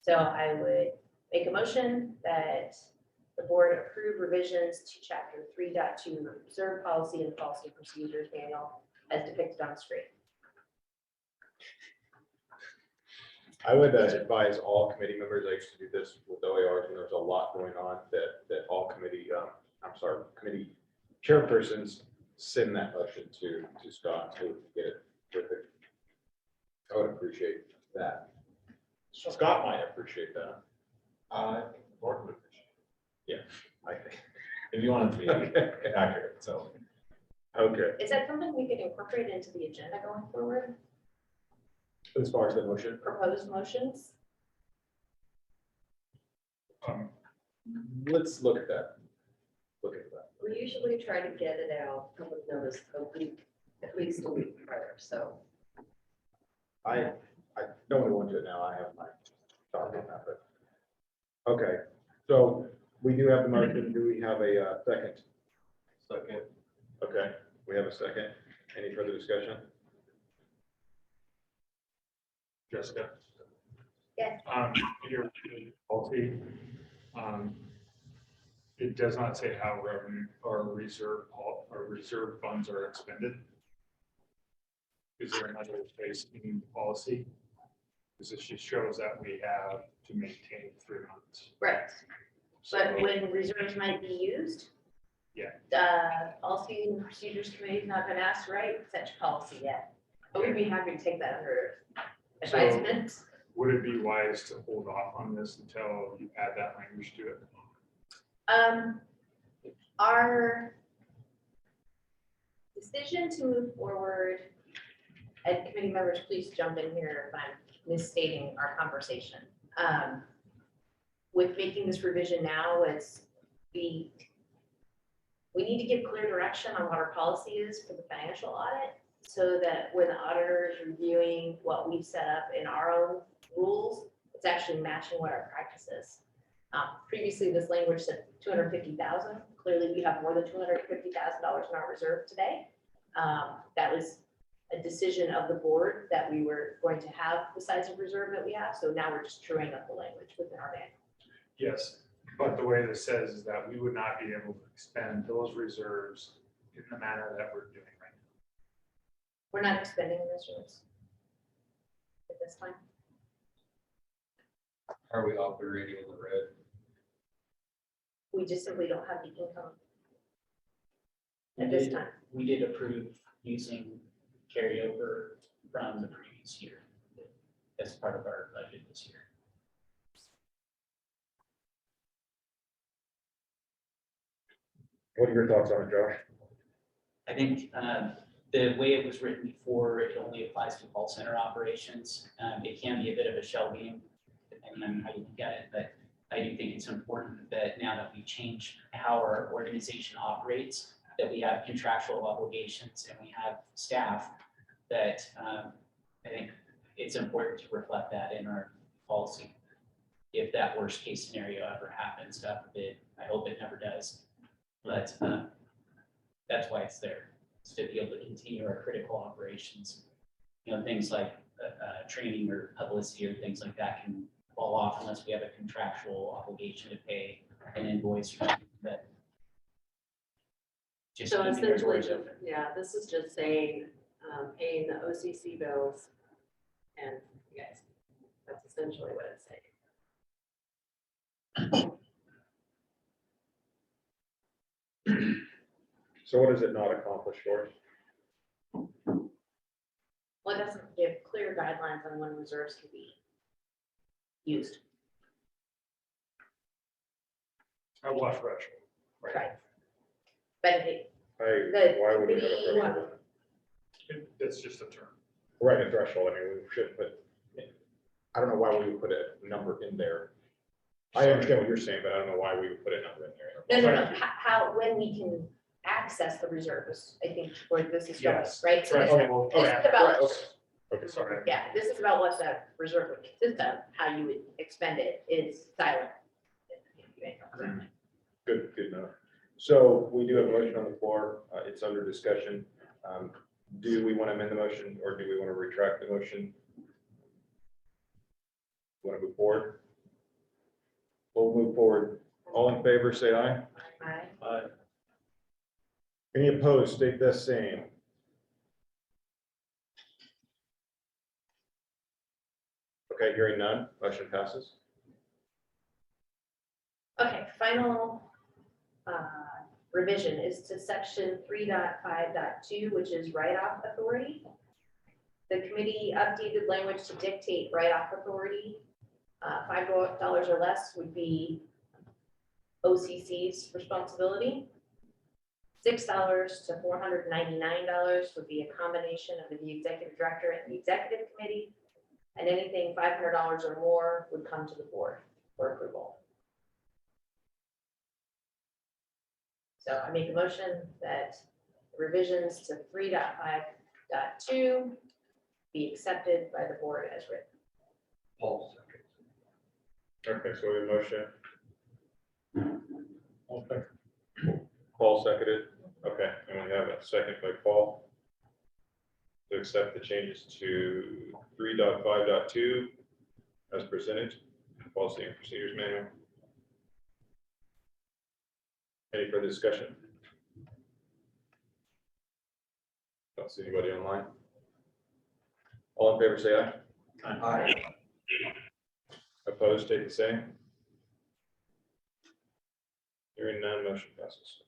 So I would make a motion that the board approve revisions to chapter 3.2 reserve policy and policy procedures manual as depicted on the screen. I would advise all committee members, I used to do this with OARs when there's a lot going on, that all committee, committee chairpersons send that motion to Scott to get it with it. I would appreciate that. Scott might appreciate that. Board would appreciate Yeah, I think. it. If you want it to be Okay. accurate, so. Okay, Is that something we could incorporate into the agenda going forward? as far as the motion, Proposed motions? let's look at that. Look at that. We usually try to get it out, public notice a week, at least a week prior, so. I don't want to go into it now. I have my thoughts on that, but. Okay, so we do have the motion. Do we have a second? Second. Okay, we have a second. Any further discussion? Jessica? Yes. In your policy, it does not say how revenue or reserve funds are expended. Is there another place in the policy? Because it just shows that we have to maintain 3 months. Right, So, but when reserves might be used? Yeah. Policy and Procedures Committee is not been asked to write such policy yet, but we'd be happy to take that under advisement. would it be wise to hold off on this until you add that language to it? Our decision to move forward, and committee members, please jump in here if I'm misstating our conversation. With making this revision now, we need to give clear direction on what our policy is for the financial audit, so that when the auditor is reviewing what we've set up in our own rules, it's actually matching what our practice is. Previously, this language said 250,000. Clearly, we have more than $250,000 in our reserve today. That was a decision of the board that we were going to have the size of reserve that we have. So now we're just truing up the language within our manual. Yes, but the way this says is that we would not be able to expend those reserves in the manner that we're doing right now. We're not expending the reserves at this time. Are we operating in the red? We just simply don't have the income We at this did- time. We did approve using carryover from the previous year as part of our budget this year. What are your thoughts on it, Josh? I think the way it was written before, it only applies to call center operations. It can be a bit of a shell game, depending on how you look at it, but I do think it's important that now that we change how our organization operates, that we have contractual obligations and we have staff, that I think it's important to reflect that in our policy. If that worst case scenario ever happens, God forbid, I hope it never does. But that's why it's there, is to be able to continue our critical operations. You know, things like training or publicity or things like that can fall off unless we have a contractual obligation to pay an invoice or something, but just So keeping our essentially, doors open. yeah, this is just saying, paying the OCC bills and you guys, that's essentially what it's saying. So what does it not accomplish for us? Well, it doesn't give clear guidelines on when reserves can be used. I lost threshold. Right. But it, I, The why would we have a committee- threshold? It's just a term. Right, a threshold, I mean, we should put, I don't know why we would put a number in there. I understand what you're saying, but I don't know why we would put a number in there. no, how, when we can access the reserves, I think where this is going, Yes. right? So Right, this- okay, well, this is okay, about, Right, okay. Okay, sorry. yeah, this is about what the reserve would consist of, how you would expend it is silent. good enough. So we do have a motion on the floor, it's under discussion. Do we want to amend the motion or do we want to retract the motion? Want to move forward? We'll move forward. All in favor, say aye. Aye. Any opposed, state the same. Okay, hearing none, motion passes. Okay, final revision is to section 3.5.2, which is write-off authority. The committee updated language to dictate write-off authority. $5 or less would be OCC's responsibility. $6 to $499 would be a combination of the executive director and the executive committee. And anything $500 or more would come to the board for approval. So I make a motion that revisions to 3.5.2 be accepted by the board as written. Paul second. Okay, so we have a motion. Paul seconded. Okay, and we have a second by Paul to accept the changes to 3.5.2 as presented, policy and procedures manual. Any further discussion? Don't see anybody online. All in favor, say aye. Aye. Opposed, state the same. Hearing none, motion passes.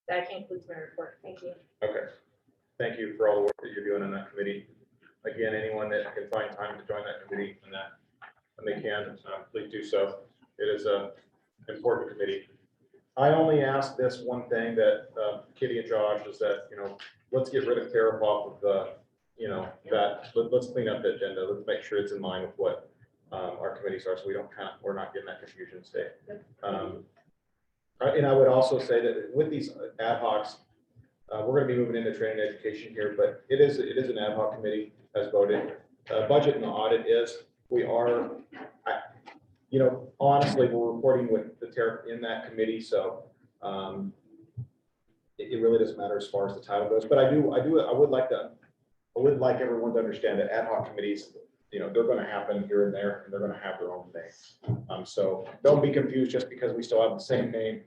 That concludes my report. Thank you. Okay. Thank you for all the work that you're doing on that committee. Again, anyone that can find time to join that committee and that, when they can, please do so. It is an important committee. I only ask this one thing that Kitty and Josh is that, let's get rid of tariff off of the, let's clean up the agenda. Let's make sure it's in line with what our committees are, so we're not getting that confusion today. And I would also say that with these ad hocs, we're going to be moving into training and education here, but it is an ad hoc committee as voted. Budget and the audit is, we are, honestly, we're reporting with the tariff in that committee, so it really doesn't matter as far as the title goes. But I would like everyone to understand that ad hoc committees, they're going to happen here and there, and they're going to have their own thing. So don't be confused just because we still have the same name.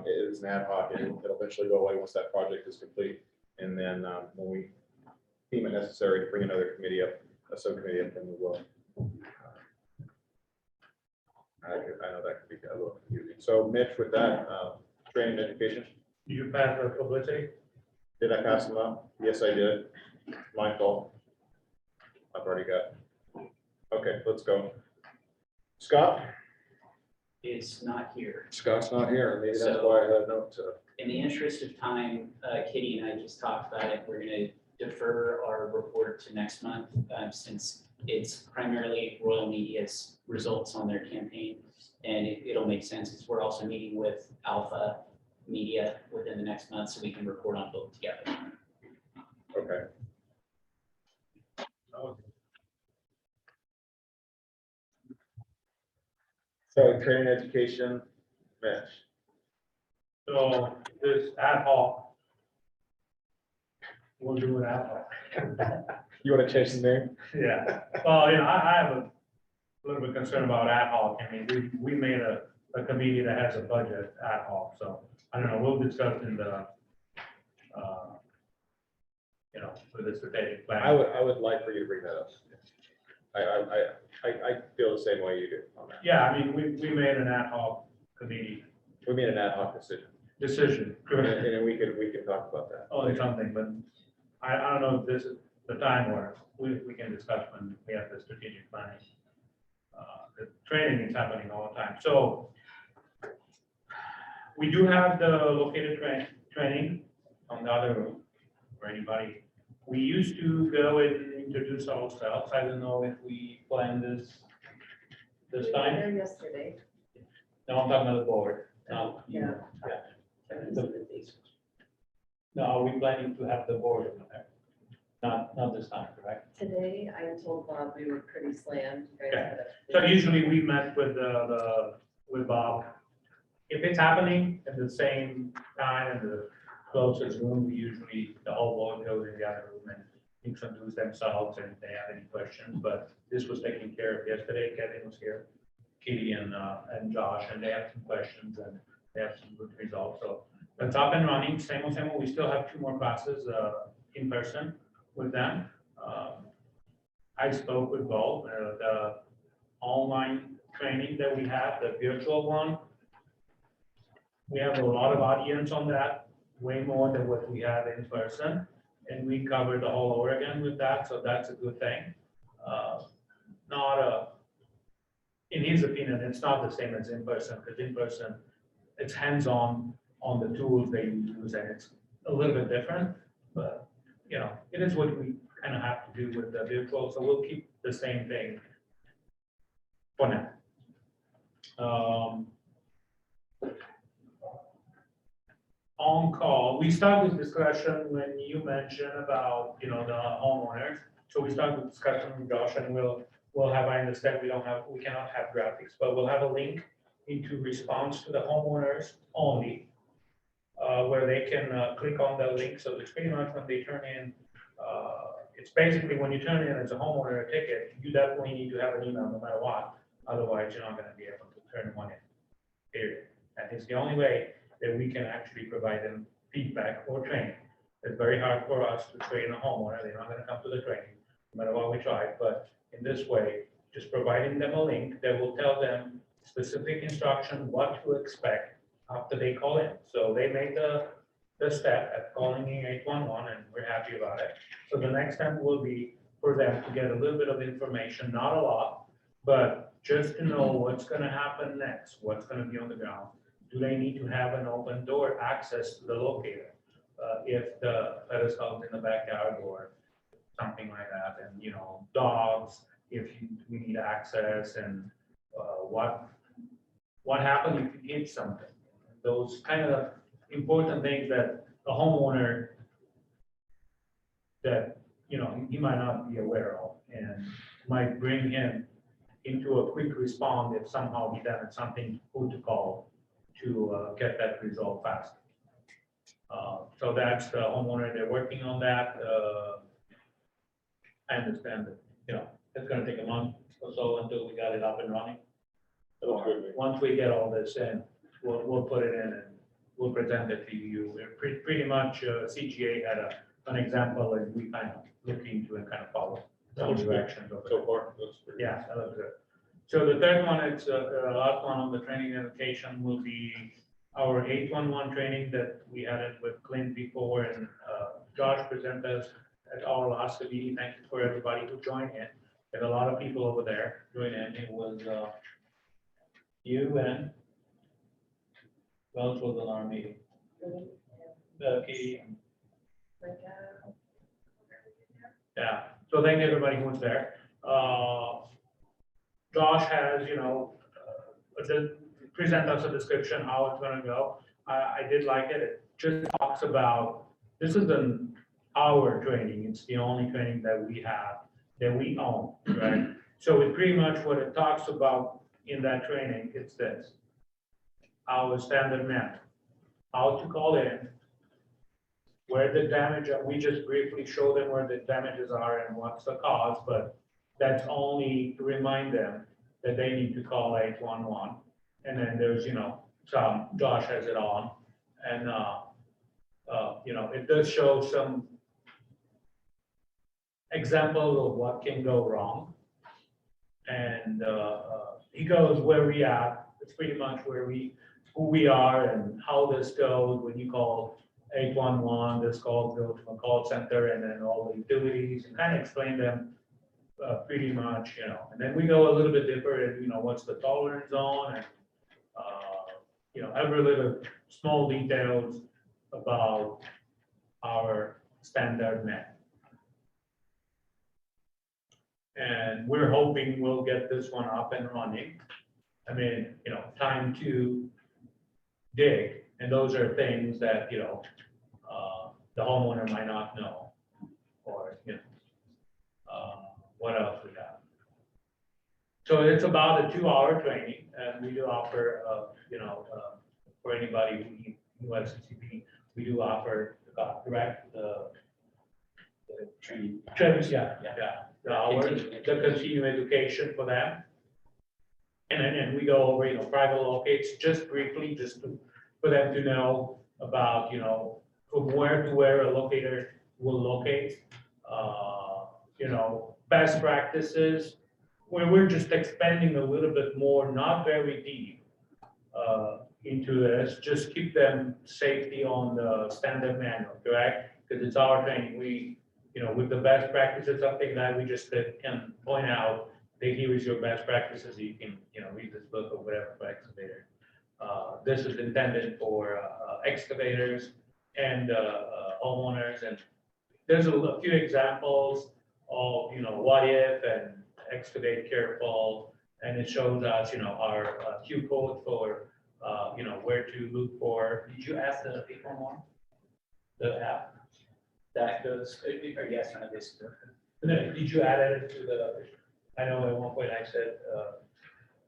It is an ad hoc, and it'll eventually go away once that project is complete. And then when we deem it necessary to bring another committee up, a subcommittee up, then we will. I know that can be a little confusing. So Mitch, with that, training and education, You pass the publicity? did I pass them up? Yes, I did. My fault. I've already got. Okay, let's go. Scott? Is not here. Scott's not here. Maybe that's So- why I had a note to. In the interest of time, Kitty and I just talked about it. We're gonna defer our report to next month, since it's primarily Royal Media's results on their campaign. And it'll make sense, because we're also meeting with Alpha Media within the next month, so we can report on both together. Okay. So training education, Mitch. So this ad hoc, we'll do it ad hoc. You want to change the name? Yeah, well, I have a little bit concerned about ad hoc. I mean, we made a committee that has a budget ad hoc, so I don't know, we'll discuss in the, for the strategic plan. I would like for you to bring that up. I feel the same way you do on that. Yeah, I mean, we made an ad hoc committee We made an ad hoc decision, decision, and then we can talk about that. only something, but I don't know if this is the time where we can discuss when we have the strategic planning. The training is happening all the time, so we do have the located training on the other room for anybody. We used to go and introduce ourselves. I don't know if we plan this We were time. there yesterday. No, I'm talking about the board. No, Yeah. no, are we planning to have the board in there? Not this time, correct? Today, I told Bob we were pretty slammed. You guys Okay. had a- So usually we met with with Bob. If it's happening at the same time in the closest room, we usually, the whole board goes in the other room and introduce themselves and if they have any questions, but this was taken care of yesterday. Kevin was here, Katie and Josh, and they have some questions and they have some good results. So it's up and running, same old, same old. We still have 2 more classes in person with them. I spoke with both, the online training that we have, the virtual one. We have a lot of audience on that, way more than what we have in person. And we covered the whole Oregon with that, so that's a good thing. In his opinion, it's not the same as in person, because in person, it's hands-on on the tools they use, and it's a little bit different. But, it is what we kind of have to do with the virtual, so we'll keep the same thing for now. On call, we start with discussion when you mentioned about, the homeowners. So we start with discussion with Josh, and we'll have, I understand we cannot have graphics, but we'll have a link into response to the homeowners only, where they can click on the link. So it's pretty much when they turn in, it's basically when you turn in as a homeowner a ticket, you definitely need to have an email no matter what. Otherwise, you're not going to be able to turn one in, period. And it's the only way that we can actually provide them feedback or training. It's very hard for us to train a homeowner. They're not going to come to the training, no matter what we try. But in this way, just providing them a link that will tell them specific instruction, what to expect after they call in. So they made the step at calling in 811, and we're happy about it. So the next step will be for them to get a little bit of information, not a lot, but just to know what's going to happen next, what's going to be on the ground. Do they need to have an open door access to the locator? If the pedestal is in the backyard or something like that, and, dogs, if we need access, and what happens if you hit something? Those kind of important things that the homeowner that, he might not be aware of, and might bring him into a quick response if somehow he done something, who to call to get that resolved fast. So that's the homeowner, they're working on that. I understand that, it's gonna take a month or so until we got it up and running. Once we get all this in, we'll put it in and we'll present it to you. We're pretty much, CGA had an example, and we kind of look into and kind of follow some directions of it. So far, looks pretty. Yeah, that looks good. So the third one, it's the last one on the training education, will be our 811 training that we had it with Clint before, and Josh presented us at our last meeting. Thank you for everybody who joined in. There are a lot of people over there joining in. It was you and who else was on our meeting? Katie. Yeah, so thank everybody who was there. Josh has, present us a description how it's gonna go. I did like it. It just talks about, this is our training. It's the only training that we have, that we own, right? So it pretty much what it talks about in that training, it's this. Our standard method, how to call in, where the damage, we just briefly show them where the damages are and what's the cause, but that's only to remind them that they need to call 811. And then there's, some, Josh has it on, and, it does show some examples of what can go wrong. And he goes where we are. It's pretty much who we are and how this goes when you call 811, this call goes to a call center, and then all the utilities, and kind of explain them pretty much, and then we go a little bit deeper and, what's the tolerance zone, and, every little small details about our standard net. And we're hoping we'll get this one up and running. I mean, time to dig, and those are things that, the homeowner might not know, or, what else we have. So it's about a 2-hour training, and we do offer, for anybody who has CCP, we do offer direct the Training. yeah. The hour, the continuing education for them. And then we go over, private locates, just briefly, just for them to know about, from where to where a locator will locate. Best practices, where we're just expanding a little bit more, not very deep into this, just keep them safety on the standard manual, correct? Because it's our training, with the best practices, something that we just can point out, that here is your best practices, you can, read this book or whatever for excavator. This is intended for excavators and homeowners, and there's a few examples of, what if and excavate careful, and it shows us, our Q code for, where to look for. Did you ask the people more? The app that goes, or yes, or no, this. And then, did you add it to the, I know at one point I said,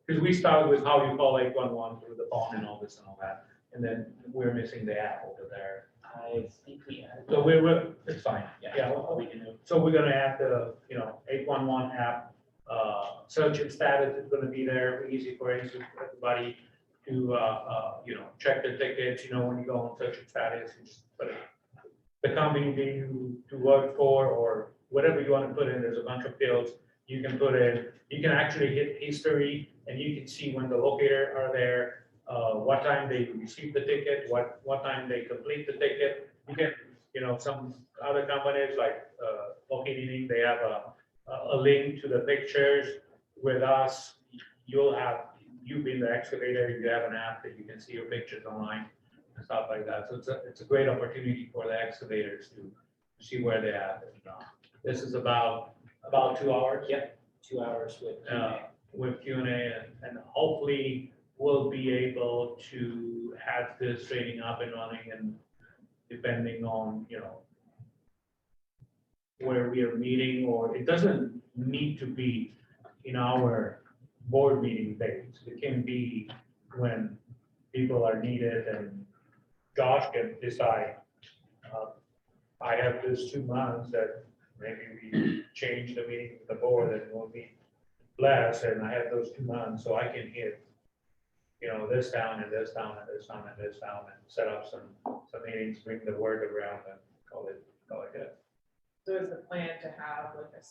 because we started with how you call 811 through the phone and all this and all that, and then we're missing the app over there. I think we added. So it's fine, yeah, We can do. so we're gonna add the, 811 app, search and status is gonna be there, easy for everybody to, check the tickets, when you go on search and status, you just put the company to work for, or whatever you want to put in, there's a bunch of fields you can put in. You can actually hit history, and you can see when the locator are there, what time they receive the ticket, what time they complete the ticket. You can, some other companies like Locating Inc., they have a link to the pictures. With us, you being the excavator, you have an app that you can see your pictures online and stuff like that. So it's a great opportunity for the excavators to see where they are. This is about 2 hours. Yep, 2 hours With Q&A, and hopefully we'll be able to have this training up and running, and depending on, where we are meeting, or it doesn't need to be in our board meeting days. It can be when people are needed, and Josh can decide, I have this 2 months that maybe we change the meeting of the board and we'll meet less, and I have those 2 months, so I can hit, this town and this town and this town and this town, and set up some meetings, bring the word around, and call it good. So is the plan to have like a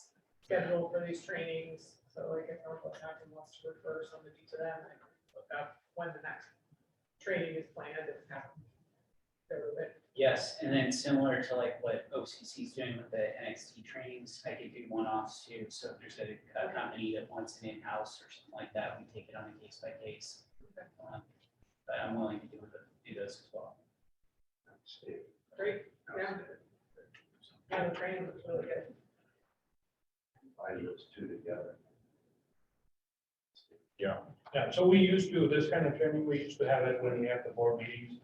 schedule for these trainings? So like if Northwest County wants to refer somebody to them, I can look up when the next training is planned and have everybody. Yes, and then similar to like what OCC is doing with the NXT trainings, I could do one-offs too. So if there's a company that wants an in-house or something like that, we take it on a case by case. But I'm willing to do those as well. Great, yeah. Yeah, the training was really good. I those two together. Yeah, so we used to, this kind of training, we used to have it when we have the board meetings.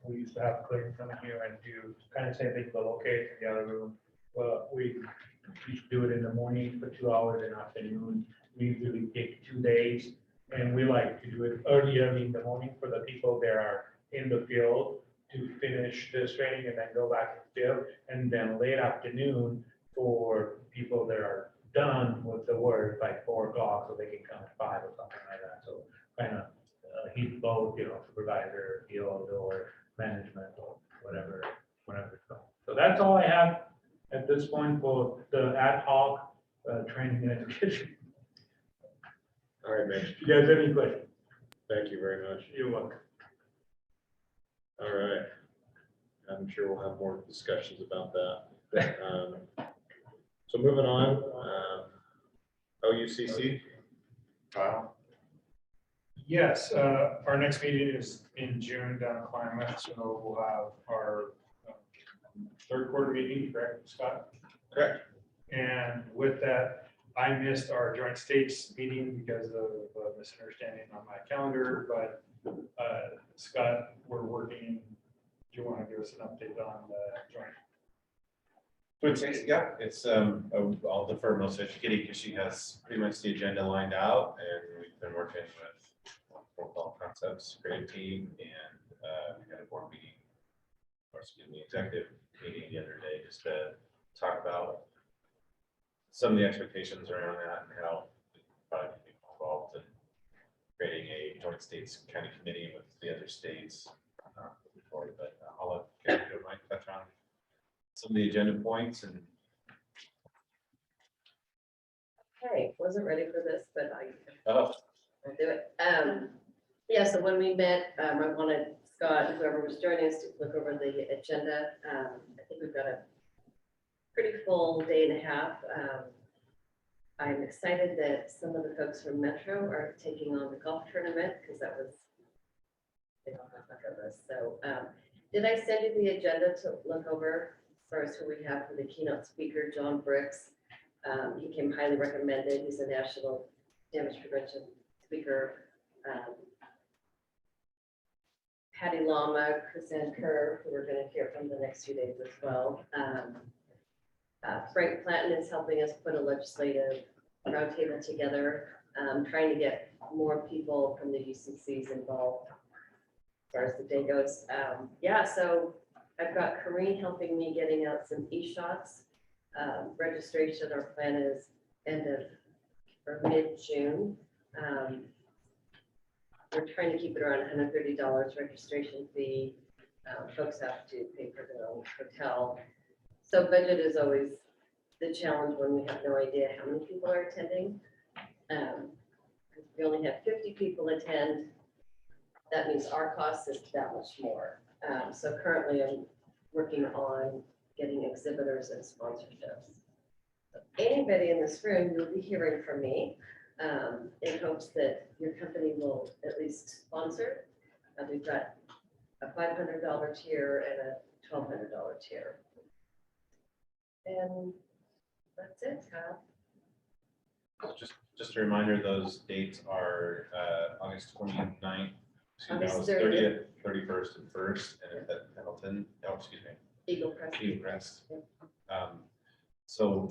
We used to have Clayton come in here and do kind of same thing, but located in the other room. Well, we used to do it in the morning for 2 hours in the afternoon. We usually take 2 days, and we like to do it early in the morning for the people that are in the field to finish this training and then go back to the field, and then late afternoon for people that are done with the work by 4 o'clock, so they can come at 5 or something like that. So kind of heat both, supervisor, field, or management, or whatever. So that's all I have at this point for the ad hoc training and education. All right, Mitch, You guys have any questions? thank you very much. You're welcome. All right. I'm sure we'll have more discussions about that. So moving on, OUCC. Kyle? Yes, our next meeting is in June down in Klamath, so we'll have our third quarter meeting, correct, Scott? Correct. And with that, I missed our joint states meeting because of a misunderstanding on my calendar, but Scott, we're working. Do you want to give us an update on the joint? Yeah, it's, I'll defer mostly to Kitty because she has pretty much the agenda lined out, and we've been working with Football Concepts, great team, and we had a board meeting, or excuse me, executive meeting the other day, just to talk about some of the expectations around that and how probably be involved in creating a joint states kind of committee with the other states. Before, but I'll let Kitty do my touch on some of the agenda points and. Okay, wasn't ready for this, but Oh, I'll do it. Yeah, so when we met, I wanted Scott, whoever was joining us, to look over the agenda. I think we've got a pretty full day and a half. I'm excited that some of the folks from Metro are taking on the golf tournament, because that was they don't have much of us. So did I send you the agenda to look over as far as who we have for the keynote speaker, John Bricks? He came highly recommended. He's a national damage prevention speaker. Patty Lama, Chris Kerr, who we're going to hear from the next few days as well. Frank Platten is helping us put a legislative roundtable together, trying to get more people from the UCCs involved as far as the day goes. Yeah, so I've got Corrine helping me getting out some e-shots. Registration, our plan is end of or mid-June. We're trying to keep it around $130 registration fee. Folks have to pay for their own hotel. So budget is always the challenge when we have no idea how many people are attending. If we only have 50 people attend, that means our cost is that much more. So currently I'm working on getting exhibitors and sponsorships. So anybody in this room, you'll be hearing from me in hopes that your company will at least sponsor. We've got a $500 tier and a $1,200 tier. And that's it, Kyle. just a reminder, those dates are August 29th, August 30th, 31st, and 1st, and at Hamilton, oh, excuse me, Eagle Crest. Eagle Crest. So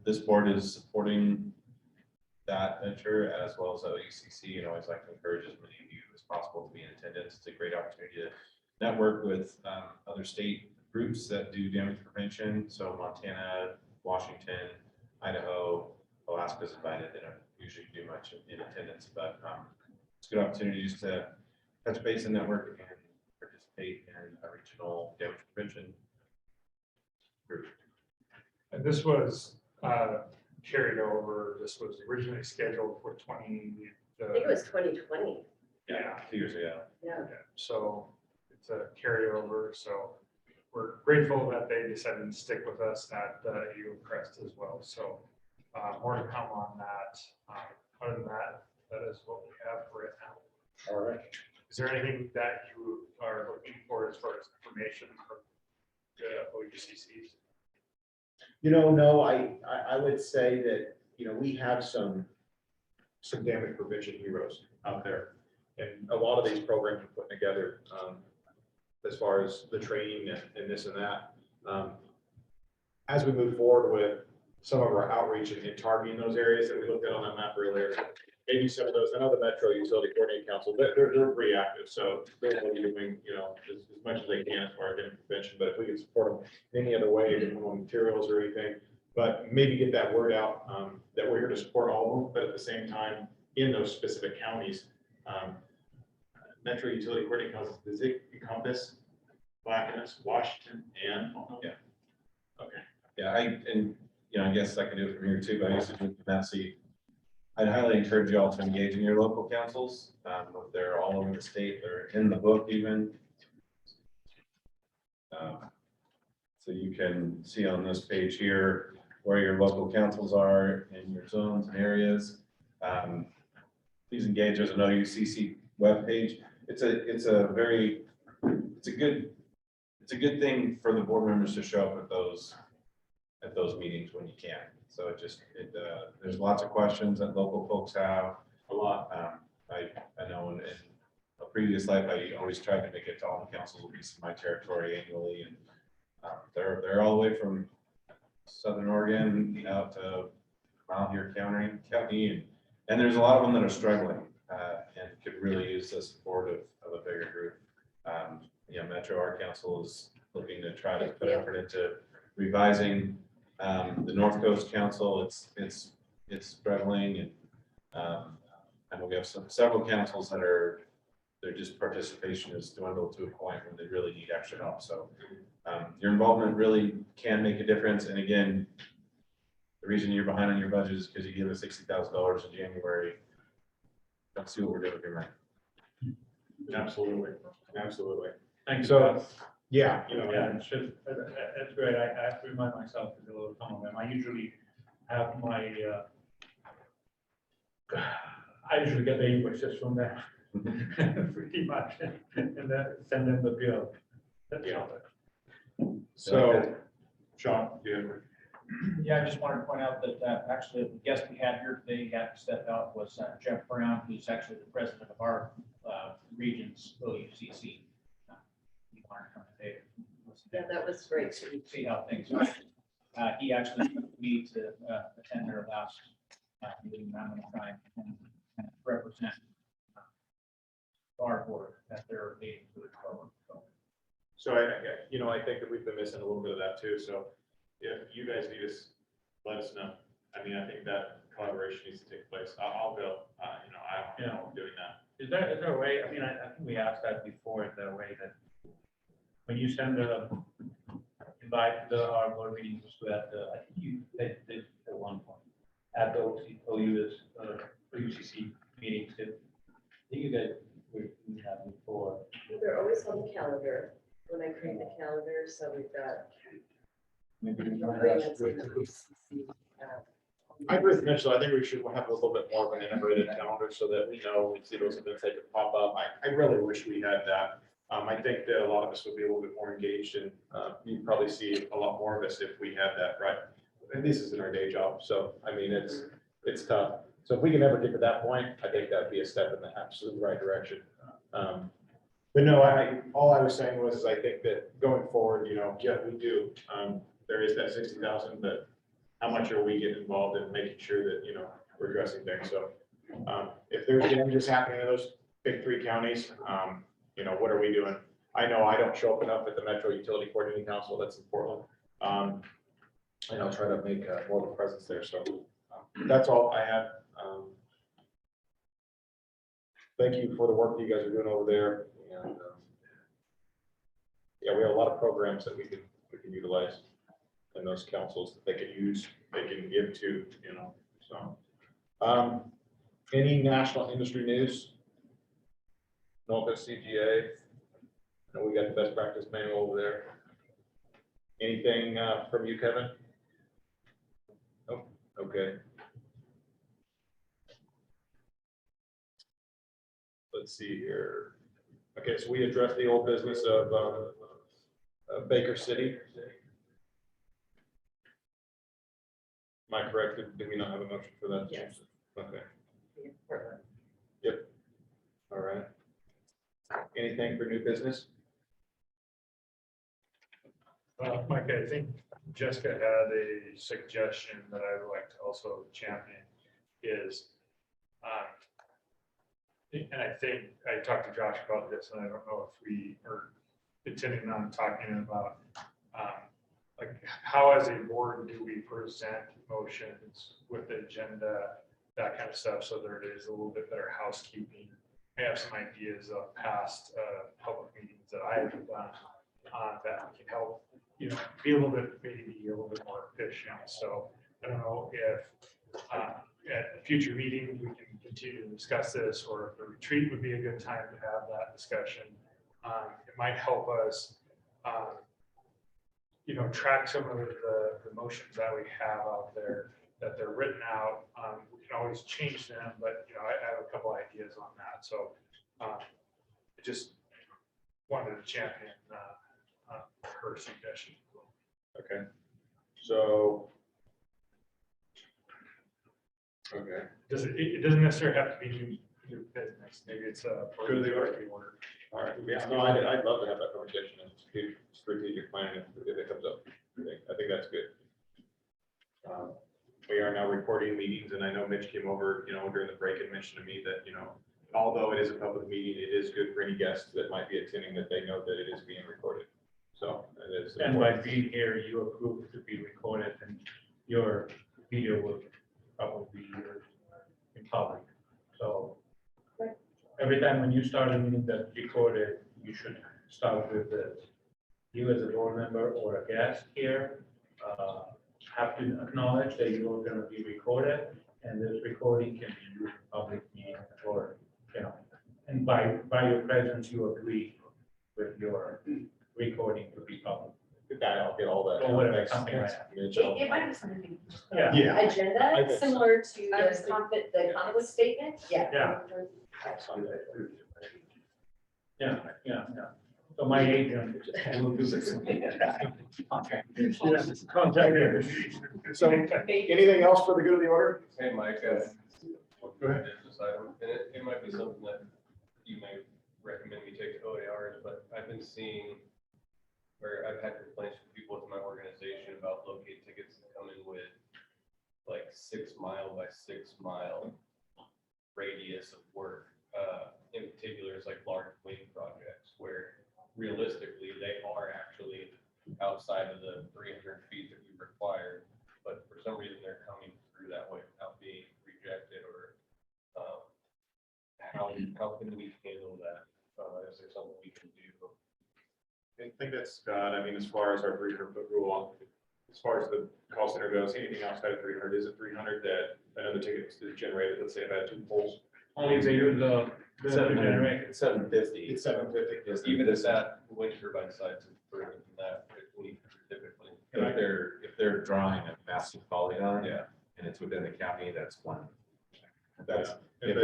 this board is supporting that venture as well as OUCC, and always like to encourage as many of you as possible to be in attendance. It's a great opportunity to network with other state groups that do damage prevention. So Montana, Washington, Idaho, Alaska's invited. They don't usually do much in attendance, but it's a good opportunity just to touch base and network and participate in a regional damage prevention group. And this was carried over. This was originally scheduled for 20. I think it was 2020. Yeah, 2 years ago. Yeah. So it's a carryover. So we're grateful that they decided to stick with us at Eagle Crest as well. So more to come on that. Other than that, that is what we have for it now. All right. Is there anything that you are looking for as far as information from the OUCCs? No, I would say that, we have some damage prevention heroes out there. And a lot of these programs are put together as far as the training and this and that. As we move forward with some of our outreach and targeting those areas that we looked at on that map earlier, maybe some of those, I know the Metro Utility Coordinating Council, they're pretty active, so they're doing, as much as they can as far as getting prevention, but if we can support them in any other way, materials or anything, but maybe get that word out, that we're here to support all of them, but at the same time, in those specific counties, Metro Utility Coordinating Council, does it encompass Clackamas, Washington, and? Yeah. Okay. Yeah, I guess I can do it from here too, but I used to do it from that seat. I'd highly encourage you all to engage in your local councils. They're all over the state, they're in the book even. So you can see on this page here where your local councils are in your zones and areas. Please engage. There's an OUCC webpage. It's a good thing for the board members to show up at those meetings when you can. So there's lots of questions that local folks have. A lot. I know in a previous life, I always tried to make it to all the councils, at least in my territory annually, and they're all the way from Southern Oregon out to Malheur County, and there's a lot of them that are struggling and could really use the support of a bigger group. Metro Art Council is looking to try to put effort into revising the North Coast Council. It's struggling, and I know we have several councils that their just participation has dwindled to a point where they really need extra help. So your involvement really can make a difference. And again, the reason you're behind on your budget is because you gave us $60,000 in January. Let's see what we're doing here, man. Absolutely. Thank you. So, yeah, Yeah, it's great. I have to remind myself to do a little some of them. I usually have I usually get the invoices from them. Pretty much, and then send them the bill. That's Yeah. all. So, Sean, do you have? Yeah, I just wanted to point out that actually the guest we had here today, had to step out, was Jeff Brown, who's actually the president of our region's OUCC. He wanted to come today. Yeah, that was great to See how things are. He actually took me to attend their last meeting. I'm going to try and represent our board at their meeting for the program. So I think that we've been missing a little bit of that too. So if you guys need us, let us know. I mean, I think that collaboration needs to take place. I'll go, I don't know, doing that. Is there a way, I mean, I think we asked that before, is there a way that when you send invite our board meetings to that, I think you did at one point, at the OUCC meetings, I think you guys we had before. They're always on the calendar, when I create the calendar, so we've got. I agree with Mitchell. I think we should have a little bit more of an integrated calendar so that we know, we see those events that could pop up. I really wish we had that. I think that a lot of us would be a little bit more engaged, and you'd probably see a lot more of us if we had that, right? And this isn't our day job, so I mean, it's tough. So if we can ever get to that point, I think that'd be a step in the absolute right direction. But no, all I was saying was, I think that going forward, yeah, we do. There is that 60,000, but how much are we getting involved in making sure that, we're addressing things? So if there's damages happening in those big three counties, what are we doing? I know I don't show up enough at the Metro Utility Coordinating Council that's in Portland. And I'll try to make more of a presence there. So that's all I have. Thank you for the work that you guys are doing over there. And yeah, we have a lot of programs that we can utilize in those councils that they can use, they can give to, so. Any national industry news? NOLCA, CGA. I know we got the best practice manual over there. Anything from you, Kevin? Nope. Okay. Let's see here. Okay, so we addressed the old business of Baker City. Am I correct? Did we not have a motion for that? Yes. Okay. Yep. All right. Anything for new business? Mike, I think Jessica had a suggestion that I would like to also champion is, and I think I talked to Josh about this, and I don't know if we are intending on talking about, like, how as a board do we present motions with the agenda, that kind of stuff, so there is a little bit better housekeeping. I have some ideas of past public meetings that I have done that can help, be a little bit, maybe a little bit more efficient. So I don't know if at a future meeting, we can continue to discuss this, or if the retreat would be a good time to have that discussion. It might help us, track some of the motions that we have out there, that they're written out. We can always change them, but, I have a couple ideas on that. So I just wanted to champion her suggestion. Okay, so. Okay. It doesn't necessarily have to be new business. Maybe it's a. Go to the order. All right, yeah, no, I'd love to have that conversation and strategic plan if it comes up. I think that's good. We are now recording meetings, and I know Mitch came over, during the break and mentioned to me that, although it is a public meeting, it is good for any guests that might be attending that they know that it is being recorded. So it is. And by being here, you approve to be recorded, and your video will probably be in public. So every time when you start a meeting that's recorded, you should start with this. You as a board member or a guest here have to acknowledge that you are going to be recorded, and this recording can be used in public meeting, or, and by your presence, you agree with your recording to be public. I'll get all that. Or whatever, something like that. It might be something we just put on Yeah. the agenda, I think so. similar to the conflict statement. Yeah. Yeah. So my agent will do this. Contact her. So anything else for the good of the order? Hey, Mike, Go ahead. business item, and it might be something that you may recommend me take to OARs, but I've been seeing where I've had complaints from people with my organization about locate tickets that come in with like 6 mile by 6 mile radius of work. In particular, it's like large wing projects where realistically they are actually outside of the 300 feet that we require, but for some reason they're coming through that way without being rejected, or how can we handle that? Is there something we can do? I think that's Scott. I mean, as far as our 300-foot rule, as far as the call center goes, anything outside of 300, is it 300 that another ticket is generated? Let's say I've had 2 polls. Only if they use the generator. 750. It's 750. Even if that wind turbine sites is further than that, we typically. If they're drawing a massive polygon. Yeah. And it's within the county, that's one. That's, Yeah. if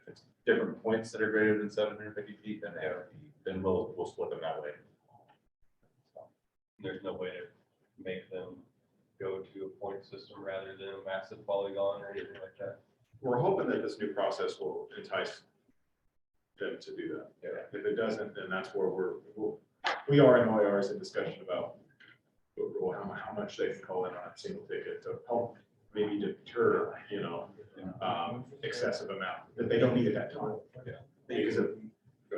it's different points that are greater than 750 feet, then they have to be, then we'll split them that way. There's no way to make them go to a point system rather than a massive polygon or anything like that. We're hoping that this new process will entice them to do that. Yeah. If it doesn't, then that's where we are in OERs in discussion about how much they can call in on a single ticket to help maybe deter, excessive amount that they don't need at that time. Yeah. Because of.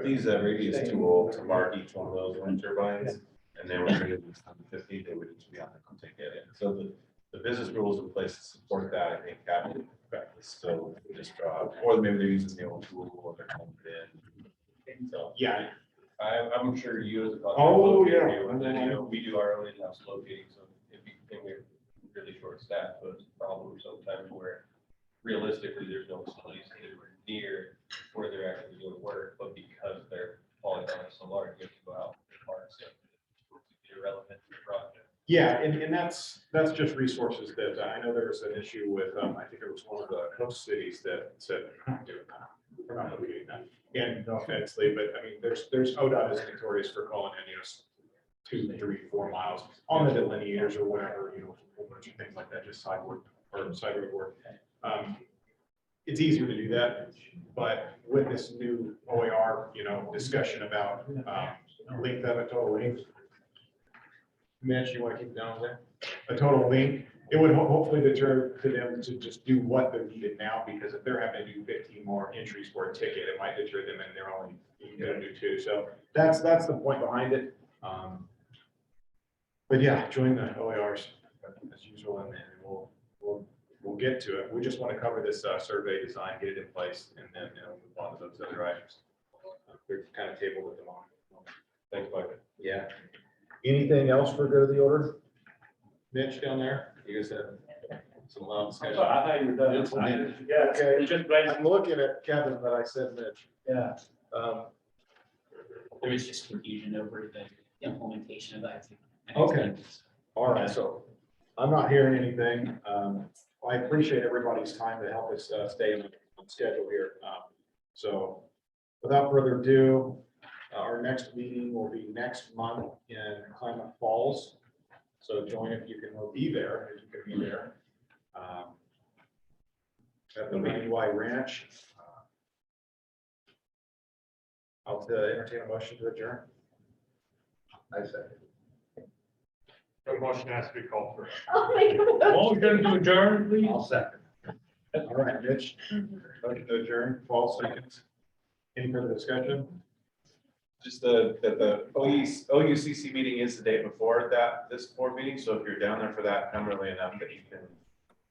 These radius tool to mark each one of those wind turbines, and they were greater than 750, they would each be on the ticket. And so the business rules in place to support that, I think, have to practice. So we just draw, or maybe they're using the old tool, or they're coming in. So Yeah. I'm sure you as a contractor. Oh, yeah. And then, we do our own in-house locating, so if you think we're really short staffed, so it's a problem sometimes where realistically, there's no facilities anywhere near where they're actually doing work, but because they're falling on so large, you have to go out and parts, so it's irrelevant to the project. Yeah, and that's just resources that I know there was an issue with, I think it was one of the host cities that said, we're not locating that. And no offense, Lee, but I mean, there's ODOT is notorious for calling in, 2, 3, 4 miles on the delineators or whatever, a whole bunch of things like that, just side work or side road work. It's easier to do that, but with this new OER, discussion about length of it, total length, Mitch, you want to keep it down there? A total link, it would hopefully deter to them to just do what they're needed now, because if they're having to do 15 more entries for a ticket, it might deter them and they're only gonna do 2. So that's the point behind it. But yeah, join the OARs as usual, and then we'll get to it. We just want to cover this survey design, get it in place, and then move on to those other items. We're kind of tabled at the moment. Thanks, Bucket. Yeah. Anything else for go to the order? Mitch down there, you guys have some long discussion. I thought you were done. Yeah, okay. You just blame. I'm looking at Kevin, but I said Mitch. Yeah. There was just confusion over the implementation of that. Okay. All right, so I'm not hearing anything. I appreciate everybody's time to help us stay on schedule here. So without further ado, our next meeting will be next month in Klamath Falls. So join if you can be there, if you can be there. At the Randy White Ranch. I'll entertain a motion to adjourn. I second. A motion has to be called for. Oh my God. All going to adjourn, please? I'll second. All right, Mitch, motion to adjourn, Paul seconds. Any further discussion? Just that the OUCC meeting is the day before this board meeting, so if you're down there for that, come early enough that you can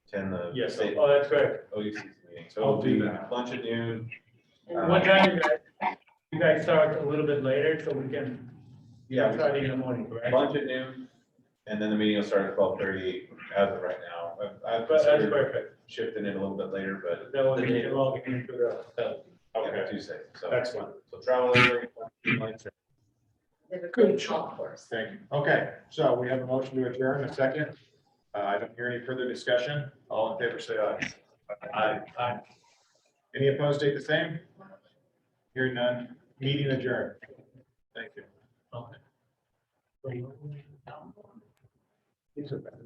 attend the Yes, state Oh, that's great. OUCC meeting. So I'll it'll do be that. lunch at noon. What time you guys start a little bit later so we can Yeah, start in the morning, correct? lunch at noon, and then the meeting will start at 12:30 as of right now. I've But that's considered perfect. shifting it a little bit later, but That was a long into the. yeah, Tuesday. So Excellent. so travel early. lunch. They have a great golf course. Thank you. Okay, so we have a motion to adjourn, a second. I don't hear any further discussion. All in favor, say aye. Aye. Any opposed, state the same? Hearing none, meeting adjourned. Thank you. Okay. These are better.